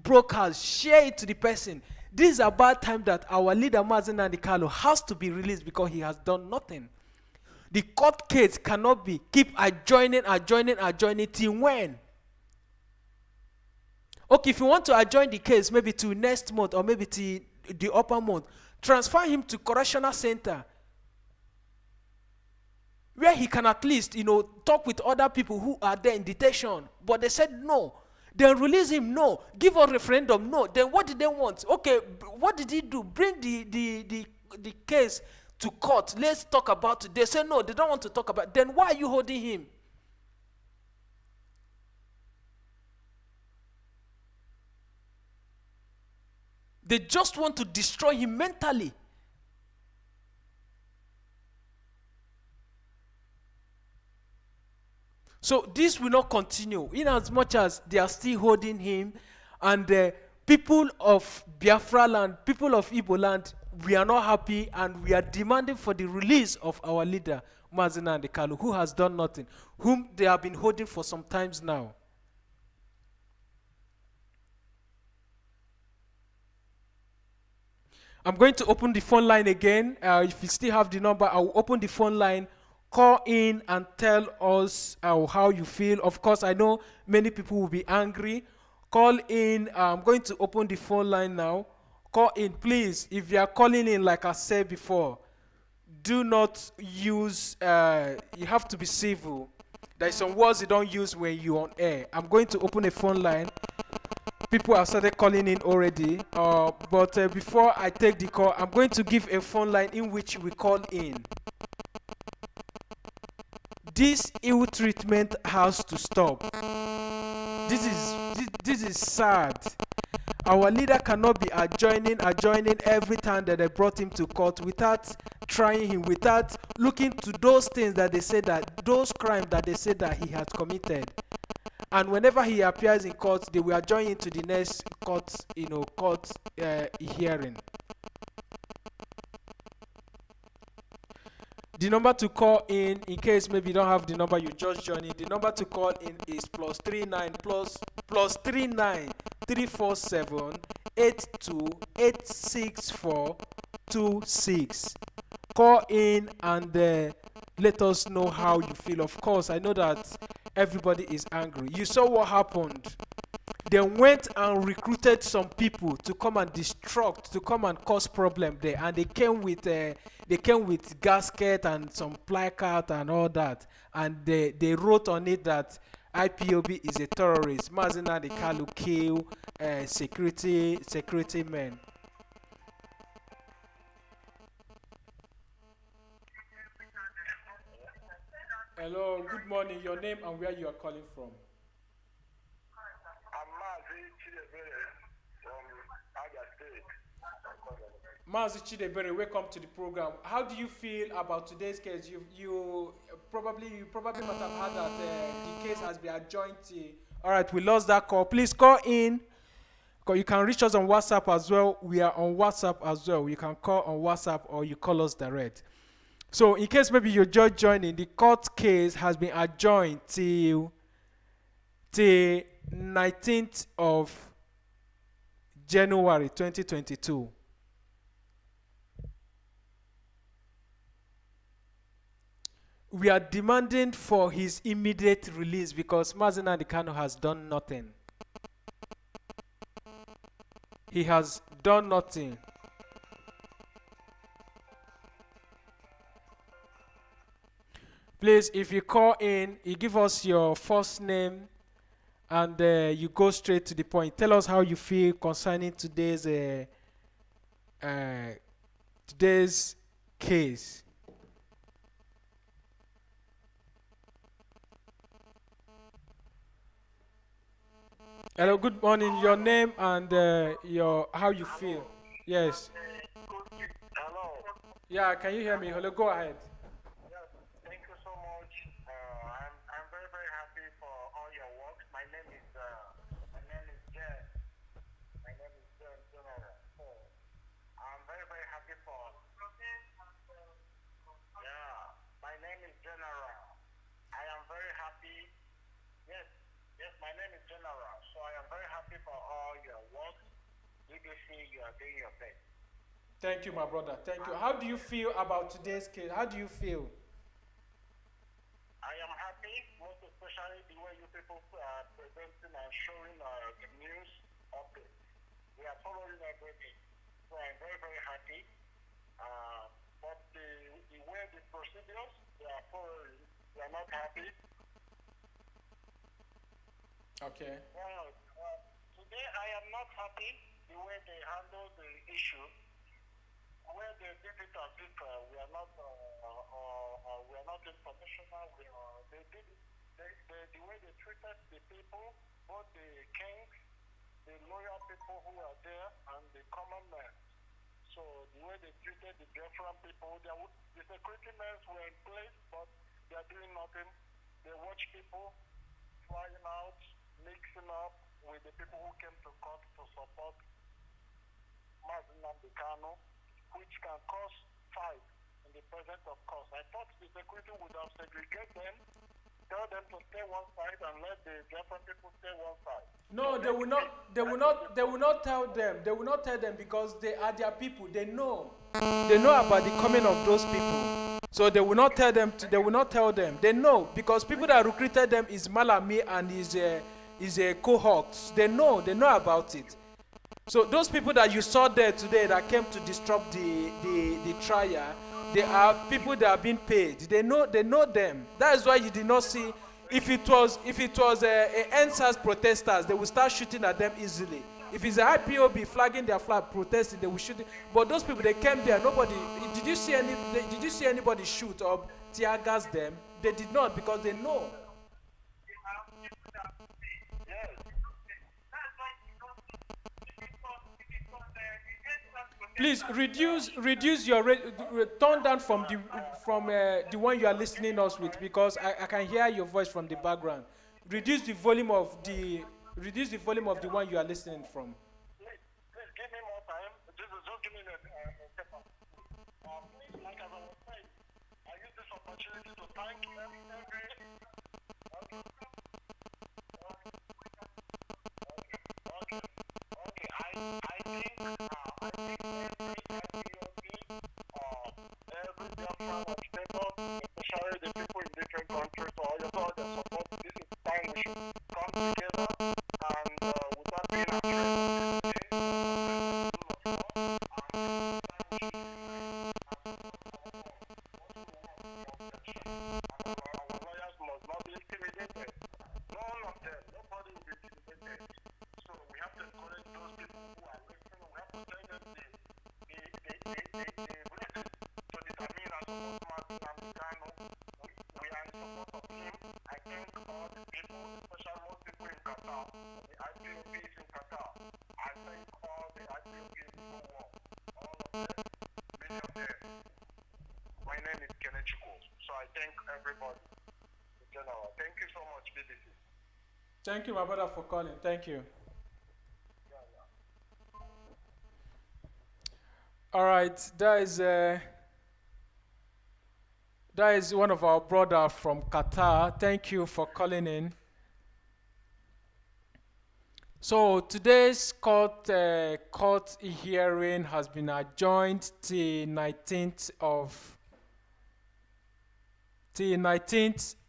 broadcast, share it to the person. This is about time that our leader Mazi Nnamdi Kanu has to be released, because he has done nothing. The court case cannot be keep adjoining till when? Okay, if you want to adjourn the case maybe to next month or maybe to the upper month, transfer him to correctional center where he can at least, talk with other people who are there in detention. But they said no. Then release him, no. Give a referendum, no. Then what did they want? Okay, what did he do? Bring the case to court. Let's talk about it. They say no, they don't want to talk about it. Then why are you holding him? They just want to destroy him mentally. So this will not continue, in as much as they are still holding him, and the people of Biafra land, people of Igbo land, we are not happy, and we are demanding for the release of our leader, Mazi Nnamdi Kanu, who has done nothing, whom they have been holding for some times now. I'm going to open the phone line again. If you still have the number, I will open the phone line. Call in and tell us how you feel. Of course, I know many people will be angry. Call in. I'm going to open the phone line now. Call in, please. If you are calling in, like I said before, do not use, you have to be civil. There are some words you don't use when you're on air. I'm going to open a phone line. People have started calling in already. But before I take the call, I'm going to give a phone line in which we call in. This ill treatment has to stop. This is sad. Our leader cannot be adjoining every time that they brought him to court without trying him, without looking to those things that they said, that those crimes that they said that he had committed. And whenever he appears in court, they will adjoin him to the next court, hearing. The number to call in case maybe you don't have the number, you just join in. The number to call in is +39 347 82 864 26. Call in and let us know how you feel. Of course, I know that everybody is angry. You saw what happened. They went and recruited some people to come and destruct, to come and cause problem there, and they came with gasket and some placard and all that, and they wrote on it that IPOB is a terrorist. Mazi Nnamdi Kanu kill security men. Hello, good morning. Your name and where you are calling from? I'm Mazi Nnamdi Kanu from Abducted. Mazi Nnamdi, welcome to the program. How do you feel about today's case? You probably must have heard that the case has been adjourned. All right, we lost that call. Please call in. You can reach us on WhatsApp as well. We are on WhatsApp as well. You can call on WhatsApp or you call us direct. So in case maybe you're just joining, the court case has been adjourned till 19th of January 2022. We are demanding for his immediate release because Mazi Nnamdi Kanu has done nothing. He has done done nothing. Please, if you call in, you give us your first name and you go straight to the point. Tell us how you feel concerning today's case. Hello, good morning. Your name and your how you feel. Yes. Hello. Yeah, can you hear me? Hello, go ahead. Thank you so much. I'm very, very happy for all your work. My name is Jen. My name is Jen General. So I'm very, very happy for. Yeah, my name is General. I am very happy. Yes, my name is General. So I am very happy for all your work. BBC, you are doing your best. Thank you, my brother. Thank you. How do you feel about today's case? How do you feel? I am happy, most especially the way you people are presenting and showing the news updates. We are following everything. So I'm very, very happy. But the way the procedures they are following, we are not happy. Okay. Well, today I am not happy the way they handle the issue. Where they did it as if we are not international. They did it, the way they treated the people, both the kings, the loyal people who are there, and the common men. So the way they treated the Biafran people, the security men were in place, but they are doing nothing. They watch people flying out, mixing up with the people who came to court to support Mazi Nnamdi Kanu, which can cause fight in the presence of court. I thought the security would have segregated them, tell them to stay one side and let the Biafran people stay one side. No, they will not. They will not. They will not tell them. They will not tell them because they are their people. They know. They know about the coming of those people. So they will not tell them. They will not tell them. They know because people that recruited them is Malami and his cohorts. They know. They know about it. So those people that you saw there today that came to disrupt the trial, they are people that are being paid. They know them. That is why you did not see. If it was NSAS protesters, they will start shooting at them easily. If it's a IPOB flagging their flag protesting, they will shoot. But those people, they came there. Nobody. Did you see anybody shoot or tear gas them? They did not because they know. Please reduce your turn down from the one you are listening us with because I can hear your voice from the background. Reduce the volume of the one you are listening from. Please give me more time. Just give me a second. Please, like as I was saying, I use this opportunity to thank every. Okay. I think every Biafran of people, especially the people in different countries, or all the support, this is time we should come together and without being afraid. Our lawyers must not be intimidated. None of them, nobody will be intimidated. So we have to encourage those people who are listening. We have to tell them the reason to determine and support Mazi Nnamdi Kanu. We are in support of him. I thank all the people, especially most people in Qatar. The IPOBs in Qatar. I thank all the IPOBs in the world. All of them, many of them. My name is Kenechiko. So I thank everybody in general. Thank you so much, BBC. Thank you, my brother, for calling. Thank you. All right, that is one of our brothers from Qatar. Thank you for calling in. So today's court hearing has been adjourned till 19th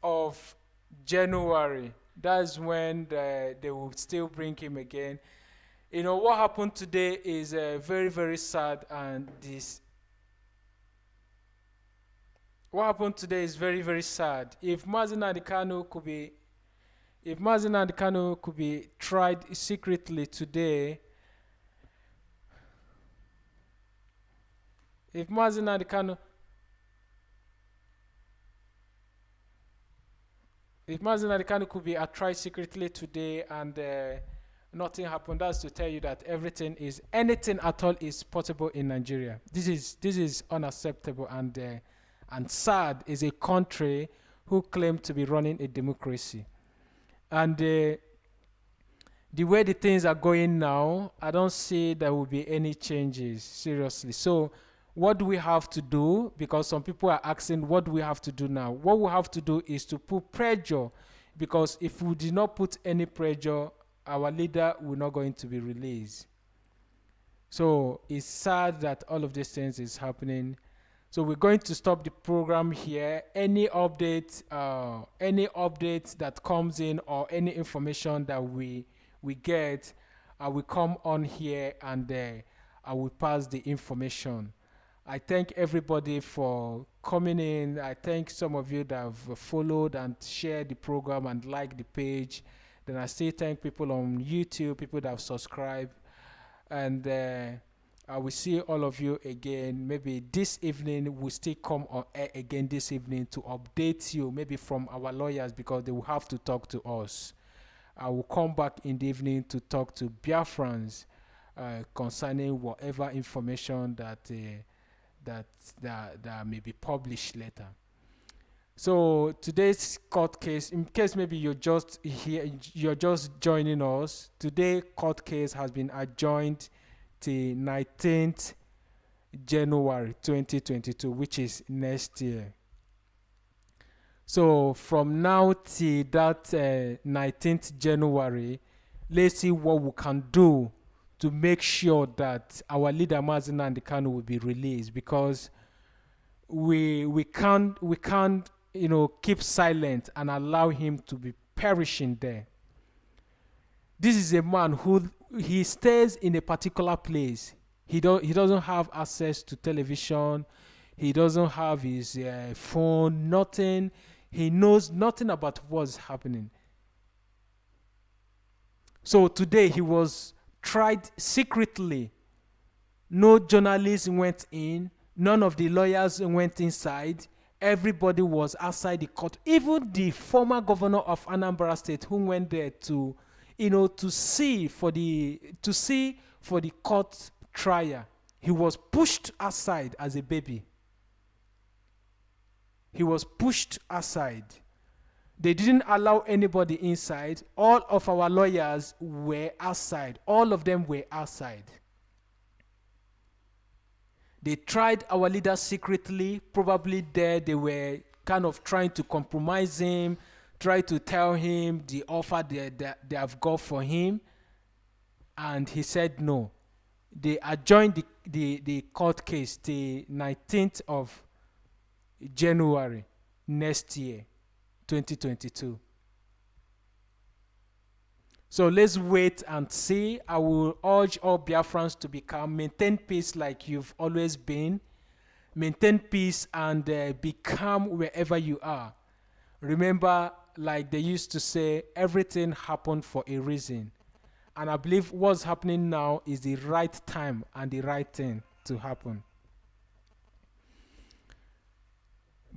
of January. That's when they will still bring him again. You know, what happened today is very, very sad, and what happened today is very, very sad. If Mazi Nnamdi Kanu could be tried secretly today, if Mazi Nnamdi Kanu could be tried secretly today and nothing happened, that's to tell you that anything at all is possible in Nigeria. This is unacceptable and sad. Is a country who claim to be running a democracy, and the way the things are going now, I don't see there will be any changes, seriously. So what do we have to do? Because some people are asking, what do we have to do now? What we have to do is to put pressure, because if we do not put any pressure, our leader will not going to be released. So it's sad that all of these things is happening. So we're going to stop the program here. Any updates that comes in, or any information that we get, I will come on here and I will pass the information. I thank everybody for coming in. I thank some of you that have followed and shared the program and liked the page. Then I still thank people on YouTube, people that have subscribed. And I will see all of you again. Maybe this evening, we'll still come on air again this evening to update you, maybe from our lawyers, because they will have to talk to us. I will come back in the evening to talk to Biafrans concerning whatever information that may be published later. So today's court case, in case maybe you're just joining us, today's court case has been adjourned to 19th January 2022, which is next year. So from now till that 19th January, let's see what we can do to make sure that our leader Mazi Nnamdi Kanu will be released, because we can't keep silent and allow him to be perishing there. This is a man who he stays in a particular place. He doesn't have access to television. He doesn't have his phone. Nothing. He knows nothing about what's happening. So today he was tried secretly. No journalists went in. None of the lawyers went inside. Everybody was outside the court. Even the former governor of Anambra State, who went there to see for the court trial, he was pushed aside as a baby. He was pushed aside. They didn't allow anybody inside. All of our lawyers were outside. All of them were outside. They tried our leader secretly. Probably there they were kind of trying to compromise him, try to tell him the offer they have got for him. And he said no. They adjourned the court case the 19th of January next year, 2022. So let's wait and see. I will urge all Biafrans to maintain peace like you've always been. Maintain peace and be calm wherever you are. Remember, like they used to say, everything happened for a reason. And I believe what's happening now is the right time and the right thing to happen.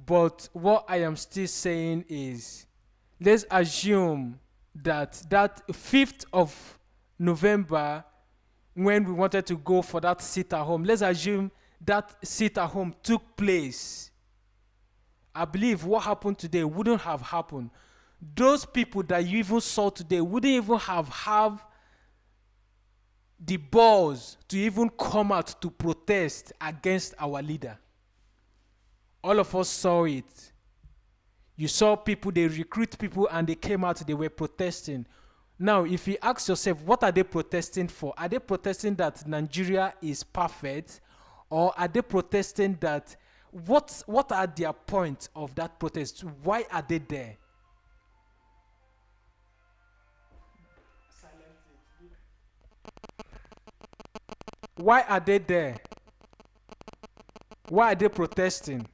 But what I am still saying is, let's assume that 5th of November, when we wanted to go for that sit at home, let's assume that sit at home took place. I believe what happened today wouldn't have happened. Those people that you even saw today wouldn't even have the balls to even come out to protest against our leader. All of us saw it. You saw people, they recruit people and they came out, they were protesting. Now, if you ask yourself, what are they protesting for? Are they protesting that Nigeria is perfect? Or are they protesting that, what are their points of that protest? Why are they there? Why are they there? Why are they protesting?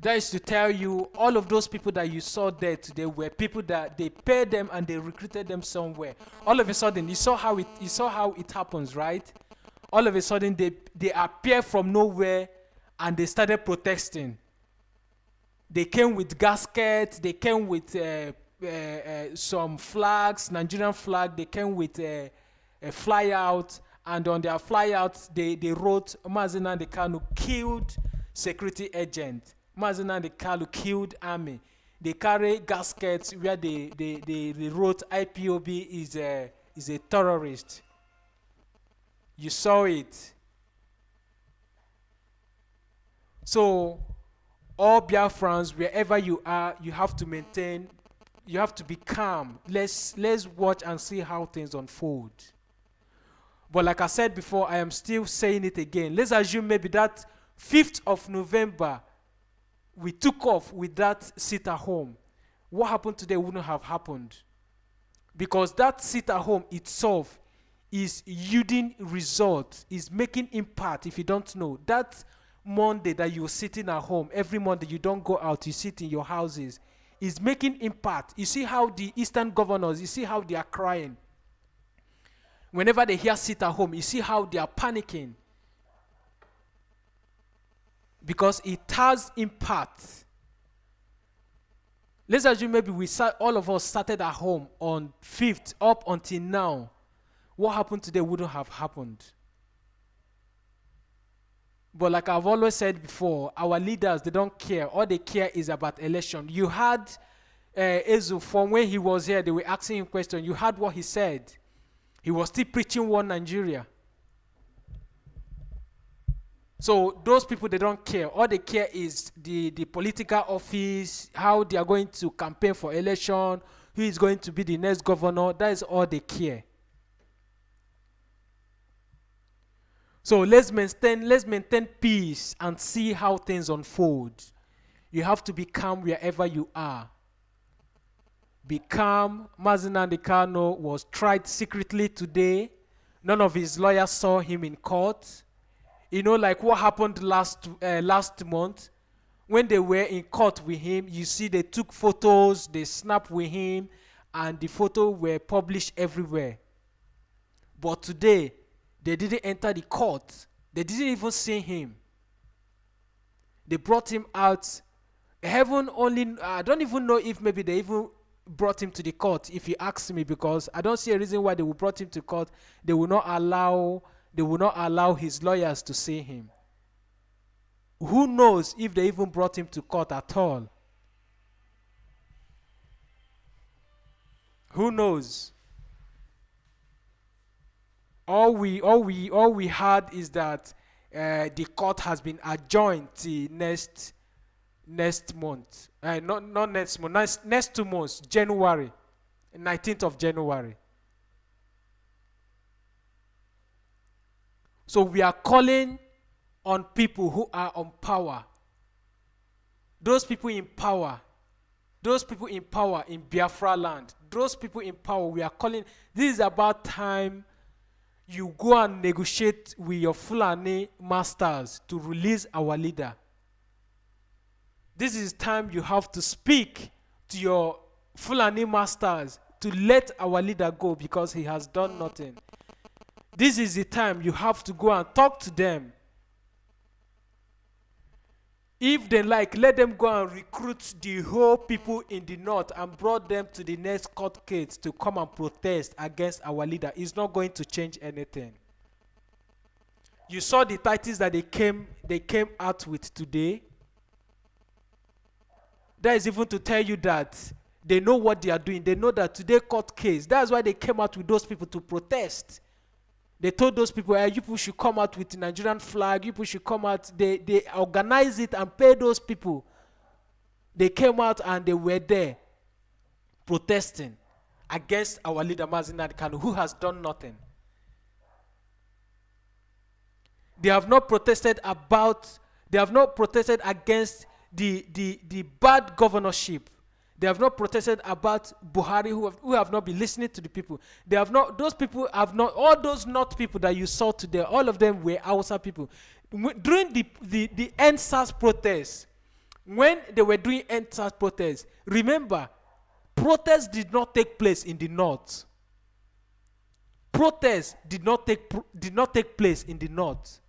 That is to tell you, all of those people that you saw there today were people that they paid them and they recruited them somewhere. All of a sudden, you saw how it happens, right? All of a sudden, they appear from nowhere and they started protesting. They came with gaskets. They came with some flags, Nigerian flag. They came with a flyout, and on their flyout, they wrote Mazi Nnamdi Kanu killed security agent. Mazi Nnamdi Kanu killed army. They carry gaskets where they wrote IPOB is a terrorist. You saw it. So, all Biafrans, wherever you are, you have to maintain, you have to be calm. Let's watch and see how things unfold. But like I said before, I am still saying it again. Let's assume maybe that 5th of November, we took off with that sit at home. What happened today wouldn't have happened. Because that sit at home itself is yielding results, is making impact. If you don't know, that Monday that you're sitting at home, every Monday you don't go out, you sit in your houses, is making impact. You see how the Eastern governors, you see how they are crying. Whenever they hear sit at home, you see how they are panicking. Because it has impact. Let's assume maybe all of us started at home on 5th up until now. What happened today wouldn't have happened. But like I've always said before, our leaders, they don't care. All they care is about election. You had Ezu from when he was here, they were asking him questions. You heard what he said. He was still preaching one Nigeria. So those people, they don't care. All they care is the political office, how they are going to campaign for election, who is going to be the next governor. That is all they care. So let's maintain peace and see how things unfold. You have to be calm wherever you are. Be calm. Mazi Nnamdi Kanu was tried secretly today. None of his lawyers saw him in court. You know, like what happened last month when they were in court with him. You see, they took photos, they snapped with him, and the photos were published everywhere. But today, they didn't enter the court. They didn't even see him. They brought him out. Heaven only, I don't even know if maybe they even brought him to the court, if you ask me, because I don't see a reason why they would brought him to court. They will not allow his lawyers to see him. Who knows if they even brought him to court at all? Who knows? All we heard is that the court has been adjourned till next month. Not next month. Next 2 months, January, 19th of January. So we are calling on people who are on power. Those people in power. Those people in power in Biafra land. Those people in power, we are calling. This is about time you go and negotiate with your Fulani masters to release our leader. This is time you have to speak to your Fulani masters to let our leader go because he has done nothing. This is the time you have to go and talk to them. If they like, let them go and recruit the whole people in the north and brought them to the next court case to come and protest against our leader. It's not going to change anything. You saw the titles that they came out with today. That is even to tell you that they know what they are doing. They know that today court case. That's why they came out with those people to protest. They told those people, hey, you people should come out with the Nigerian flag. You people should come out. They organized it and paid those people. They came out and they were there protesting against our leader, Mazi Nnamdi Kanu, who has done nothing. They have not protested against the bad governorship. They have not protested about Buhari, who have not been listening to the people. They have not. Those people have not. All those not people that you saw today, all of them were Hausa people. During the NSAS protests, when they were doing NSAS protests, remember, protests did not take place in the north. Protests did not take place in the north.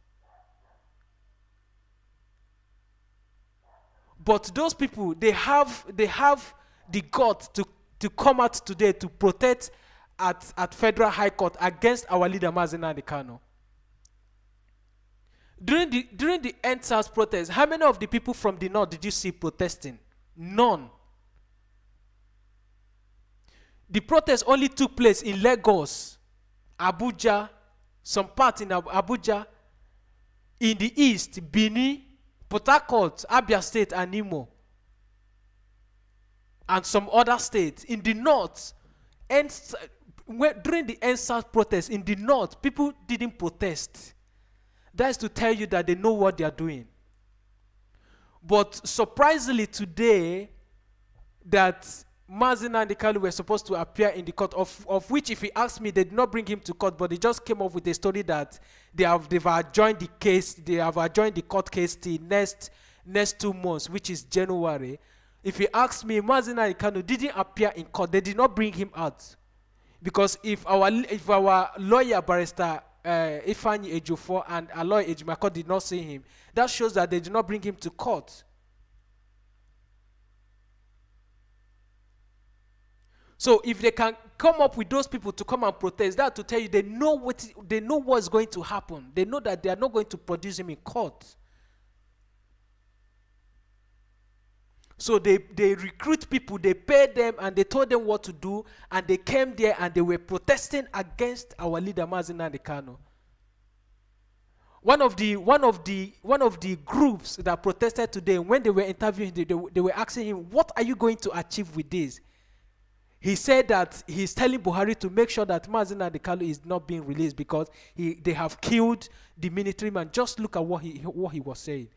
But those people, they have the guts to come out today to protest at Federal High Court against our leader Mazi Nnamdi Kanu. During the NSAS protest, how many of the people from the north did you see protesting? None. The protest only took place in Lagos, Abuja, some part in Abuja, in the east, Benin, Port Harcourt, Abia State, and Imo, and some other states. In the north, during the NSAS protest, in the north, people didn't protest. That is to tell you that they know what they are doing. But surprisingly today, that Mazi Nnamdi Kanu were supposed to appear in the court, of which, if he asked me, they did not bring him to court, but they just came up with a story that they've adjourned the case, they have adjourned the court case till next 2 months, which is January. If he asked me, Mazi Nnamdi Kanu didn't appear in court, they did not bring him out. Because if our lawyer, barrister Ifeanyi Ejiofor, and our lawyer Ejimako did not see him, that shows that they did not bring him to court. So if they can come up with those people to come and protest, that to tell you they know what's going to happen. They know that they are not going to produce him in court. So they recruit people, they pay them, and they told them what to do, and they came there and they were protesting against our leader Mazi Nnamdi Kanu. One of the groups that protested today, when they were interviewing him, they were asking him, "What are you going to achieve with this?" He said that he's telling Buhari to make sure that Mazi Nnamdi Kanu is not being released because they have killed the military man. Just look at what he was saying.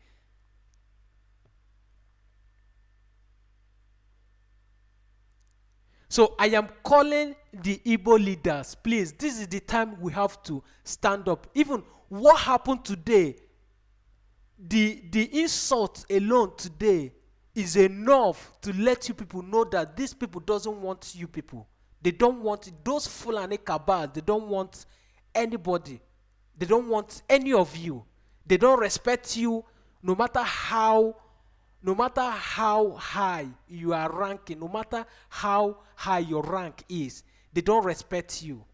So I am calling the Igbo leaders, please, this is the time we have to stand up. Even what happened today, the insult alone today is enough to let you people know that these people doesn't want you people. They don't want those Fulani cabals. They don't want anybody. They don't want any of you. They don't respect you, no matter how high you are ranking, no matter how high your rank is. They don't respect you.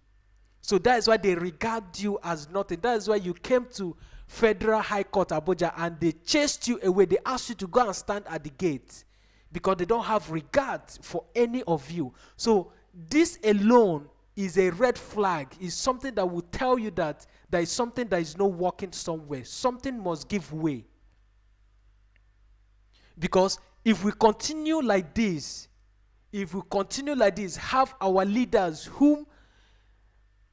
So that is why they regard you as nothing. That is why you came to Federal High Court Abuja and they chased you away. They asked you to go and stand at the gate because they don't have regard for any of you. So this alone is a red flag, is something that will tell you that there is something that is not working somewhere. Something must give way. Because if we continue like this, have our leaders whom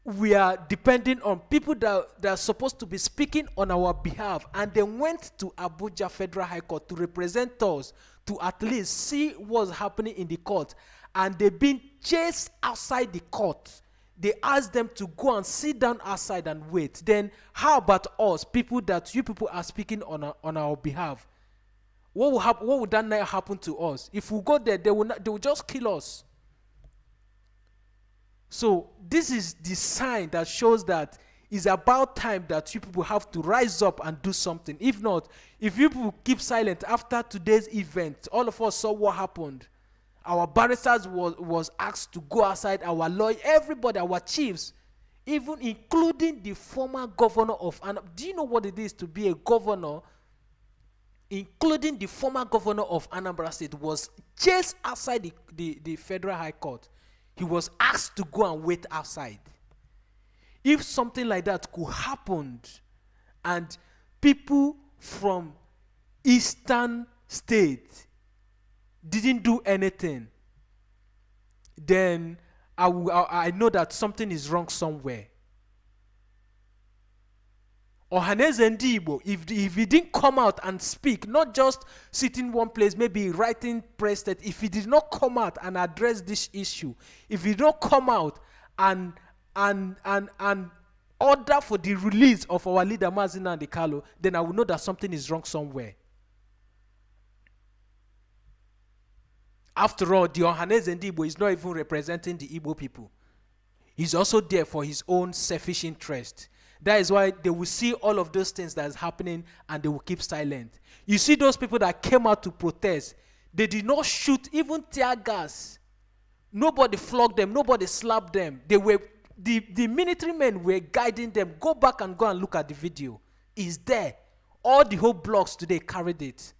we are depending on, people that are supposed to be speaking on our behalf, and they went to Abuja Federal High Court to represent us, to at least see what's happening in the court, and they've been chased outside the court. They asked them to go and sit down outside and wait. Then how about us, people that you people are speaking on our behalf? What will happen? What would that night happen to us? If we go there, they will just kill us. So this is the sign that shows that it's about time that you people have to rise up and do something. If not, if you people keep silent after today's event, all of us saw what happened. Our barristers was asked to go outside, our lawyer, everybody, our chiefs, even including the former governor of Anambra. Do you know what it is to be a governor? Including the former governor of Anambra State was chased outside the Federal High Court. He was asked to go and wait outside. If something like that could happen and people from Eastern State didn't do anything, then I know that something is wrong somewhere. Ohaneze Ndi Igbo, if he didn't come out and speak, not just sit in one place, maybe writing press that, if he did not come out and address this issue, if he did not come out and order for the release of our leader Mazi Nnamdi Kanu, then I will know that something is wrong somewhere. After all, the Ohaneze Ndi Igbo is not even representing the Igbo people. He's also there for his own selfish interest. That is why they will see all of those things that is happening and they will keep silent. You see those people that came out to protest, they did not shoot even tear gas. Nobody flogged them, nobody slapped them. They were the military men were guiding them. Go back and look at the video. It's there. All the whole blocks today carried it.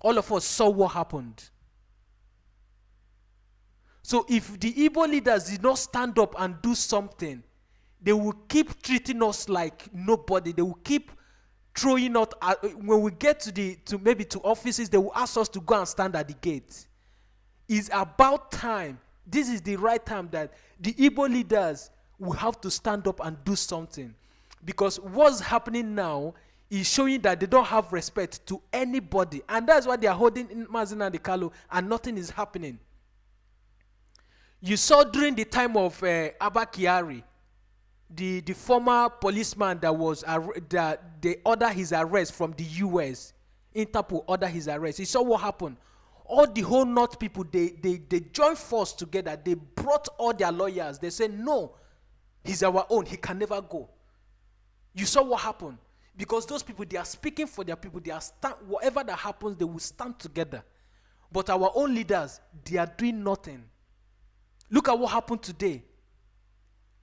All of us saw what happened. So if the Igbo leaders did not stand up and do something, they will keep treating us like nobody. They will keep throwing out. When we get to offices, they will ask us to go and stand at the gate. It's about time. This is the right time that the Igbo leaders will have to stand up and do something. Because what's happening now is showing that they don't have respect to anybody. And that's why they are holding Mazi Nnamdi Kanu and nothing is happening. You saw during the time of Abba Kyari, the former policeman that was that they ordered his arrest from the US. Interpol ordered his arrest. You saw what happened. All the whole North people, they joined force together. They brought all their lawyers. They said, no, he's our own. He can never go. You saw what happened. Because those people, they are speaking for their people. They are whatever that happens, they will stand together. But our own leaders, they are doing nothing. Look at what happened today.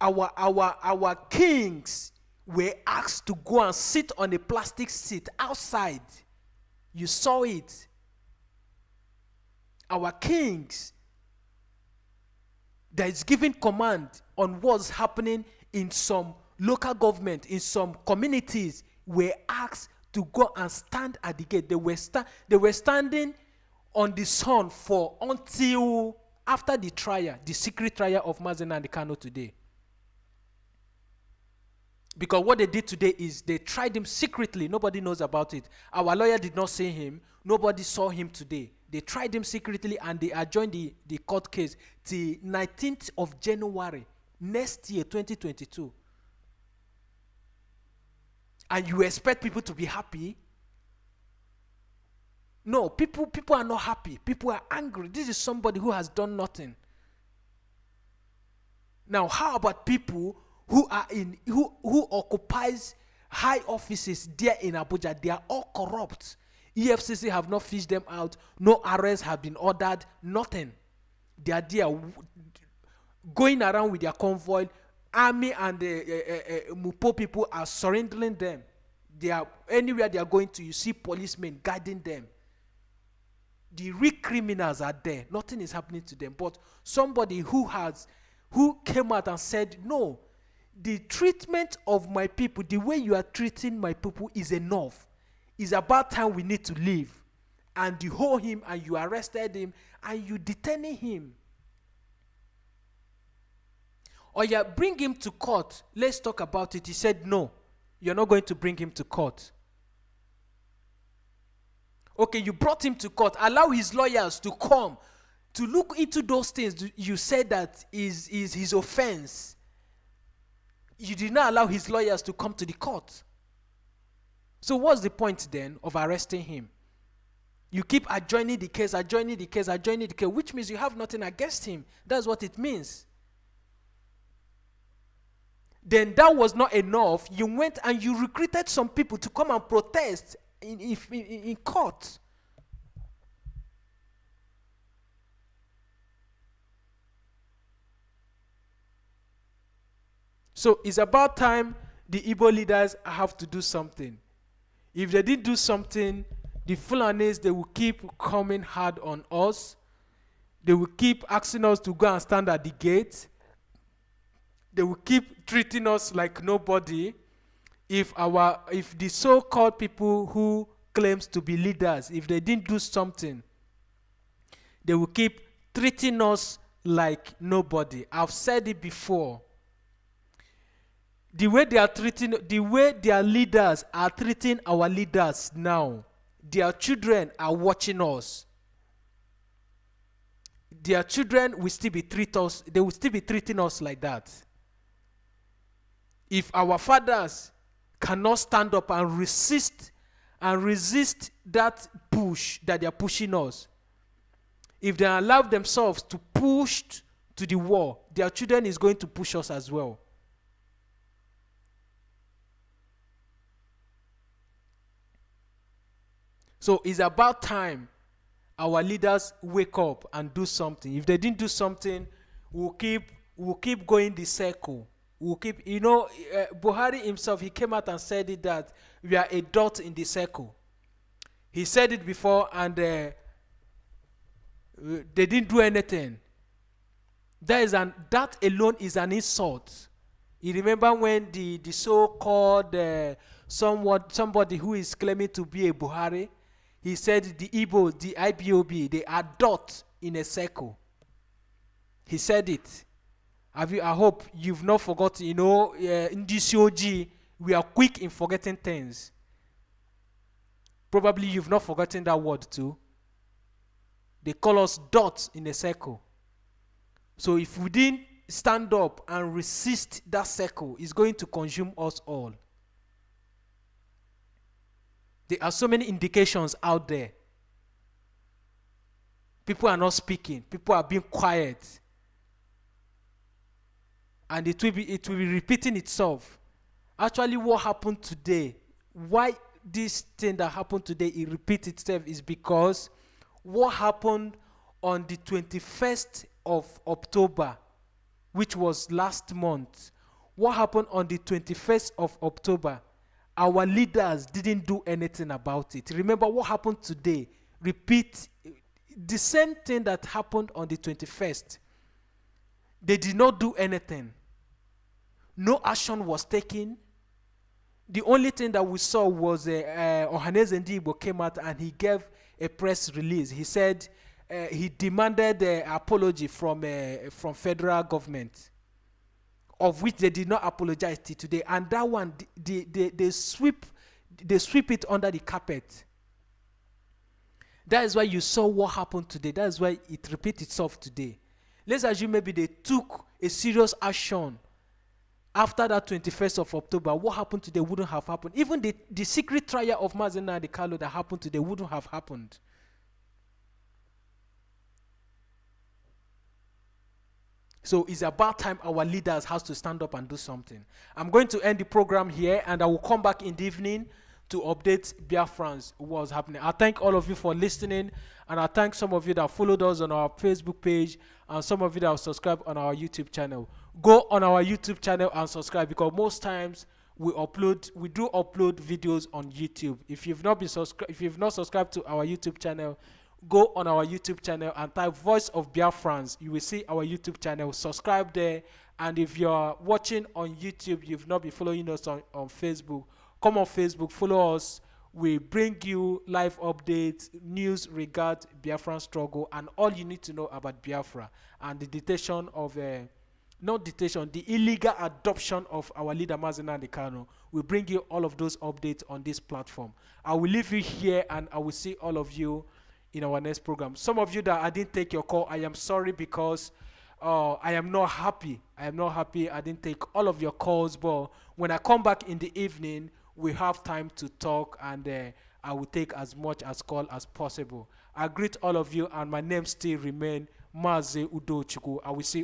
Our kings were asked to go and sit on a plastic seat outside. You saw it. Our kings that is giving command on what's happening in some local government, in some communities, were asked to go and stand at the gate. They were standing on the sun for until after the trial, the secret trial of Mazi Nnamdi Kanu today. Because what they did today is they tried him secretly. Nobody knows about it. Our lawyer did not see him. Nobody saw him today. They tried him secretly and they adjourned the court case till 19th of January next year, 2022. And you expect people to be happy? No, people are not happy. People are angry. This is somebody who has done nothing. Now, how about people who occupies high offices there in Abuja? They are all corrupt. EFCC have not fished them out. No arrests have been ordered. Nothing. They are there going around with their convoy. Army and the Mupo people are surrendering them. They are anywhere they are going to, you see policemen guiding them. The real criminals are there. Nothing is happening to them. But somebody who came out and said, no, the treatment of my people, the way you are treating my people is enough. It's about time we need to leave. And you hold him and you arrested him and you detaining him. Or you bring him to court. Let's talk about it. He said, no, you're not going to bring him to court. Okay, you brought him to court. Allow his lawyers to come to look into those things. You said that is his offense. You did not allow his lawyers to come to the court. So what's the point then of arresting him? You keep adjourning the case, which means you have nothing against him. That's what it means. Then that was not enough. You went and you recruited some people to come and protest in court. So it's about time the Igbo leaders have to do something. If they didn't do something, the Fulanis, they will keep coming hard on us. They will keep asking us to go and stand at the gate. They will keep treating us like nobody. If the so-called people who claims to be leaders, if they didn't do something, they will keep treating us like nobody. I've said it before. The way they are treating, the way their leaders are treating our leaders now, their children are watching us. Their children will still be they will still be treating us like that. If our fathers cannot stand up and resist that push that they are pushing us, if they allow themselves to push to the wall, their children is going to push us as well. So it's about time our leaders wake up and do something. If they didn't do something, we'll keep going the circle. We'll keep, Buhari himself, he came out and said it that we are a dot in the circle. He said it before, and they didn't do anything. That alone is an insult. You remember when the so-called somebody who is claiming to be a Buhari, he said the Igbo, the IPOB, they are dot in a circle. He said it. I hope you've not forgotten. In this OG, we are quick in forgetting things. Probably you've not forgotten that word too. They call us dots in a circle. So if we didn't stand up and resist that circle, it's going to consume us all. There are so many indications out there. People are not speaking. People are being quiet. And it will be repeating itself. Actually, what happened today, why this thing that happened today, it repeats itself, is because what happened on the 21st of October, which was last month, what happened on the 21st of October, our leaders didn't do anything about it. Remember what happened today. Repeat the same thing that happened on the 21st. They did not do anything. No action was taken. The only thing that we saw was Ohaneze Ndigbo came out and he gave a press release. He said he demanded an apology from federal government, of which they did not apologize till today. And that one, they sweep it under the carpet. That is why you saw what happened today. That is why it repeats itself today. Let's assume maybe they took a serious action after that 21st of October. What happened today wouldn't have happened. Even the secret trial of Mazi Nnamdi Kanu that happened today wouldn't have happened. So it's about time our leaders has to stand up and do something. I'm going to end the program here, and I will come back in the evening to update Biafrans what's happening. I thank all of you for listening, and I thank some of you that followed us on our Facebook page and some of you that have subscribed on our YouTube channel. Go on our YouTube channel and subscribe, because most times we do upload videos on YouTube. If you've not subscribed to our YouTube channel, go on our YouTube channel and type Voice of Biafrans. You will see our YouTube channel. Subscribe there. And if you're watching on YouTube, you've not been following us on Facebook, come on Facebook, follow us. We bring you live updates, news regarding Biafran struggle, and all you need to know about Biafra and the detention of the illegal adoption of our leader Mazi Nnamdi Kanu. We bring you all of those updates on this platform. I will leave you here, and I will see all of you in our next program. Some of you that I didn't take your call, I am sorry, because I am not happy. I didn't take all of your calls, but when I come back in the evening, we have time to talk, and I will take as much as call as possible. I greet all of you, and my name still remains Mazi Nnamdi Kanu. I will see